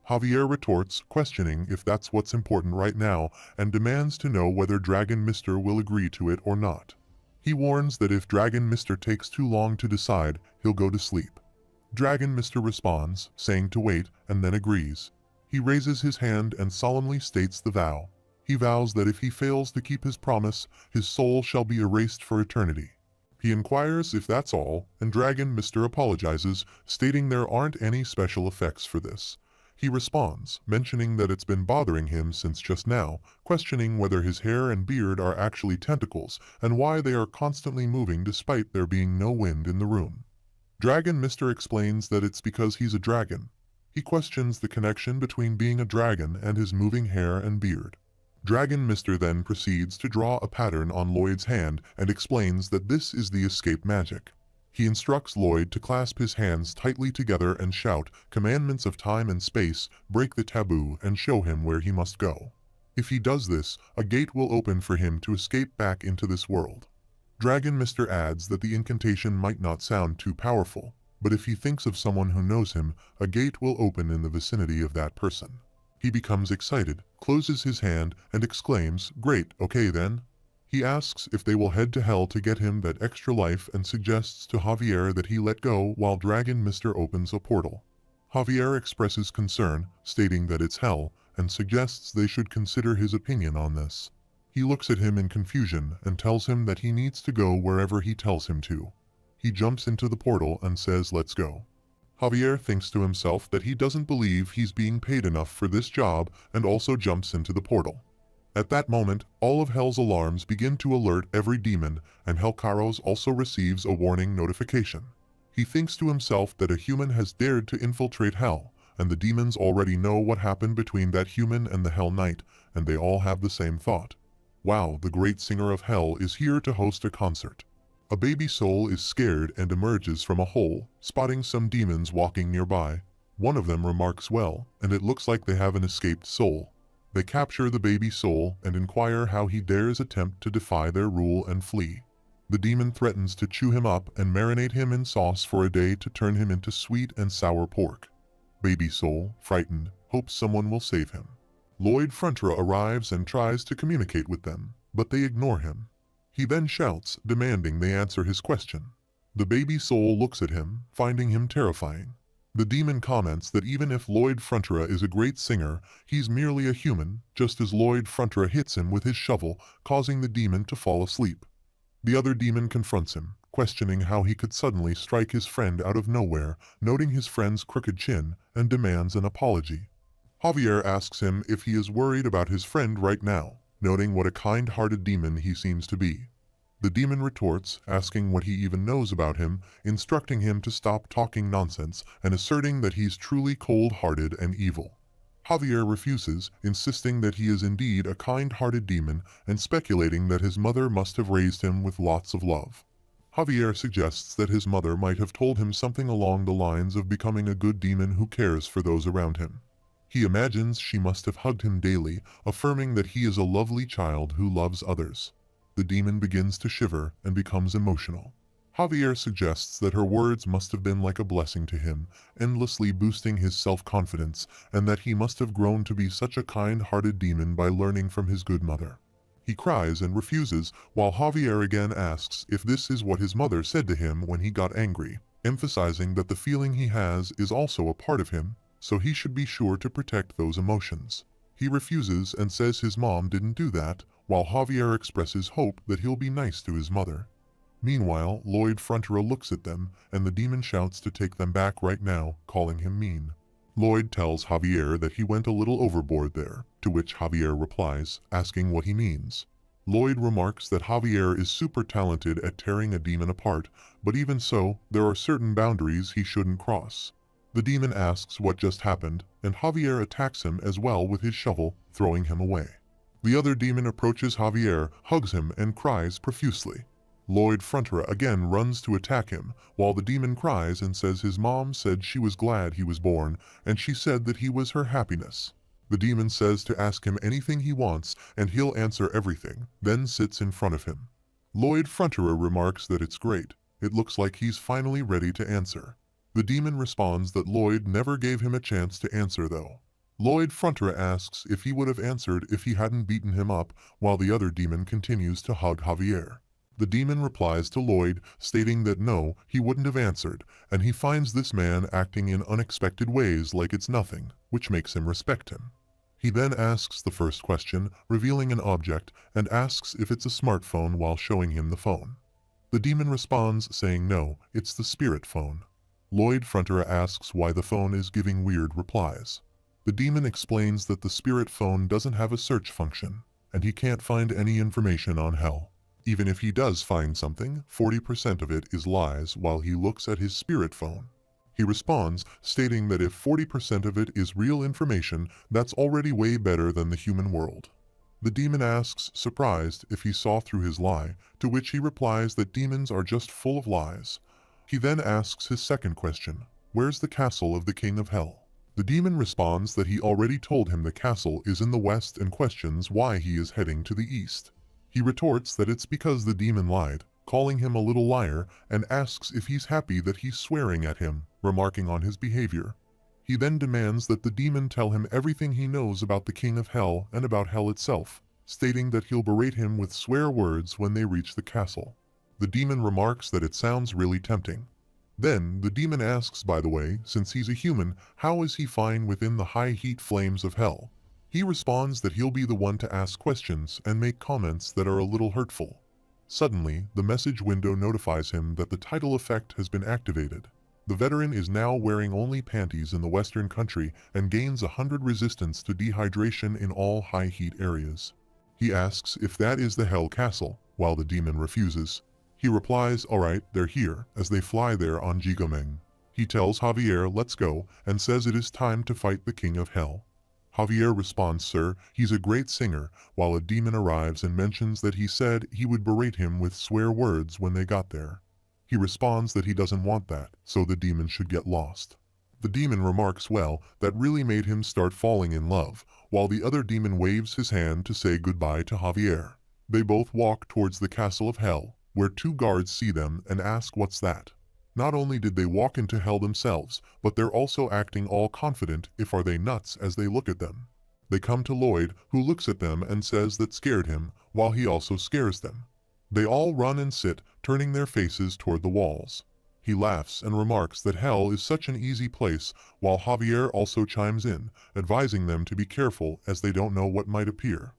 Javier retorts, questioning if that's what's important right now, and demands to know whether Dragon Mr. will agree to it or not. He warns that if Dragon Mr. takes too long to decide, he'll go to sleep. Dragon Mr. responds, saying to wait, and then agrees. He raises his hand and solemnly states the vow. He vows that if he fails to keep his promise, his soul shall be erased for eternity. He inquires if that's all, and Dragon Mr. apologizes, stating there aren't any special effects for this. He responds, mentioning that it's been bothering him since just now, questioning whether his hair and beard are actually tentacles, and why they are constantly moving despite there being no wind in the room. Dragon Mr. explains that it's because he's a dragon. He questions the connection between being a dragon and his moving hair and beard. Dragon Mr. then proceeds to draw a pattern on Lloyd's hand and explains that this is the escape magic. He instructs Lloyd to clasp his hands tightly together and shout, "Commandments of time and space, break the taboo and show him where he must go." If he does this, a gate will open for him to escape back into this world. Dragon Mr. adds that the incantation might not sound too powerful, but if he thinks of someone who knows him, a gate will open in the vicinity of that person. He becomes excited, closes his hand, and exclaims, "Great, okay then." He asks if they will head to hell to get him that extra life and suggests to Javier that he let go while Dragon Mr. opens a portal. Javier expresses concern, stating that it's hell, and suggests they should consider his opinion on this. He looks at him in confusion and tells him that he needs to go wherever he tells him to. He jumps into the portal and says, "Let's go." Javier thinks to himself that he doesn't believe he's being paid enough for this job and also jumps into the portal. At that moment, all of Hell's alarms begin to alert every demon, and Hellkaros also receives a warning notification. He thinks to himself that a human has dared to infiltrate Hell, and the demons already know what happened between that human and the Hell Knight, and they all have the same thought. Wow, the great singer of Hell is here to host a concert. A baby soul is scared and emerges from a hole, spotting some demons walking nearby. One of them remarks, "Well, and it looks like they have an escaped soul." They capture the baby soul and inquire how he dares attempt to defy their rule and flee. The demon threatens to chew him up and marinate him in sauce for a day to turn him into sweet and sour pork. Baby soul, frightened, hopes someone will save him. Lloyd Frontera arrives and tries to communicate with them, but they ignore him. He then shouts, demanding they answer his question. The baby soul looks at him, finding him terrifying. The demon comments that even if Lloyd Frontera is a great singer, he's merely a human, just as Lloyd Frontera hits him with his shovel, causing the demon to fall asleep. The other demon confronts him, questioning how he could suddenly strike his friend out of nowhere, noting his friend's crooked chin, and demands an apology. Javier asks him if he is worried about his friend right now, noting what a kind-hearted demon he seems to be. The demon retorts, asking what he even knows about him, instructing him to stop talking nonsense and asserting that he's truly cold-hearted and evil. Javier refuses, insisting that he is indeed a kind-hearted demon and speculating that his mother must have raised him with lots of love. Javier suggests that his mother might have told him something along the lines of becoming a good demon who cares for those around him. He imagines she must have hugged him daily, affirming that he is a lovely child who loves others. The demon begins to shiver and becomes emotional. Javier suggests that her words must have been like a blessing to him, endlessly boosting his self-confidence, and that he must have grown to be such a kind-hearted demon by learning from his good mother. He cries and refuses, while Javier again asks if this is what his mother said to him when he got angry, emphasizing that the feeling he has is also a part of him, so he should be sure to protect those emotions. He refuses and says his mom didn't do that, while Javier expresses hope that he'll be nice to his mother. Meanwhile, Lloyd Frontera looks at them, and the demon shouts to take them back right now, calling him mean. Lloyd tells Javier that he went a little overboard there, to which Javier replies, asking what he means. Lloyd remarks that Javier is super talented at tearing a demon apart, but even so, there are certain boundaries he shouldn't cross. The demon asks what just happened, and Javier attacks him as well with his shovel, throwing him away. The other demon approaches Javier, hugs him, and cries profusely. Lloyd Frontera again runs to attack him, while the demon cries and says his mom said she was glad he was born, and she said that he was her happiness. The demon says to ask him anything he wants, and he'll answer everything, then sits in front of him. Lloyd Frontera remarks that it's great. It looks like he's finally ready to answer. The demon responds that Lloyd never gave him a chance to answer though. Lloyd Frontera asks if he would have answered if he hadn't beaten him up, while the other demon continues to hug Javier. The demon replies to Lloyd, stating that no, he wouldn't have answered, and he finds this man acting in unexpected ways like it's nothing, which makes him respect him. He then asks the first question, revealing an object, and asks if it's a smartphone while showing him the phone. The demon responds saying no, it's the spirit phone. Lloyd Frontera asks why the phone is giving weird replies. The demon explains that the spirit phone doesn't have a search function, and he can't find any information on hell. Even if he does find something, 40% of it is lies while he looks at his spirit phone. He responds, stating that if 40% of it is real information, that's already way better than the human world. The demon asks, surprised, if he saw through his lie, to which he replies that demons are just full of lies. He then asks his second question, where's the castle of the King of Hell? The demon responds that he already told him the castle is in the west and questions why he is heading to the east. He retorts that it's because the demon lied, calling him a little liar, and asks if he's happy that he's swearing at him, remarking on his behavior. He then demands that the demon tell him everything he knows about the King of Hell and about hell itself, stating that he'll berate him with swear words when they reach the castle. The demon remarks that it sounds really tempting. Then, the demon asks, by the way, since he's a human, how is he fine within the high heat flames of hell? He responds that he'll be the one to ask questions and make comments that are a little hurtful. Suddenly, the message window notifies him that the tidal effect has been activated. The veteran is now wearing only panties in the western country and gains 100 resistance to dehydration in all high heat areas. He asks if that is the Hell Castle, while the demon refuses. He replies, alright, they're here, as they fly there on Jigomeng. He tells Javier, let's go, and says it is time to fight the King of Hell. Javier responds, sir, he's a great singer, while a demon arrives and mentions that he said he would berate him with swear words when they got there. He responds that he doesn't want that, so the demon should get lost. The demon remarks, well, that really made him start falling in love, while the other demon waves his hand to say goodbye to Javier. They both walk towards the Castle of Hell, where two guards see them and ask what's that. Not only did they walk into hell themselves, but they're also acting all confident, if are they nuts, as they look at them. They come to Lloyd, who looks at them and says that scared him, while he also scares them. They all run and sit, turning their faces toward the walls. He laughs and remarks that hell is such an easy place, while Javier also chimes in, advising them to be careful as they don't know what might appear.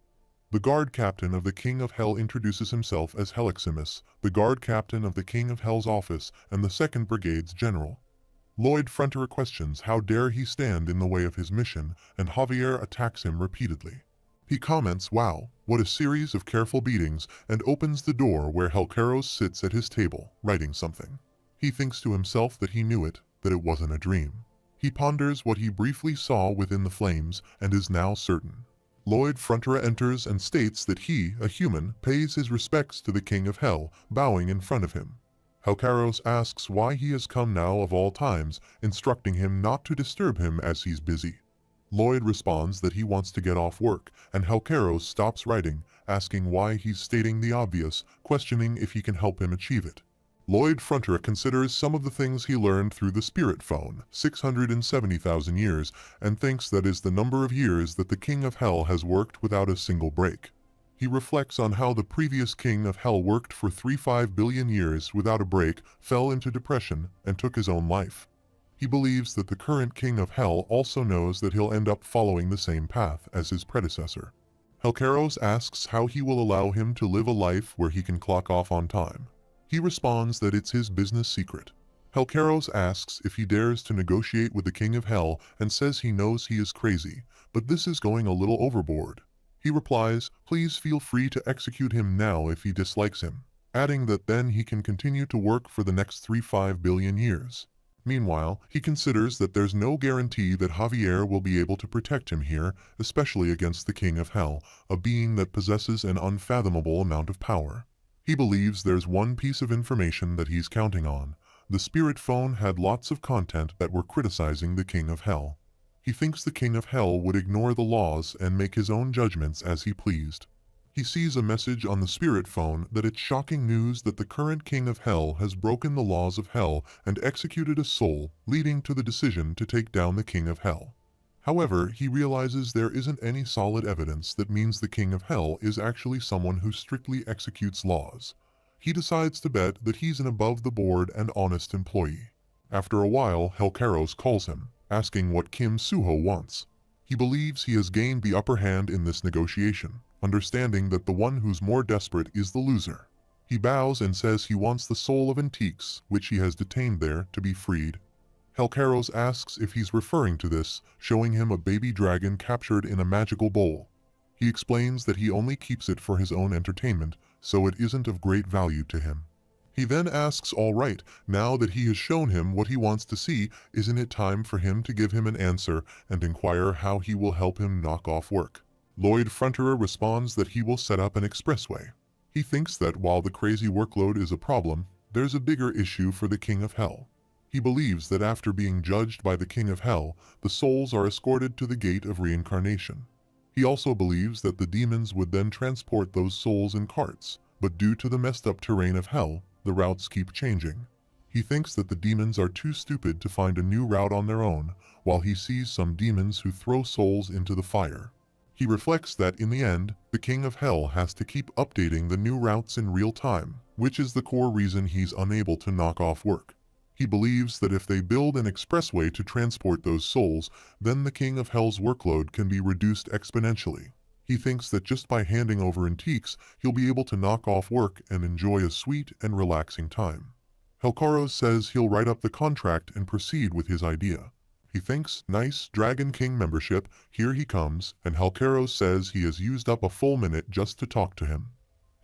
The guard captain of the King of Hell introduces himself as Heliximus, the guard captain of the King of Hell's office and the 2nd Brigade's general. Lloyd Frontera questions how dare he stand in the way of his mission, and Javier attacks him repeatedly. He comments, wow, what a series of careful beatings, and opens the door where Helcaros sits at his table, writing something. He thinks to himself that he knew it, that it wasn't a dream. He ponders what he briefly saw within the flames, and is now certain. Lloyd Frontera enters and states that he, a human, pays his respects to the King of Hell, bowing in front of him. Helcaros asks why he has come now of all times, instructing him not to disturb him as he's busy. Lloyd responds that he wants to get off work, and Helcaros stops writing, asking why he's stating the obvious, questioning if he can help him achieve it. Lloyd Frontera considers some of the things he learned through the spirit phone, 670,000 years, and thinks that is the number of years that the King of Hell has worked without a single break. He reflects on how the previous King of Hell worked for 35 billion years without a break, fell into depression, and took his own life. He believes that the current King of Hell also knows that he'll end up following the same path as his predecessor. Helcaros asks how he will allow him to live a life where he can clock off on time. He responds that it's his business secret. Helcaros asks if he dares to negotiate with the King of Hell and says he knows he is crazy, but this is going a little overboard. He replies, please feel free to execute him now if he dislikes him, adding that then he can continue to work for the next 35 billion years. Meanwhile, he considers that there's no guarantee that Javier will be able to protect him here, especially against the King of Hell, a being that possesses an unfathomable amount of power. He believes there's one piece of information that he's counting on. The spirit phone had lots of content that were criticizing the King of Hell. He thinks the King of Hell would ignore the laws and make his own judgments as he pleased. He sees a message on the spirit phone that it's shocking news that the current King of Hell has broken the laws of Hell and executed a soul, leading to the decision to take down the King of Hell. However, he realizes there isn't any solid evidence that means the King of Hell is actually someone who strictly executes laws. He decides to bet that he's an above-the-board and honest employee. After a while, Helcaros calls him, asking what Soo Ho wants. He believes he has gained the upper hand in this negotiation, understanding that the one who's more desperate is the loser. He bows and says he wants the soul of Antiques, which he has detained there, to be freed. Helcaros asks if he's referring to this, showing him a baby dragon captured in a magical bowl. He explains that he only keeps it for his own entertainment, so it isn't of great value to him. He then asks, all right, now that he has shown him what he wants to see, isn't it time for him to give him an answer and inquire how he will help him knock off work? Lloyd Frontera responds that he will set up an expressway. He thinks that while the crazy workload is a problem, there's a bigger issue for the King of Hell. He believes that after being judged by the King of Hell, the souls are escorted to the gate of reincarnation. He also believes that the demons would then transport those souls in carts, but due to the messed up terrain of Hell, the routes keep changing. He thinks that the demons are too stupid to find a new route on their own, while he sees some demons who throw souls into the fire. He reflects that in the end, the King of Hell has to keep updating the new routes in real time, which is the core reason he's unable to knock off work. He believes that if they build an expressway to transport those souls, then the King of Hell's workload can be reduced exponentially. He thinks that just by handing over Antiques, he'll be able to knock off work and enjoy a sweet and relaxing time. Helcaros says he'll write up the contract and proceed with his idea. He thinks, nice, Dragon King membership, here he comes, and Helcaros says he has used up a full minute just to talk to him.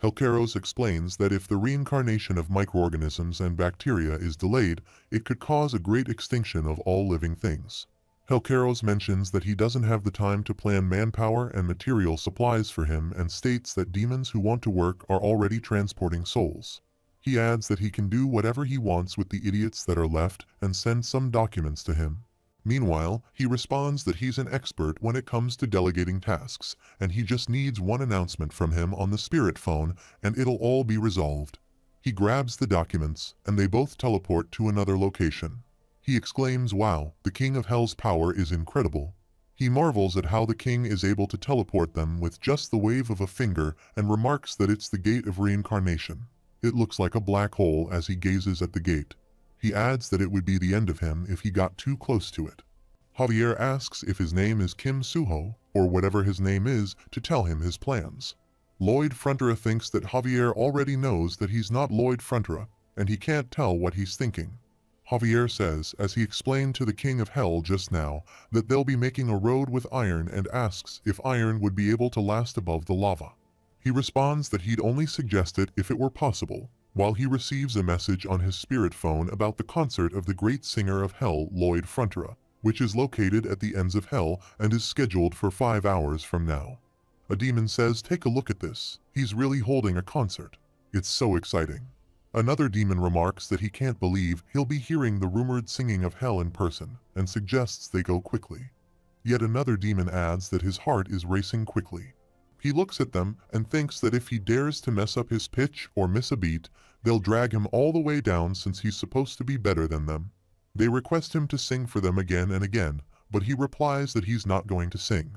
Helcaros explains that if the reincarnation of microorganisms and bacteria is delayed, it could cause a great extinction of all living things. Helcaros mentions that he doesn't have the time to plan manpower and material supplies for him and states that demons who want to work are already transporting souls. He adds that he can do whatever he wants with the idiots that are left and send some documents to him. Meanwhile, he responds that he's an expert when it comes to delegating tasks, and he just needs one announcement from him on the spirit phone and it'll all be resolved. He grabs the documents, and they both teleport to another location. He exclaims, wow, the King of Hell's power is incredible. He marvels at how the king is able to teleport them with just the wave of a finger and remarks that it's the gate of reincarnation. It looks like a black hole as he gazes at the gate. He adds that it would be the end of him if he got too close to it. Javier asks if his name is Soo Ho, or whatever his name is, to tell him his plans. Lloyd Frontera thinks that Javier already knows that he's not Lloyd Frontera, and he can't tell what he's thinking. Javier says, as he explained to the King of Hell just now, that they'll be making a road with iron and asks if iron would be able to last above the lava. He responds that he'd only suggest it if it were possible, while he receives a message on his spirit phone about the concert of the great singer of Hell, Lloyd Frontera, which is located at the ends of Hell and is scheduled for 5 hours from now. A demon says, take a look at this, he's really holding a concert. It's so exciting. Another demon remarks that he can't believe he'll be hearing the rumored singing of Hell in person and suggests they go quickly. Yet another demon adds that his heart is racing quickly. He looks at them and thinks that if he dares to mess up his pitch or miss a beat, they'll drag him all the way down since he's supposed to be better than them. They request him to sing for them again and again, but he replies that he's not going to sing.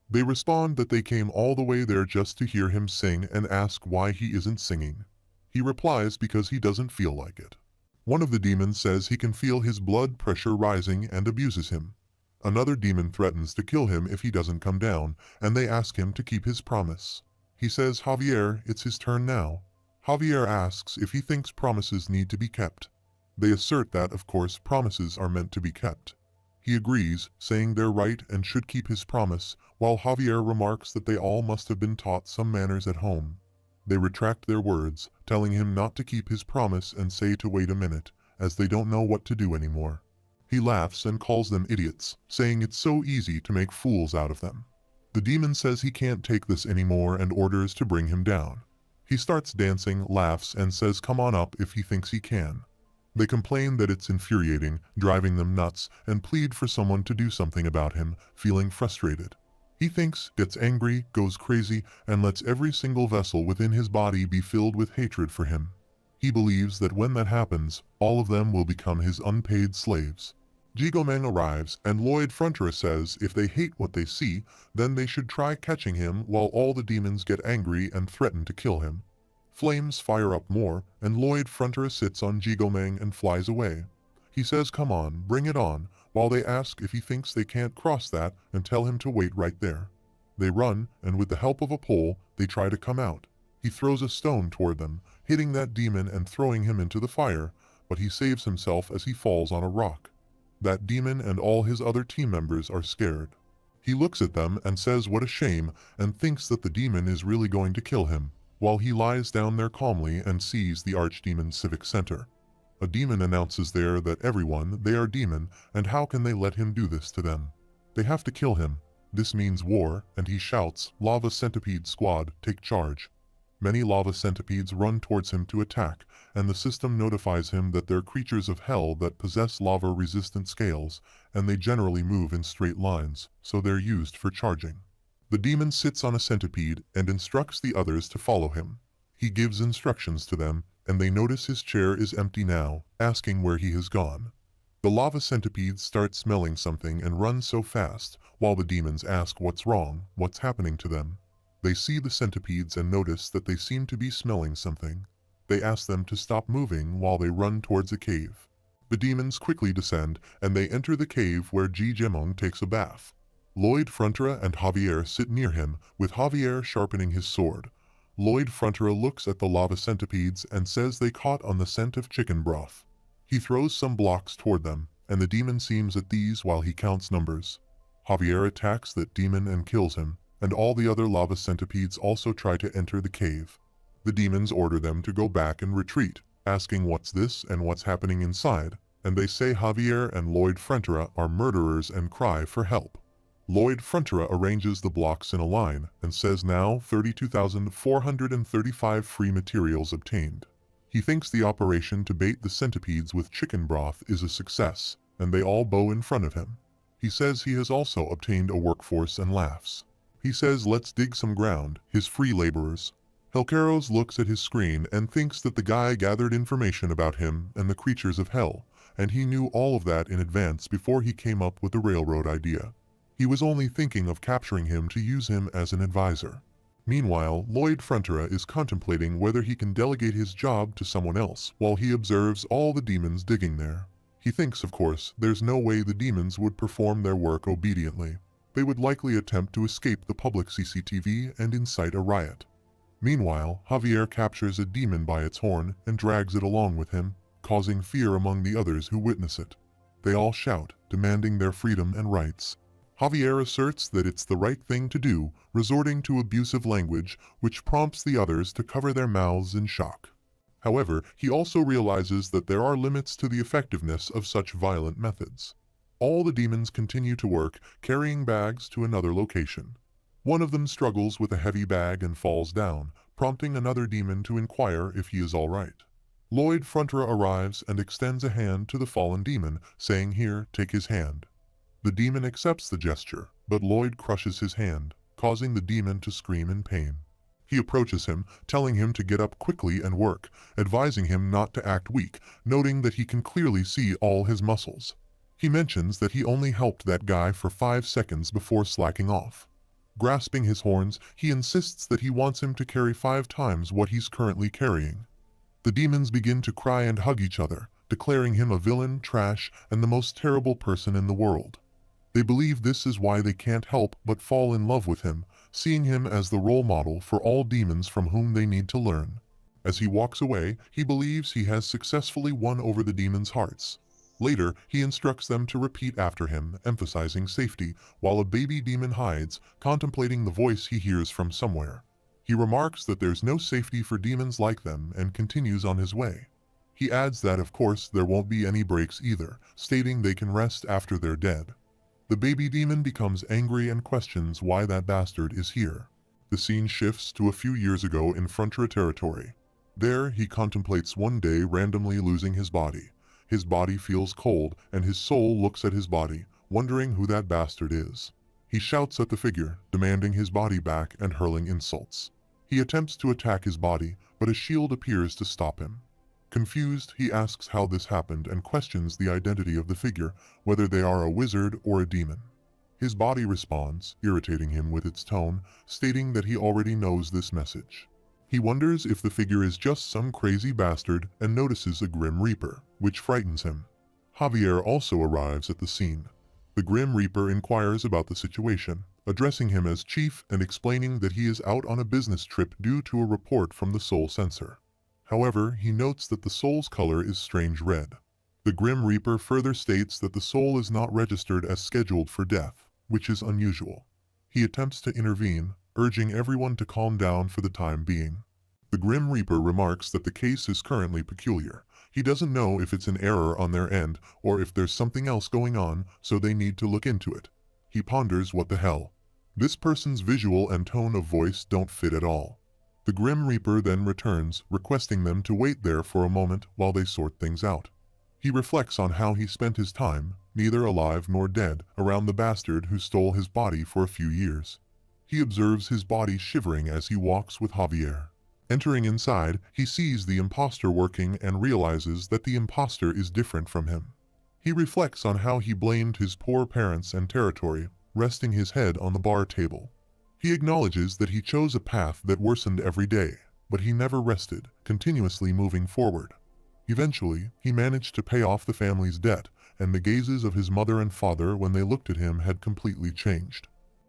They respond that they came all the way there just to hear him sing and ask why he isn't singing. He replies because he doesn't feel like it. One of the demons says he can feel his blood pressure rising and abuses him. Another demon threatens to kill him if he doesn't come down, and they ask him to keep his promise. He says, Javier, it's his turn now. Javier asks if he thinks promises need to be kept. They assert that, of course, promises are meant to be kept. He agrees, saying they're right and should keep his promise, while Javier remarks that they all must have been taught some manners at home. They retract their words, telling him not to keep his promise and say to wait a minute, as they don't know what to do anymore. He laughs and calls them idiots, saying it's so easy to make fools out of them. The demon says he can't take this anymore and orders to bring him down. He starts dancing, laughs, and says come on up if he thinks he can. They complain that it's infuriating, driving them nuts, and plead for someone to do something about him, feeling frustrated. He thinks, gets angry, goes crazy, and lets every single vessel within his body be filled with hatred for him. He believes that when that happens, all of them will become his unpaid slaves. Jigomeng arrives, and Lloyd Frontera says if they hate what they see, then they should try catching him while all the demons get angry and threaten to kill him. Flames fire up more, and Lloyd Frontera sits on Jigomeng and flies away. He says come on, bring it on, while they ask if he thinks they can't cross that and tell him to wait right there. They run, and with the help of a pole, they try to come out. He throws a stone toward them, hitting that demon and throwing him into the fire, but he saves himself as he falls on a rock. That demon and all his other team members are scared. He looks at them and says what a shame and thinks that the demon is really going to kill him, while he lies down there calmly and sees the Archdemon's civic center. A demon announces there that everyone, they are demon, and how can they let him do this to them? They have to kill him. This means war, and he shouts, Lava Centipede Squad, take charge. Many lava centipedes run towards him to attack, and the system notifies him that they're creatures of hell that possess lava-resistant scales, and they generally move in straight lines, so they're used for charging. The demon sits on a centipede and instructs the others to follow him. He gives instructions to them, and they notice his chair is empty now, asking where he has gone. The lava centipedes start smelling something and run so fast, while the demons ask what's wrong, what's happening to them. They see the centipedes and notice that they seem to be smelling something. They ask them to stop moving while they run towards a cave. The demons quickly descend, and they enter the cave where Ji Jemong takes a bath. Lloyd Frontera and Javier sit near him, with Javier sharpening his sword. Lloyd Frontera looks at the lava centipedes and says they caught on the scent of chicken broth. He throws some blocks toward them, and the demon seems at these while he counts numbers. Javier attacks that demon and kills him, and all the other lava centipedes also try to enter the cave. The demons order them to go back and retreat, asking what's this and what's happening inside, and they say Javier and Lloyd Frontera are murderers and cry for help. Lloyd Frontera arranges the blocks in a line and says now 32,435 free materials obtained. He thinks the operation to bait the centipedes with chicken broth is a success, and they all bow in front of him. He says he has also obtained a workforce and laughs. He says let's dig some ground, his free laborers. Helcaros looks at his screen and thinks that the guy gathered information about him and the creatures of hell, and he knew all of that in advance before he came up with the railroad idea. He was only thinking of capturing him to use him as an advisor. Meanwhile, Lloyd Frontera is contemplating whether he can delegate his job to someone else while he observes all the demons digging there. He thinks, of course, there's no way the demons would perform their work obediently. They would likely attempt to escape the public CCTV and incite a riot. Meanwhile, Javier captures a demon by its horn and drags it along with him, causing fear among the others who witness it. They all shout, demanding their freedom and rights. Javier asserts that it's the right thing to do, resorting to abusive language, which prompts the others to cover their mouths in shock. However, he also realizes that there are limits to the effectiveness of such violent methods. All the demons continue to work, carrying bags to another location. One of them struggles with a heavy bag and falls down, prompting another demon to inquire if he is all right. Lloyd Frontera arrives and extends a hand to the fallen demon, saying, "Here, take his hand." The demon accepts the gesture, but Lloyd crushes his hand, causing the demon to scream in pain. He approaches him, telling him to get up quickly and work, advising him not to act weak, noting that he can clearly see all his muscles. He mentions that he only helped that guy for 5 seconds before slacking off. Grasping his horns, he insists that he wants him to carry 5 times what he's currently carrying. The demons begin to cry and hug each other, declaring him a villain, trash, and the most terrible person in the world. They believe this is why they can't help but fall in love with him, seeing him as the role model for all demons from whom they need to learn. As he walks away, he believes he has successfully won over the demons' hearts. Later, he instructs them to repeat after him, emphasizing safety, while a baby demon hides, contemplating the voice he hears from somewhere. He remarks that there's no safety for demons like them and continues on his way. He adds that of course there won't be any breaks either, stating they can rest after they're dead. The baby demon becomes angry and questions why that bastard is here. The scene shifts to a few years ago in Frontera territory. There, he contemplates one day randomly losing his body. His body feels cold, and his soul looks at his body, wondering who that bastard is. He shouts at the figure, demanding his body back and hurling insults. He attempts to attack his body, but a shield appears to stop him. Confused, he asks how this happened and questions the identity of the figure, whether they are a wizard or a demon. His body responds, irritating him with its tone, stating that he already knows this message. He wonders if the figure is just some crazy bastard and notices a Grim Reaper, which frightens him. Javier also arrives at the scene. The Grim Reaper inquires about the situation, addressing him as chief and explaining that he is out on a business trip due to a report from the soul sensor. However, he notes that the soul's color is strange red. The Grim Reaper further states that the soul is not registered as scheduled for death, which is unusual. He attempts to intervene, urging everyone to calm down for the time being. The Grim Reaper remarks that the case is currently peculiar. He doesn't know if it's an error on their end or if there's something else going on, so they need to look into it. He ponders what the hell. This person's visual and tone of voice don't fit at all. The Grim Reaper then returns, requesting them to wait there for a moment while they sort things out. He reflects on how he spent his time, neither alive nor dead, around the bastard who stole his body for a few years. He observes his body shivering as he walks with Javier. Entering inside, he sees the imposter working and realizes that the imposter is different from him. He reflects on how he blamed his poor parents and territory, resting his head on the bar table. He acknowledges that he chose a path that worsened every day, but he never rested, continuously moving forward. Eventually, he managed to pay off the family's debt, and the gazes of his mother and father when they looked at him had completely changed.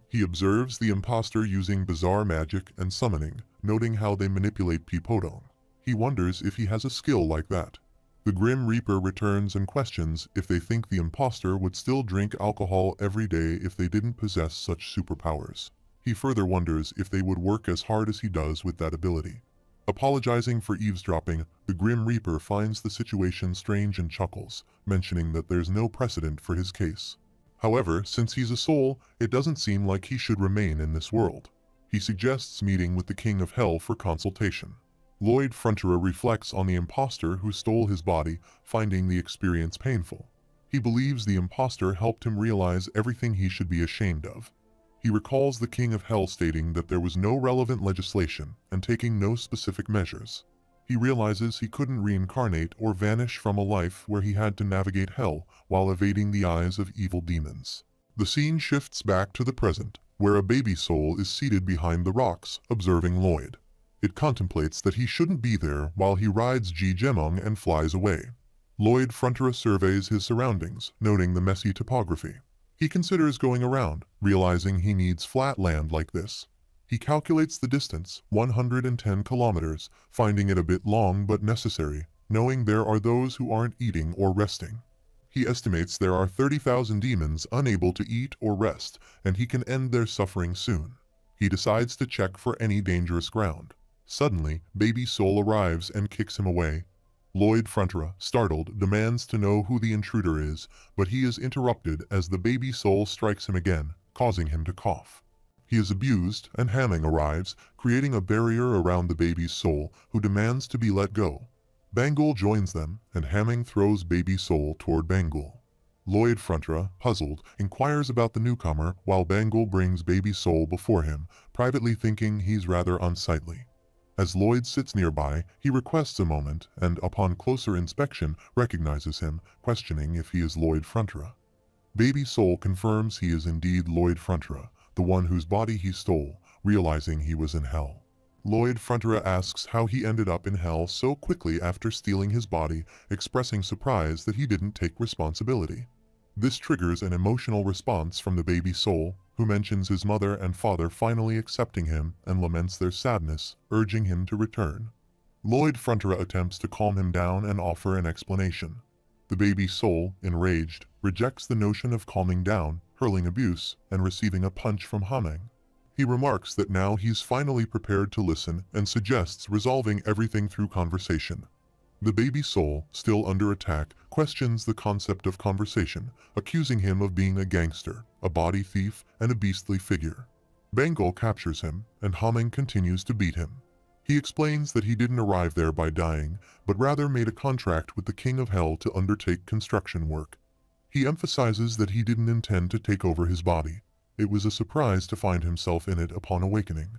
He observes the imposter using bizarre magic and summoning, noting how they manipulate people. He wonders if he has a skill like that. The Grim Reaper returns and questions if they think the imposter would still drink alcohol every day if they didn't possess such superpowers. He further wonders if they would work as hard as he does with that ability. Apologizing for eavesdropping, the Grim Reaper finds the situation strange and chuckles, mentioning that there's no precedent for his case. However, since he's a soul, it doesn't seem like he should remain in this world. He suggests meeting with the King of Hell for consultation. Lloyd Frontera reflects on the imposter who stole his body, finding the experience painful. He believes the imposter helped him realize everything he should be ashamed of. He recalls the King of Hell stating that there was no relevant legislation and taking no specific measures. He realizes he couldn't reincarnate or vanish from a life where he had to navigate hell while evading the eyes of evil demons. The scene shifts back to the present, where a baby soul is seated behind the rocks, observing Lloyd. It contemplates that he shouldn't be there while he rides Ji Jemong and flies away. Lloyd Frontera surveys his surroundings, noting the messy topography. He considers going around, realizing he needs flat land like this. He calculates the distance, 110 kilometers, finding it a bit long but necessary, knowing there are those who aren't eating or resting. He estimates there are 30,000 demons unable to eat or rest, and he can end their suffering soon. He decides to check for any dangerous ground. Suddenly, Baby Soul arrives and kicks him away. Lloyd Frontera, startled, demands to know who the intruder is, but he is interrupted as the Baby Soul strikes him again, causing him to cough. He is abused, and Hamming arrives, creating a barrier around the baby's soul, who demands to be let go. Bangul joins them, and Hamming throws Baby Soul toward Bangul. Lloyd Frontera, puzzled, inquires about the newcomer while Bangle brings baby Soul before him, privately thinking he's rather unsightly. As Lloyd sits nearby, he requests a moment and, upon closer inspection, recognizes him, questioning if he is Lloyd Frontera. Baby Soul confirms he is indeed Lloyd Frontera, the one whose body he stole, realizing he was in hell. Lloyd Frontera asks how he ended up in hell so quickly after stealing his body, expressing surprise that he didn't take responsibility. This triggers an emotional response from the baby Soul, who mentions his mother and father finally accepting him and laments their sadness, urging him to return. Lloyd Frontera attempts to calm him down and offer an explanation. The baby Soul, enraged, rejects the notion of calming down, hurling abuse, and receiving a punch from Hameng. He remarks that now he's finally prepared to listen and suggests resolving everything through conversation. The baby Soul, still under attack, questions the concept of conversation, accusing him of being a gangster, a body thief, and a beastly figure. Bangle captures him, and Hameng continues to beat him. He explains that he didn't arrive there by dying, but rather made a contract with the King of Hell to undertake construction work. He emphasizes that he didn't intend to take over his body. It was a surprise to find himself in it upon awakening.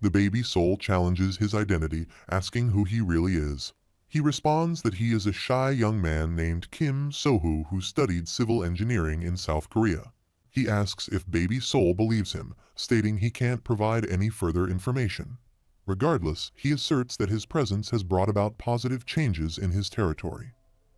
The baby Soul challenges his identity, asking who he really is. He responds that he is a shy young man named Kim Soo Ho who studied civil engineering in South Korea. He asks if baby Soul believes him, stating he can't provide any further information. Regardless, he asserts that his presence has brought about positive changes in his territory.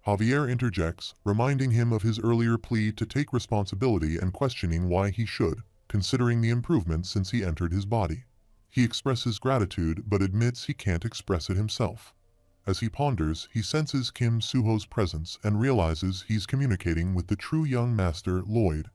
Javier interjects, reminding him of his earlier plea to take responsibility and questioning why he should, considering the improvements since he entered his body. He expresses gratitude but admits he can't express it himself. As he ponders, he senses Kim Soo Ho's presence and realizes he's communicating with the true young master, Lloyd.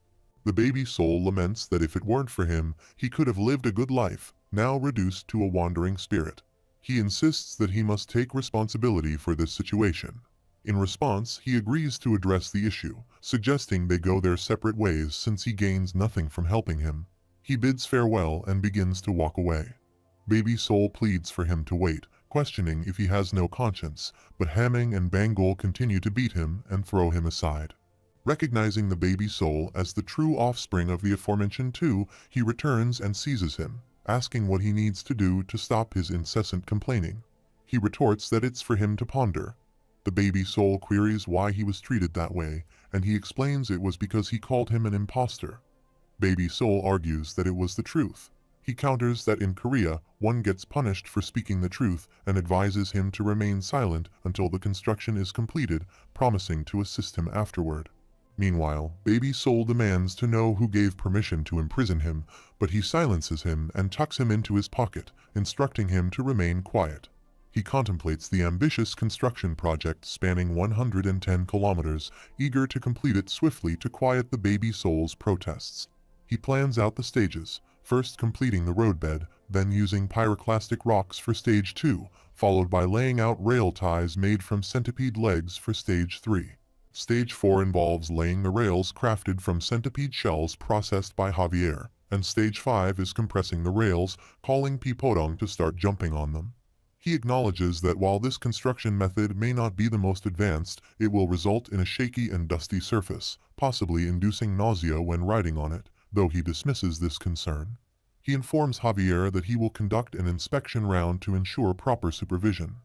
The baby Soul laments that if it weren't for him, he could have lived a good life, now reduced to a wandering spirit. He insists that he must take responsibility for this situation. In response, he agrees to address the issue, suggesting they go their separate ways since he gains nothing from helping him. He bids farewell and begins to walk away. Baby Soul pleads for him to wait, questioning if he has no conscience, but Hameng and Bangle continue to beat him and throw him aside. Recognizing the baby Soul as the true offspring of the aforementioned two, he returns and seizes him, asking what he needs to do to stop his incessant complaining. He retorts that it's for him to ponder. The baby Soul queries why he was treated that way, and he explains it was because he called him an imposter. Baby Soul argues that it was the truth. He counters that in Korea, one gets punished for speaking the truth and advises him to remain silent until the construction is completed, promising to assist him afterward. Meanwhile, baby Soul demands to know who gave permission to imprison him, but he silences him and tucks him into his pocket, instructing him to remain quiet. He contemplates the ambitious construction project spanning 110 kilometers, eager to complete it swiftly to quiet the baby Soul's protests. He plans out the stages, first completing the roadbed, then using pyroclastic rocks for Stage 2, followed by laying out rail ties made from centipede legs for Stage 3. Stage 4 involves laying the rails crafted from centipede shells processed by Javier, and Stage 5 is compressing the rails, calling Pipodong to start jumping on them. He acknowledges that while this construction method may not be the most advanced, it will result in a shaky and dusty surface, possibly inducing nausea when riding on it, though he dismisses this concern. He informs Javier that he will conduct an inspection round to ensure proper supervision.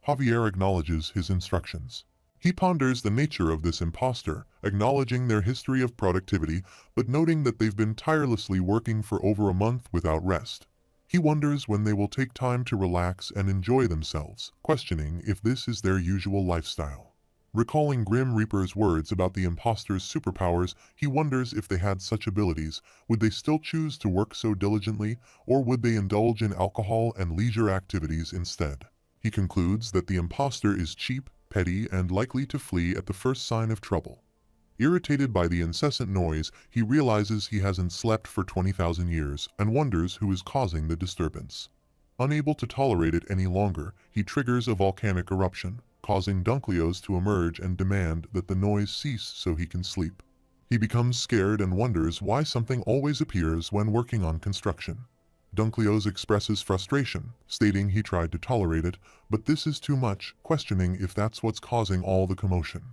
Javier acknowledges his instructions. He ponders the nature of this imposter, acknowledging their history of productivity, but noting that they've been tirelessly working for over a month without rest. He wonders when they will take time to relax and enjoy themselves, questioning if this is their usual lifestyle. Recalling Grim Reaper's words about the imposter's superpowers, he wonders if they had such abilities, would they still choose to work so diligently, or would they indulge in alcohol and leisure activities instead? He concludes that the imposter is cheap, petty, and likely to flee at the first sign of trouble. Irritated by the incessant noise, he realizes he hasn't slept for 20,000 years and wonders who is causing the disturbance. Unable to tolerate it any longer, he triggers a volcanic eruption, causing Dunkleos to emerge and demand that the noise cease so he can sleep. He becomes scared and wonders why something always appears when working on construction. Dunkleos expresses frustration, stating he tried to tolerate it, but this is too much, questioning if that's what's causing all the commotion.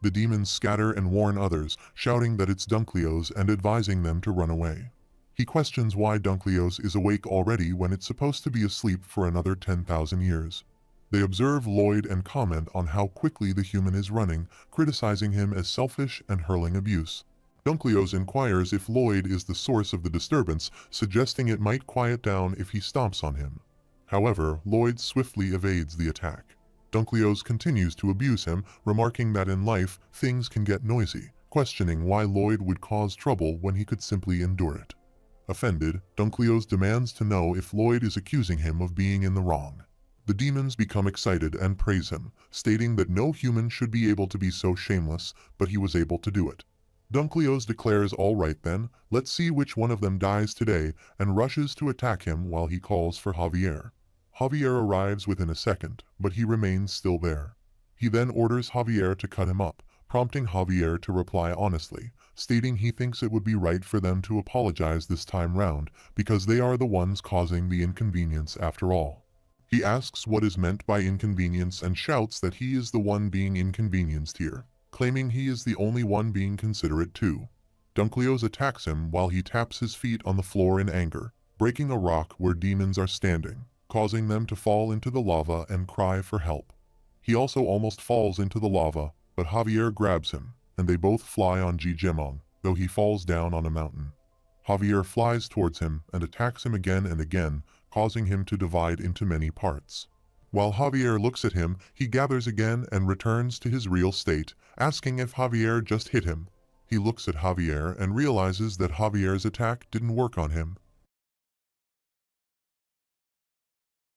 The demons scatter and warn others, shouting that it's Dunkleo's and advising them to run away. He questions why Dunkleo's is awake already when it's supposed to be asleep for another 10,000 years. They observe Lloyd and comment on how quickly the human is running, criticizing him as selfish and hurling abuse. Dunkleo's inquires if Lloyd is the source of the disturbance, suggesting it might quiet down if he stomps on him. However, Lloyd swiftly evades the attack. Dunkleo's continues to abuse him, remarking that in life, things can get noisy, questioning why Lloyd would cause trouble when he could simply endure it. Offended, Dunkleo's demands to know if Lloyd is accusing him of being in the wrong. The demons become excited and praise him, stating that no human should be able to be so shameless, but he was able to do it. Dunkleo's declares, "All right then, let's see which one of them dies today," and rushes to attack him while he calls for Javier. Javier arrives within a second, but he remains still there. He then orders Javier to cut him up, prompting Javier to reply honestly, stating he thinks it would be right for them to apologize this time round, because they are the ones causing the inconvenience after all. He asks what is meant by inconvenience and shouts that he is the one being inconvenienced here, claiming he is the only one being considerate too. Dunkleo's attacks him while he taps his feet on the floor in anger, breaking a rock where demons are standing, causing them to fall into the lava and cry for help. He also almost falls into the lava, but Javier grabs him, and they both fly on Jijimong, though he falls down on a mountain. Javier flies towards him and attacks him again and again, causing him to divide into many parts. While Javier looks at him, he gathers again and returns to his real state, asking if Javier just hit him. He looks at Javier and realizes that Javier's attack didn't work on him,